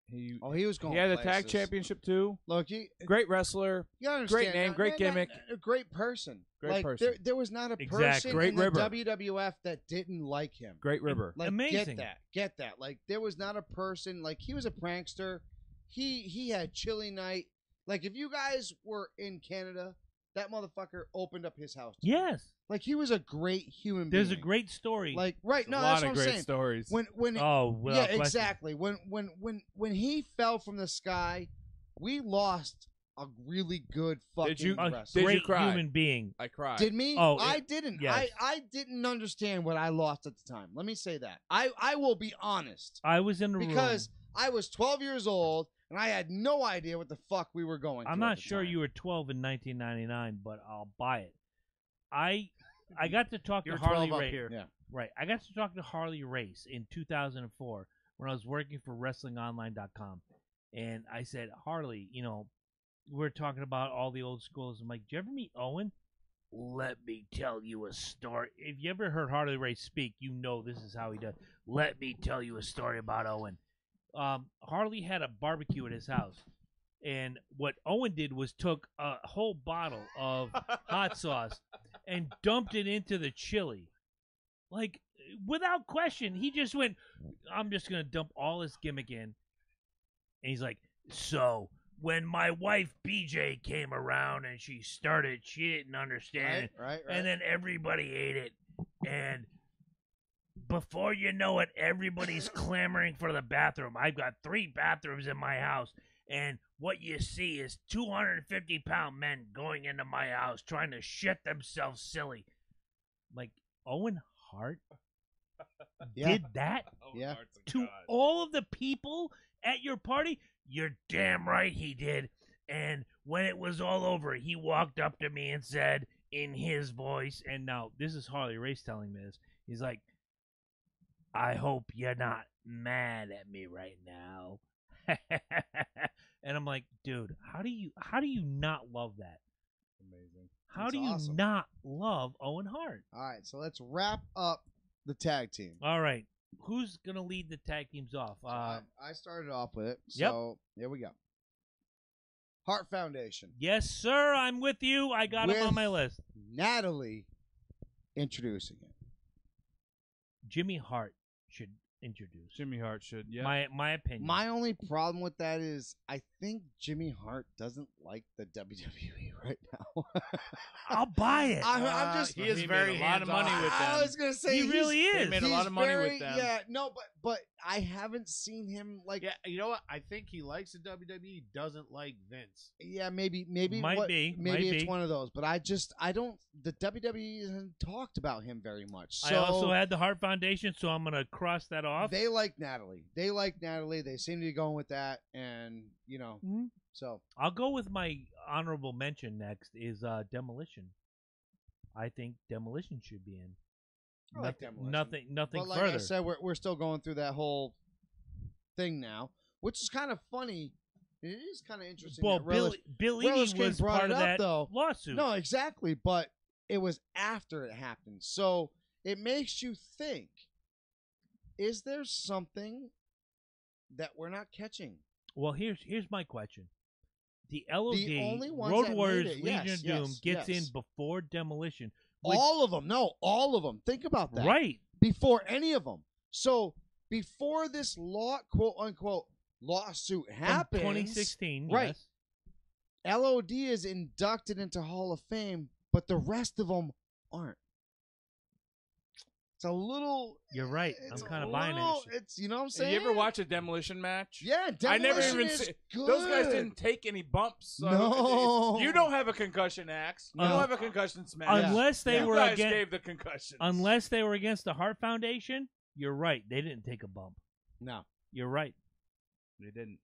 He was going. he had a tag places. championship too. Look, you Great wrestler. gotta understand, name, now, great man, gimmick. a great person. Great like, person. There was not a Exactly. person Great in the ribber. WWF that didn't like him. Great ribber. Like, Amazing. Get that. Like, there was not a person. Like, he was a prankster. He had Chili Night. Like, if you guys were in Canada, that motherfucker opened up his house. Yes. Like, he was a great human There's a being. great story. Like, right? No, a that's lot what of I'm great saying. stories. When oh, yeah, without question. exactly. When he fell from the sky, we lost a really good fucking you- A wrestler. Did you great cry? human being. I cried. Did me? Oh, I didn't. yes. I didn't understand what I lost at the time. Let me say that. I will be honest I was in the because room. I was 12 years old and I had no idea what the fuck we were going. I'm through at not the sure time. you were 12 in 1999, but I'll buy it. I got to talk You're to Harley 12 up Race. here. Yeah. Right. I got to talk to Harley Race in 2004 when I was working for WrestlingOnline.com. And I said, Harley, we're talking about all the old schools. I'm like, did you ever meet Owen? Let me tell you a story. If you ever heard Harley Race speak, you know this is how he does. Let me tell you a story about Owen. Harley had a barbecue at his house. And what Owen did was took a whole bottle of hot sauce and dumped it into the chili. Like, without question, he just went, I'm just going to dump all this gimmick in. And he's like, so when my wife BJ came around and she didn't understand it. Right. And then everybody ate it. And before you know it, everybody's clamoring for the bathroom. I've got 3 bathrooms in my house. And what you see is 250-pound men going into my house trying to shit themselves silly. Like, Owen Hart Yeah. did that Owen Yeah. Hart's a to god. all of the people at your party? You're damn right he did. And when it was all over, he walked up to me and said in his voice, and now this is Harley Race telling me this. He's like, I hope you're not mad at me right now. And I'm like, dude, how do you not love that? Amazing. How That's do you awesome. not love Owen Hart? All right, so let's wrap up the tag team. All right. Who's going to lead the tag teams off? So I started off with it. Yep. So here we go. Hart Foundation. Yes, sir. I'm with you. I got him on With my list. Natalie introducing it. Jimmy Hart should introduce. Jimmy Hart should. Yeah. My opinion. My only problem with that is I think Jimmy Hart doesn't like the WWE right now. I'll buy it. I'm just. he is He very made a lot of money hands-on. with I them. was gonna say He he's- really is. They made a he's lot of money very- with them. Yeah, no, but I haven't seen him like. Yeah, you know what? I think he likes the WWE, doesn't like Vince. Yeah, maybe Might be, maybe might it's be. one of those. But I don't. The WWE hasn't talked about him very much. So I also had the Hart Foundation, so I'm going to cross that off. they like Natalie. They like Natalie. They seem to be going with that, and Mhm. so I'll go with my honorable mention next is Demolition. I think Demolition should be in. I like Demolition. Nothing But like further. I said, we're still going through that whole thing now, which is kind of funny. It is kind of interesting. Well, that Bill Relish Eadie King was brought part it of up, that though. lawsuit. No, exactly, but it was after it happened, so it makes you think: is there something that we're not catching? Well, here's my question. The LOD, only ones Road that made Warriors, it, Legion yes, of Doom yes, gets yes. in before Demolition. Which- All of them, no, all of them. Think about that. Right. Before any of them. So before this quote unquote lawsuit From happens, 2016, right? yes. LOD is inducted into Hall of Fame, but the rest of them aren't. It's a little. You're right. It's I'm a kind of buying little- it. It's you know what I'm Did saying. you ever watch a demolition match? Yeah, I never Demolition even is see. good. Those guys didn't take any bumps. So No. you don't have a concussion axe. You Uh, don't have a concussion smash. Unless they Yeah. you were guys against, gave the concussions. unless they were against the Hart Foundation. You're right. They didn't take a bump. No. You're right. they didn't.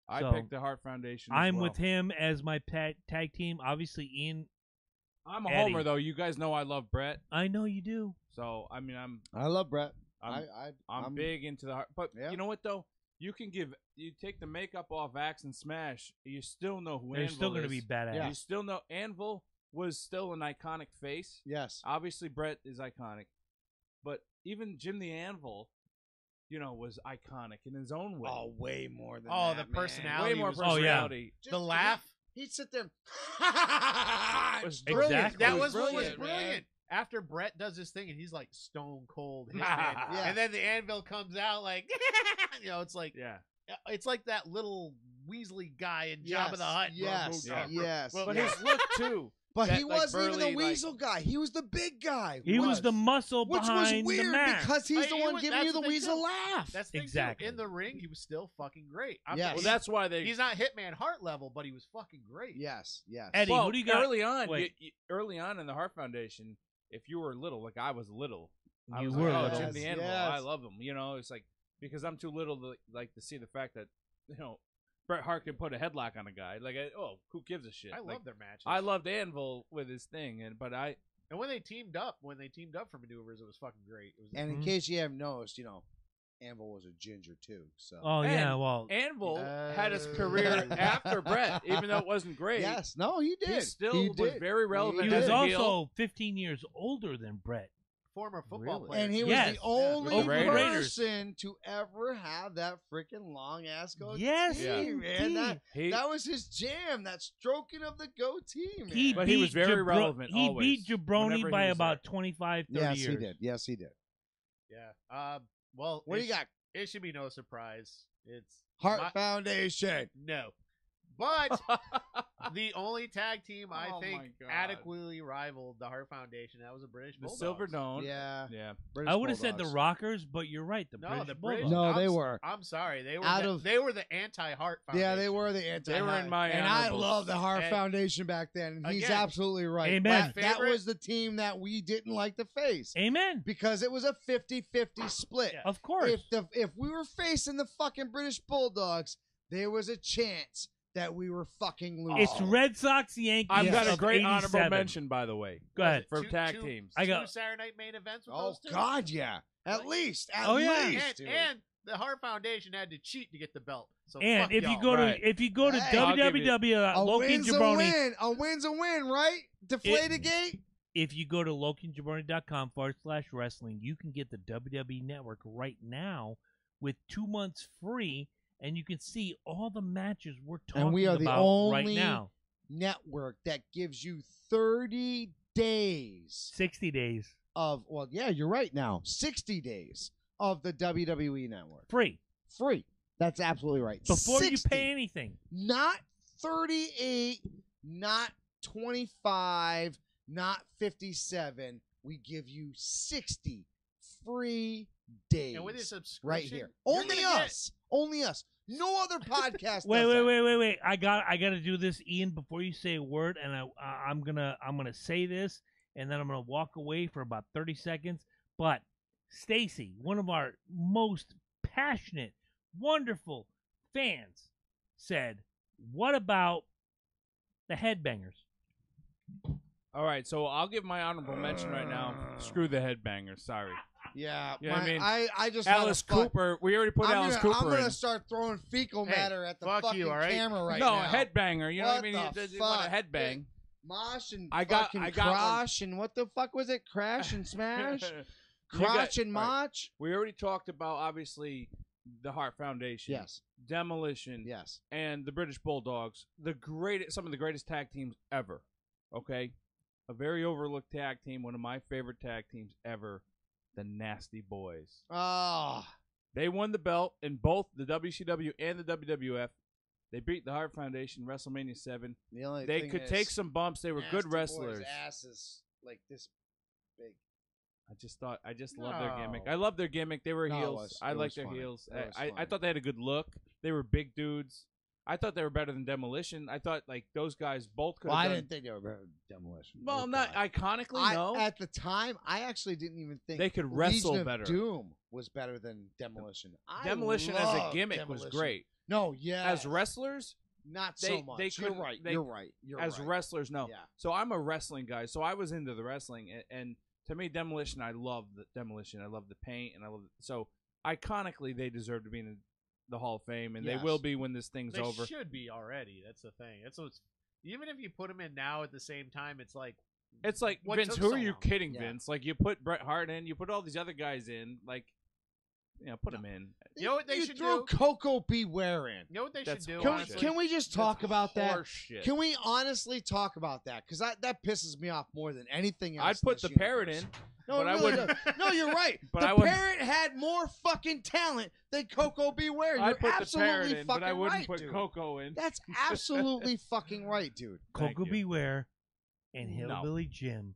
I So, picked the Hart Foundation. as I'm well. with him as my tag team. Obviously, Ian. I'm a Eddie. homer though. You guys know I love Brett. I know you do. So I mean, I'm I love Brett. I'm, I'm big into the Hart. But Yeah. you know what though? You take the makeup off Axe and Smash. You still know who They're Anvil still going to is. be badass. Yeah. You still know Anvil was still an iconic face. Yes. Obviously, Brett is iconic, but even Jim the Anvil, was iconic in his own way. Oh, way more than Oh, that, the man. personality. way more was- Oh, yeah. personality. The laugh. He'd sit there. Was Brilliant. Exactly. That was what was brilliant, man. brilliant. After Brett does his thing and he's like stone cold hitman, Yeah. and then the anvil comes out like, it's like Yeah, it's like that little Weasley guy in Yes, Jabba the Hutt. Yes. Yeah. Yes. but yes. his look too. But that, he like, wasn't even burly, the like- weasel guy. He was the big guy. He was the muscle which was behind the weird mask. because he's Hey, the he one was- giving that's you the the thing, weasel too. laugh. That's the thing, too. Exactly. In the ring, he was still fucking great. Yes. Well, that's why they. He's not Hitman Hart level, but he was fucking great. Yes. Yes. Eddie, well, who do you got? early on? Wait. Early on in the Hart Foundation, if you were little, like I was little, I You was were like, little. Jim the Yes, Anvil. yes. I love him. It's like because I'm too little to see the fact that Bret Hart can put a headlock on a guy. Like, who gives a shit? I Like, love their matches. I loved Anvil with his thing, and when they teamed up for maneuvers, it was fucking great. It was And in Mhm. case you haven't noticed, Anvil was a ginger too. So. Oh yeah, And well, Anvil had his career after Brett, even though it wasn't great. Yes. No, he did. He still He was did. very relevant. he did. was as a also heel. 15 years older than Brett. former football Really? player. And he was Yes. the only With the Raiders. person to ever have that freaking long ass goatee. Yes, man. That, He- that was his jam. That stroking of the goatee, man. But he was very relevant He always, beat Jabroni whenever he by was about there. 25, 30 yes, years. he did. Yes, he did. Yeah. Well, What do you got? It should be no surprise. It's Heart my- Foundation. no. But the only tag team I Oh think my God. adequately rivaled the Hart Foundation, that was the British The Bulldogs. Silver Dawn. Yeah. Yeah. British I would have said the Bulldogs. Rockers, but you're right. The No, British the British. Bulldogs. No, they were. I'm sorry. They were. Out of- they were the anti-Hart Foundation. Yeah, they were the anti. They were in my and I honorables. love the Hart And- Foundation back then. And he's Again, absolutely right. Amen. That Favorite- was the team that we didn't like to face Amen. because it was a 50-50 split. Yeah. Of course. If we were facing the fucking British Bulldogs, there was a chance that we were fucking losing. It's Red Sox, Yankees. I've got a of great 87. honorable mention, by the way, Go ahead. for Two- tag two- teams. I got- two Saturday Night main events with Oh those two. God, yeah. At least. Oh, yeah. least, dude. And the Hart Foundation had to cheat to get the belt. So And fuck if you y'all. go Right. to Hey, I'll give you- www. a Loki win's a Jabroni, win. A win's a win, right? Deflategate. if you go to lokinjabroni.com/wrestling, you can get the WWE Network right now with 2 months free, and you can see all the matches we're talking And we are the about right only now. network that gives you 30 days 60 days of, well, yeah, you're right now, 60 days of the WWE Network. free Free. That's absolutely right. before 60. you pay anything. Not 38, not 25, not 57. We give you 60 free days. And with this subscription, right here. you're Only gonna get- us. Only us. No other podcast. Wait, does wait, that. wait. I got to do this, Ian, before you say a word, and I'm gonna say this, and then I'm gonna walk away for about 30 seconds. But Stacy, one of our most passionate, wonderful fans, said, "What about the Headbangers?" All right, so I'll give my honorable mention right now. Screw the headbangers. Sorry. Yeah, You know what I mean? I just had a Alice fuck- Cooper. We already put Alice I'm Cooper gonna in. start throwing fecal Hey, matter at the fuck fucking you, all right? camera right no, now. a headbanger. You know what I mean? What the You want a fuck? headbang. Mosh and I got fucking one. Crash and what the fuck was it? Crash and Smash? You Crotch got- and all right. Mach? We already talked about, obviously, the Hart Foundation. Yes. Demolition. Yes. And the British Bulldogs. Some of the greatest tag teams ever. Okay? A very overlooked tag team. One of my favorite tag teams ever. The Nasty Boys. Oh, They won the belt in both the WCW and the WWF. They beat the Hart Foundation WrestleMania 7. the only They thing could is, take some bumps. They were Nasty good Boy's wrestlers. ass is like this big. I just love their gimmick. No. I love their gimmick. They were No, it heels. was- I it like was their funny. heels. It was I funny. thought they had a good look. They were big dudes. I thought they were better than Demolition. I thought like those guys both could Well, have I done. didn't think they were better than Demolition. Well, Oh, not God. iconically, no. At the time, I actually didn't even think They could Legion wrestle of better. Doom was better than Demolition. Demolition I as a love gimmick was Demolition. great. No, yeah, As wrestlers, not they- so much. they You're couldn't- right. they- You're right. You're as right. wrestlers, no. Yeah. So I'm a wrestling guy. So I was into the wrestling, and to me, Demolition, I love the Demolition. I love the paint, and I love so iconically they deserve to be in the Hall of Fame, and Yes. they will be when this thing's They over. should be already. That's the thing. That's what's. Even if you put them in now at the same time, it's like It's like What Vince. took Who so are you long? kidding, Yeah. Vince? Like you put Bret Hart in, you put all these other guys in, like put them in. You know what they you should throw do? Coco Beware in. You know what they That's should do? Can we, honestly? can we just talk That's about that? horseshit. Can we honestly talk about that? Because that pisses me off more than anything else. I'd in put this the parrot universe. in. No, but it I really wouldn't- does. No, you're right. But the I wouldn't- parrot had more fucking talent than Coco Beware. You're I'd put the absolutely parrot in, fucking but I wouldn't right, put dude. Coco in. That's absolutely fucking right, dude. Thank Coco you. Beware and No. Hillbilly Jim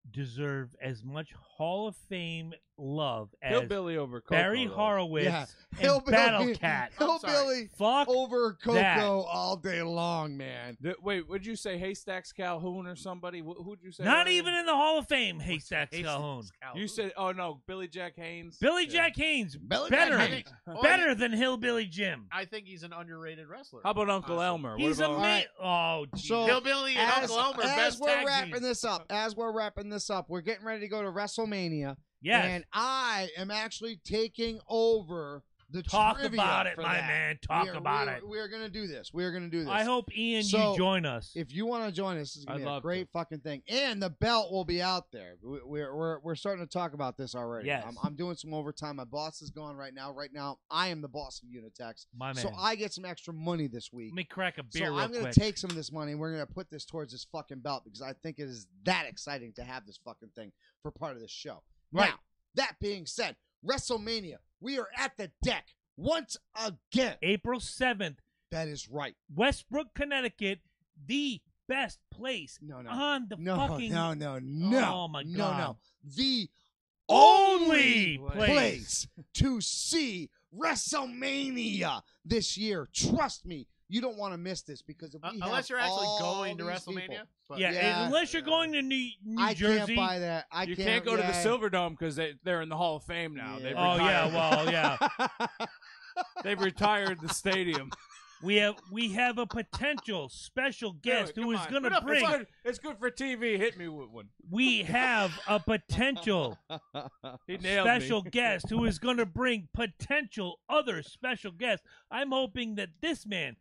deserve as much Hall of Fame love as Hillbilly over Coco. Barry though. Horowitz Yeah. and Hillbilly- Battle Cat. Hillbilly Fuck over Coco that. all day long, man. Wait, would you say Haystacks Calhoun or somebody? Who'd you say? Not earlier? even in the Hall of Fame, Haystacks Hastings Calhoun. Calhoun. You said, oh no, Billy Jack Haynes. Billy Yeah. Jack Haynes, Billy better, Jack Haynes. Oh, better than Hillbilly Jim. I think he's an underrated wrestler. How about Uncle honestly. Elmer? He's what about, amazing. Oh, geez. So Hillbilly and as, Uncle Elmer, as best we're tag wrapping team. this up, we're getting ready to go to WrestleMania. yes. And I am actually taking over the Talk trivia about it, for my that. man. Talk about it. We are going to do this. We are going to do this. I hope, Ian, So, you join us. If you want to join us, this is going I'd to be a love great fucking thing. And the belt will be out there. We're starting to talk about this already. Yes. I'm doing some overtime. My boss is gone right now. Right now, I am the boss of Unitex. My man. So I get some extra money this week. Let me crack a beer So real I'm going quick. to take some of this money and we're going to put this towards this fucking belt because I think it is that exciting to have this fucking thing for part of this show. Right. Now, that being said, WrestleMania, we are at the deck once again. April 7th, That is right. Westbrook, Connecticut, the best place No. on the No, fucking. no. Oh my God. No. The Only place to see WrestleMania this year. Trust me, you don't want to miss this because if we have unless you're actually all going to these WrestleMania. people- But Yeah, unless you're going to New I Jersey. can't buy that. You can't go to the Silverdome because they're in the Hall of Fame now. Yeah. They've Oh yeah, retired. well yeah. They've retired the stadium. We have a potential special guest Come who is on. going to It's bring. good. It's good for TV. Hit me with one. We have a potential He nailed special me. guest who is going to bring potential other special guests. I'm hoping that this man,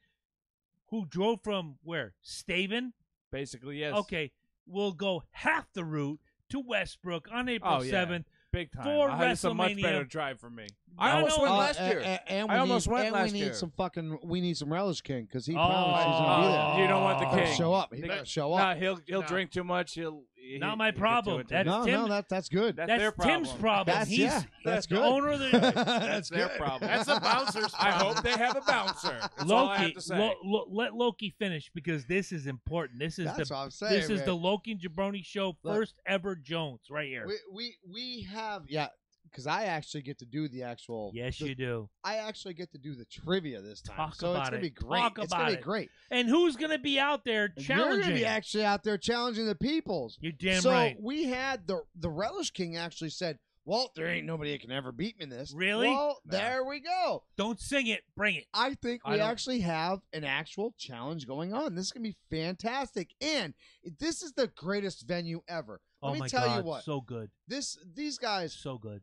who drove from where? Staven? Basically, yes. Okay, will go half the route to Westbrook on April Oh, yeah. 7th. Big time. For It's a much WrestleMania. better drive for me. I I almost know- went last year. And I almost went and last we year. need some fucking. We need some Relish King because he Oh, promised he's gonna be there. You don't want the Better king. show up. He They- better show Nah, up. he'll No. drink too much. Not my problem. That's No, Tim- that's good. That's That's their problem. Tim's problem. That's He's that's the good. owner of the. That's their good. problem. That's a bouncer's I problem. hope they have a bouncer. That's all I have Loki, to say. let Loki finish because this is important. This is That's the what I'm saying. this is man. the Loki and Jabroni show Look. first ever Jones right here. We have because I actually get to do the actual. Yes, the- you do. I actually get to do the trivia this time, Talk so it's about gonna it. be great. Talk It's about gonna it. be great. And who's gonna be out there You're challenging? gonna be actually out there challenging the peoples. You're damn so right. we had the Relish King actually said, "Well, there ain't nobody that can ever beat me in this." Really? Well, No. there we go. Don't sing it. Bring it. I think I we don't- actually have an actual challenge going on. This is gonna be fantastic, and this is the greatest venue ever. Let Oh me my tell God, you what. so good, These guys, so good.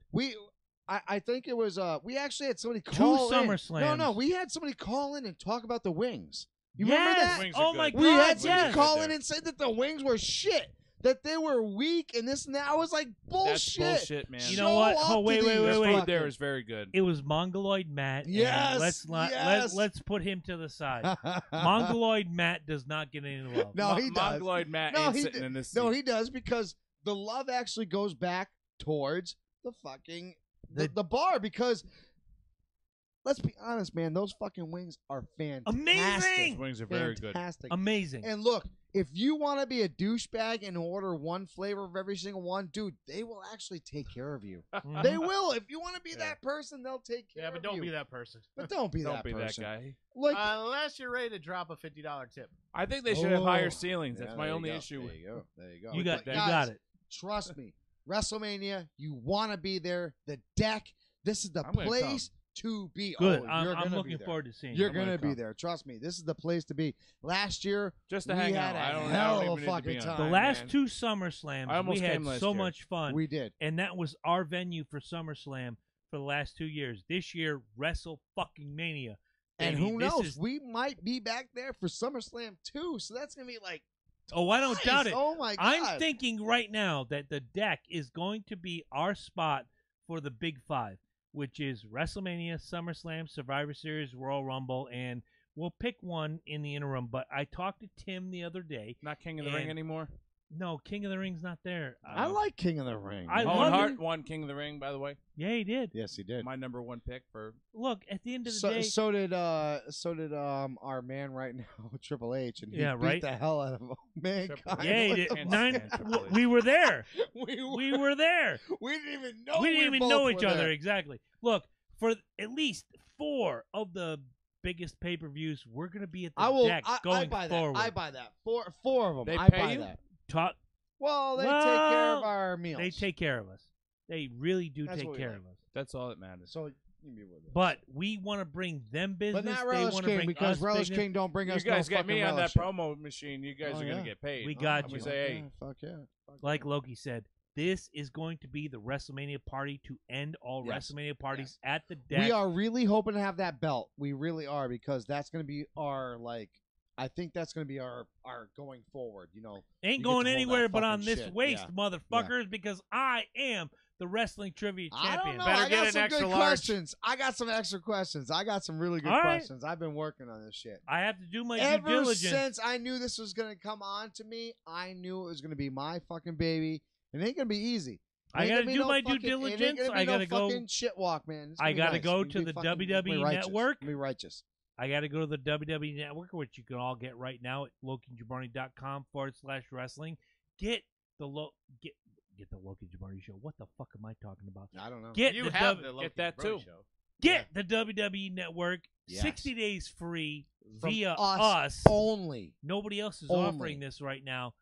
I think it was we actually had somebody call in. SummerSlams. No, we had somebody call in and talk about the wings. You yes. remember that? Wings are Oh my good. We God. had somebody Yes. call in and say that the wings were shit, that they were weak, and this and that. I was like, That's bullshit. bullshit, man. You know what? Show Oh, up wait, to wait, these wait, The wait. food there is very good. It was Mongoloid Matt. and Yes, let's yes. put him to the side. Mongoloid Matt does not get any love. No, he does. Mongoloid Matt No, ain't he sitting d- in this No, seat. he does because the love actually goes back towards the fucking the The- bar because. Let's be honest, man. Those fucking wings are fantastic. Amazing! Those wings are very good. Fantastic. Amazing. And look, if you want to be a douchebag and order one flavor of every single one, dude, they will actually take care of you. Mhm. They will. If you want to be Yeah. that person, they'll take care Yeah, of but you. don't be that person. But don't be Don't that be that person. guy. Like, Unless you're ready to drop a $50 tip. I think they should have higher Oh. ceilings. That's yeah, my there you only go. issue. There you go. There you go. You got But you guys, got it. Trust me, WrestleMania. You want to be there. The deck. This is the I'm gonna place to be. Good. Oh, I'm you're gonna looking be there. forward to seeing. You're it. I'm gonna gonna be come. there. Trust me. This is the place to be. Last year, Just to we hang had out. I a don't, hell I don't of even a need to fucking be on time. The time, last man. two SummerSlams, I almost we had came last so year. much fun, we did. and that was our venue for SummerSlam for the last 2 years. This year, Wrestle fucking Mania. And baby. who This knows? is- We might be back there for SummerSlam too. So that's gonna be like. oh, I don't nice. doubt it. Oh my god! I'm thinking right now that the deck is going to be our spot for the Big Five, which is WrestleMania, SummerSlam, Survivor Series, Royal Rumble, and we'll pick one in the interim. But I talked to Tim the other day. Not King of the Ring And- anymore. No, King of the Ring's not there. I like King of the Ring. I man. love Owen Hart it. won King of the Ring, by the way. Yeah, he did. Yes, he did. My number one pick for. Look, at the end of the So, day, so did our man right now, Triple H, and he Yeah, beat right? the hell out of mankind. yeah, he What did. the Can't Nine. stand Triple H. We were there. we We were there. we didn't even know. we didn't even both know were each other there. exactly. Look, for at least 4 of the biggest pay-per-views, we're going to be at the I will. deck I going buy forward. that. I buy that. Four of them. They I pay buy you? that. Talk, Well, they take care of Well, our meals. they take care of us. They really do That's take what we care like. of us. That's all that matters. So you can be with us. But we want to bring them business. But not they Relish want to King bring because us Relish business. King don't bring You us guys no get me fucking on that relish. promo machine. You guys Oh, are yeah. gonna get paid. We got I'm you. gonna say, hey, Fuck yeah. Like Loki said, this is going to be the WrestleMania party to end all Yes. WrestleMania parties at the deck. We are really hoping to have that belt. We really are because that's going to be our I think that's going to be our going forward. You know, Ain't you get going to hold anywhere that but on fucking this shit. waist, Yeah. motherfuckers, because I am the wrestling trivia I champion. don't know. Better I get got an some extra good large. questions. I got some extra questions. I got some really good All right. questions. I've been working on this shit. I have to do my due Ever diligence. since I knew this was going to come on to me, I knew it was going to be my fucking baby. It ain't going to be easy. I Ain't gotta gonna be do no my due fucking- it ain't diligence. gonna be I no gotta go. fucking shit walk, man. It's I gonna be gotta nice. go It's to gonna be the fucking- WWE be righteous. network. Be righteous. I got to go to the WWE Network, which you can all get right now at LokiandJabroni.com/wrestling. Get the get the Loki Jabroni show. What the fuck am I talking about? I don't know. Get You the have the Loki get that Jabroni too. Show. Get the WWE Network. Yes. 60 days free From via us only. Nobody else is Only. offering this right now.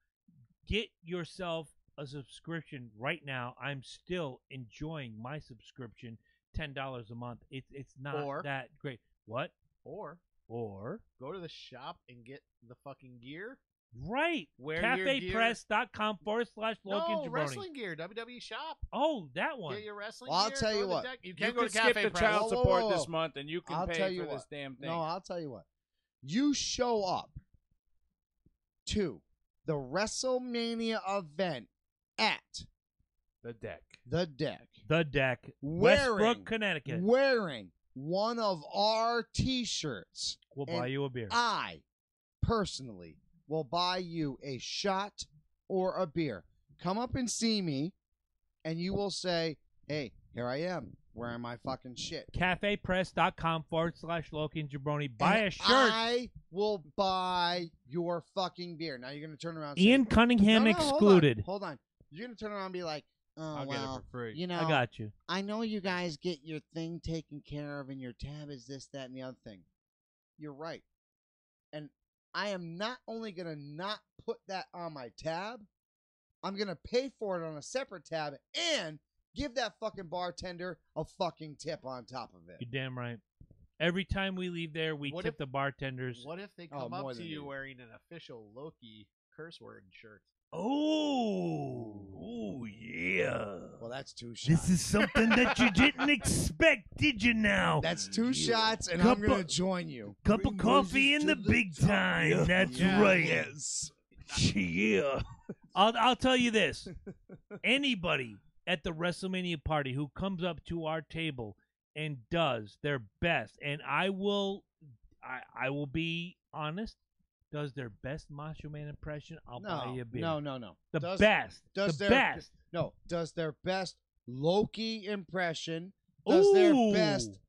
Get yourself a subscription right now. I'm still enjoying my subscription, $10 a month. It's not Or- that great. What? Or go to the shop and get the fucking gear. Right. Wear your gear. CafePress.com/Loki No, Jabroni. wrestling gear. WWE shop. Oh, that one. Get your wrestling Well, I'll gear. tell go you to the what. deck. You You can go can to skip Cafe the Press. child Whoa, whoa, support whoa. this month, and you can I'll pay tell you for what. this damn thing. No, I'll tell you what. You show up to the WrestleMania event at the deck. the deck The Deck, Wearing- Westbrook, Connecticut. wearing one of our T-shirts. We'll buy you a beer. I personally will buy you a shot or a beer. Come up and see me, and you will say, hey, here I am, wearing my fucking shit. CafePress.com/Loki and Jabroni. Buy And a shirt. I will buy your fucking beer. Now you're going to turn around and Ian say, Cunningham no, excluded. Hold on. You're going to turn around and be like, oh, I'll get it well, for free. you know, I got you. I know you guys get your thing taken care of and your tab is this, that, and the other thing. You're right. And I am not only going to not put that on my tab, I'm going to pay for it on a separate tab and give that fucking bartender a fucking tip on top of it. You're damn right. Every time we leave there, we What tip if- the bartenders. What if they Oh, come more up to than you you. wearing an official Loki curse word shirt? Oh, yeah. Well, that's two shots. This is something that you didn't expect, did you now? That's two shots, and Cup I'm going of- to join you. Cup of coffee in the big time. That's Yeah. right. Yes. Yeah. I'll tell you this. Anybody at the WrestleMania party who comes up to our table and does their best, and I will be honest, does their best Macho Man impression, I'll buy you a beer. No. The Does- best. does The their- best. No, does their best Loki impression, does their Ooh. best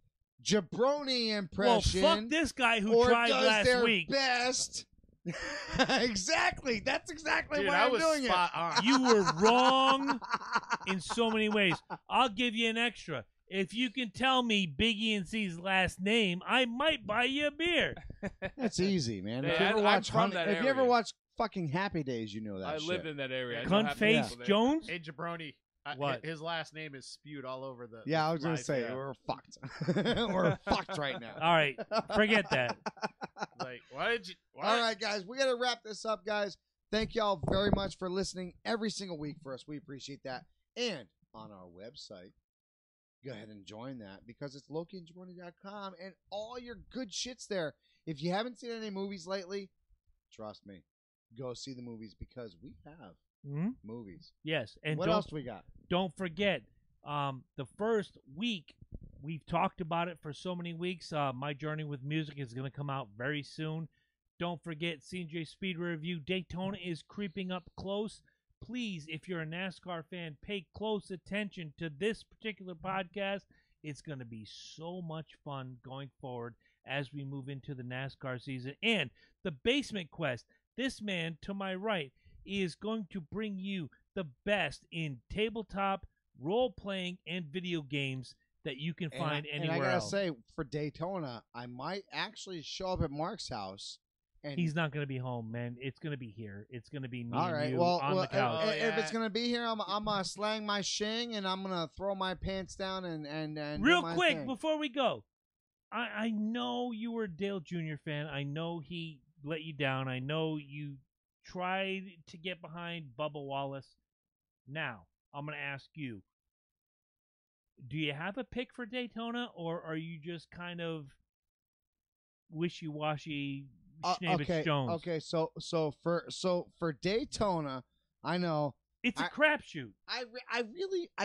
Jabroni impression, Well, fuck this guy who or tried does last their week. best... Exactly. That's exactly Dude, why I I'm was doing spot on. You were wrong in so many ways. I'll give you an extra. If you can tell me Big E and C's last name, I might buy you a beer. That's easy, man. Hey, If you ever I'm watch from that if you ever area. watch fucking Happy Days, you know that I shit. lived in that area. I know Cunt half the face people there. Jones? Hey, Jabroni. What? His last name is spewed all over the. Yeah, I was going gonna say we're fucked. We're fucked right now. All right, forget that. Like, why did you? Why? All right, guys, we gotta wrap this up, guys. Thank y'all very much for listening every single week for us. We appreciate that. And on our website, go ahead and join that because it's LokiandJabroni.com and all your good shit's there. If you haven't seen any movies lately, trust me, go see the movies because we have Hmm? movies. Yes, and What don't else do we got? don't forget, the first week, we've talked about it for so many weeks. My Journey with Music is going to come out very soon. Don't forget, CJ Speed Review Daytona is creeping up close. Please, if you're a NASCAR fan, pay close attention to this particular podcast. It's going to be so much fun going forward as we move into the NASCAR season. And the Basement Quest, this man to my right, is going to bring you the best in tabletop, role-playing, and video games that you can find anywhere and I gotta else. say, for Daytona, I might actually show up at Mark's house. And He's not going to be home, man. It's going to be here. It's going to be me all and right. you Well, on the couch. if it's gonna be here, I'm gonna slang my shing and I'm gonna throw my pants down and do Real my quick, thing. before we go, I know you were a Dale Jr. fan. I know he let you down. I know you tried to get behind Bubba Wallace. Now, I'm going to ask you, do you have a pick for Daytona, or are you just kind of wishy-washy, Schnabitz Jones? Okay. So for Daytona, I know It's a I- crapshoot. I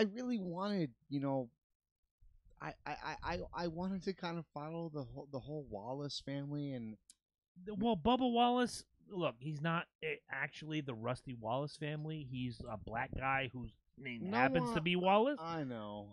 really wanted, I wanted to kind of follow the whole Wallace family and Well, Bubba Wallace, look, he's not actually the Rusty Wallace family. He's a black guy whose name No, happens to be Wallace. I know.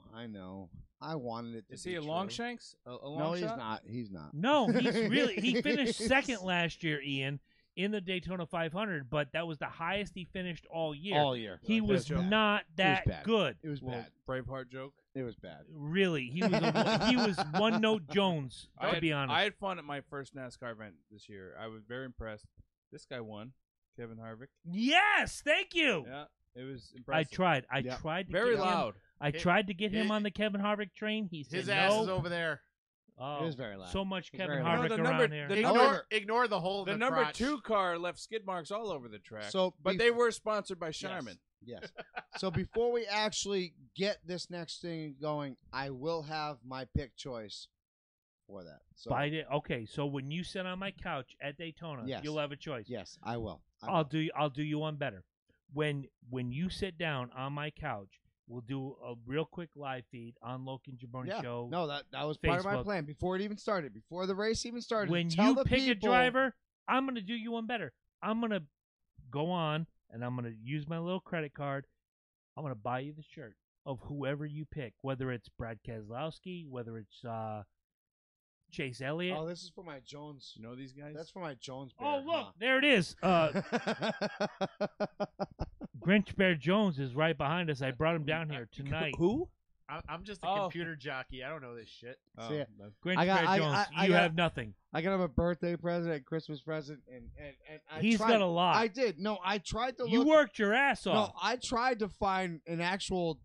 I wanted it to Is be he a true. Longshanks? A long No, he's shot? not. He's not. No, he finished second last year, Ian, in the Daytona 500, but that was the highest he finished all year. All year. He Like was that joke. not that bad. good. It was Well, bad. Braveheart joke. It was bad. Really, he was one note Jones. To be honest, I had fun at my first NASCAR event this year. I was very impressed. This guy won, Kevin Harvick. yes, thank you. Yeah, it was I impressive. tried. I Yep. tried to Very get loud. Him, I tried to get him His- on the Kevin Harvick train. He said His ass no. is over there. Oh, It was very loud. so much It was Kevin very loud. Harvick No, the around number- here. the Ignore, However- ignore the hole in The the number crotch. 2 car left skid marks all over the track. So but they were sponsored by Charmin. Yes. So before we actually get this next thing going, I will have my pick choice for that. So Bite it. Okay, so when you sit on my couch at Daytona, Yes. you'll have a choice. yes, I will. I'll do you one better. When you sit down on my couch, we'll do a real quick live feed on Loki and Jabroni Yeah. Show. No, that was part of my Facebook. plan before it even started. Before the race even started. When tell you the pick a people- driver, I'm gonna do you one better. I'm gonna go on and I'm gonna use my little credit card. I'm gonna buy you the shirt of whoever you pick, whether it's Brad Keselowski, whether it's Chase Elliott. Oh, this is for my Jones. You know these guys? That's for my Jones. Oh, Bear, look, there it is. Grinch Bear Jones is right behind us. I brought him down here tonight. Who? I'm just a Oh. computer jockey. I don't know this shit. See ya. Grinch I got- Bear I- Jones, I you got- have nothing. I got him a birthday present, a Christmas present, and I He's tried, got a lot. I did. No, I tried to You look. worked your ass No, off. I tried to find an actual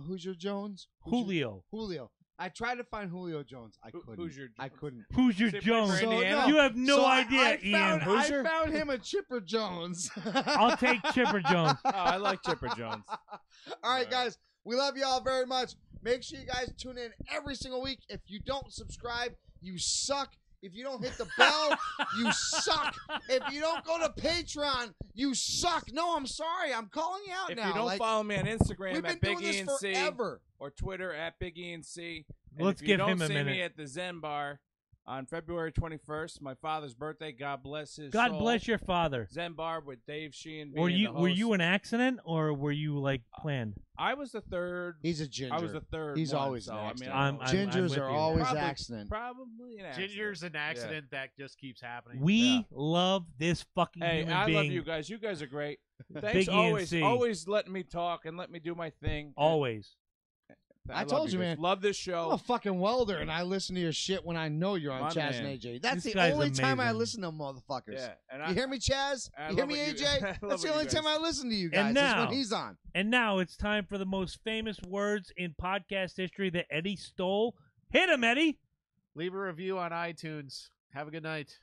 who's your Jones? Julio. Julio. I tried to find Julio Jones. I Who- couldn't. who's your I Jones? couldn't. Who's your Say play Jones? for So, Indiana? no. You have no So idea, I Ian. found him a Chipper Jones. I'll take Chipper Jones. Oh, I like Chipper Jones. All right, guys. We love you all very much. Make sure you guys tune in every single week. If you don't subscribe, you suck. If you don't hit the bell, you suck. If you don't go to Patreon, you suck. No, I'm sorry. I'm calling you out If now. you don't Like, follow me on Instagram we've been at Big doing this ENC forever. or Twitter at Big ENC, and Let's if you give him don't a see minute. me at the Zen Bar on February 21st, my father's birthday, God bless his God soul. bless your father. Zen Bar with Dave Sheehan. Were being you the were host. you an accident or were you like planned? I was the third. He's a ginger. I was the third. He's one, always so, an I mean, accident. I don't know. I'm Gingers with are you. always Probably- accident. Probably an accident. Ginger's an accident that just keeps happening. We Yeah. love this fucking Hey, human I being. love you guys. You guys are great. Thanks Big always, ENC. always letting me talk and let me do my thing. Always. I love told you, guys. man. Love this I'm show. a fucking welder, and I listen to your shit when I know you're on My Chaz man. and AJ. That's This the guy's only time I amazing. listen to motherfuckers. Yeah, and You hear me, Chaz? I You hear love me, what you- AJ? I love That's what the you only guys- time I listen to you guys. And That's now- when he's on. And now it's time for the most famous words in podcast history that Eddie stole. Hit him, Eddie. Leave a review on iTunes. Have a good night.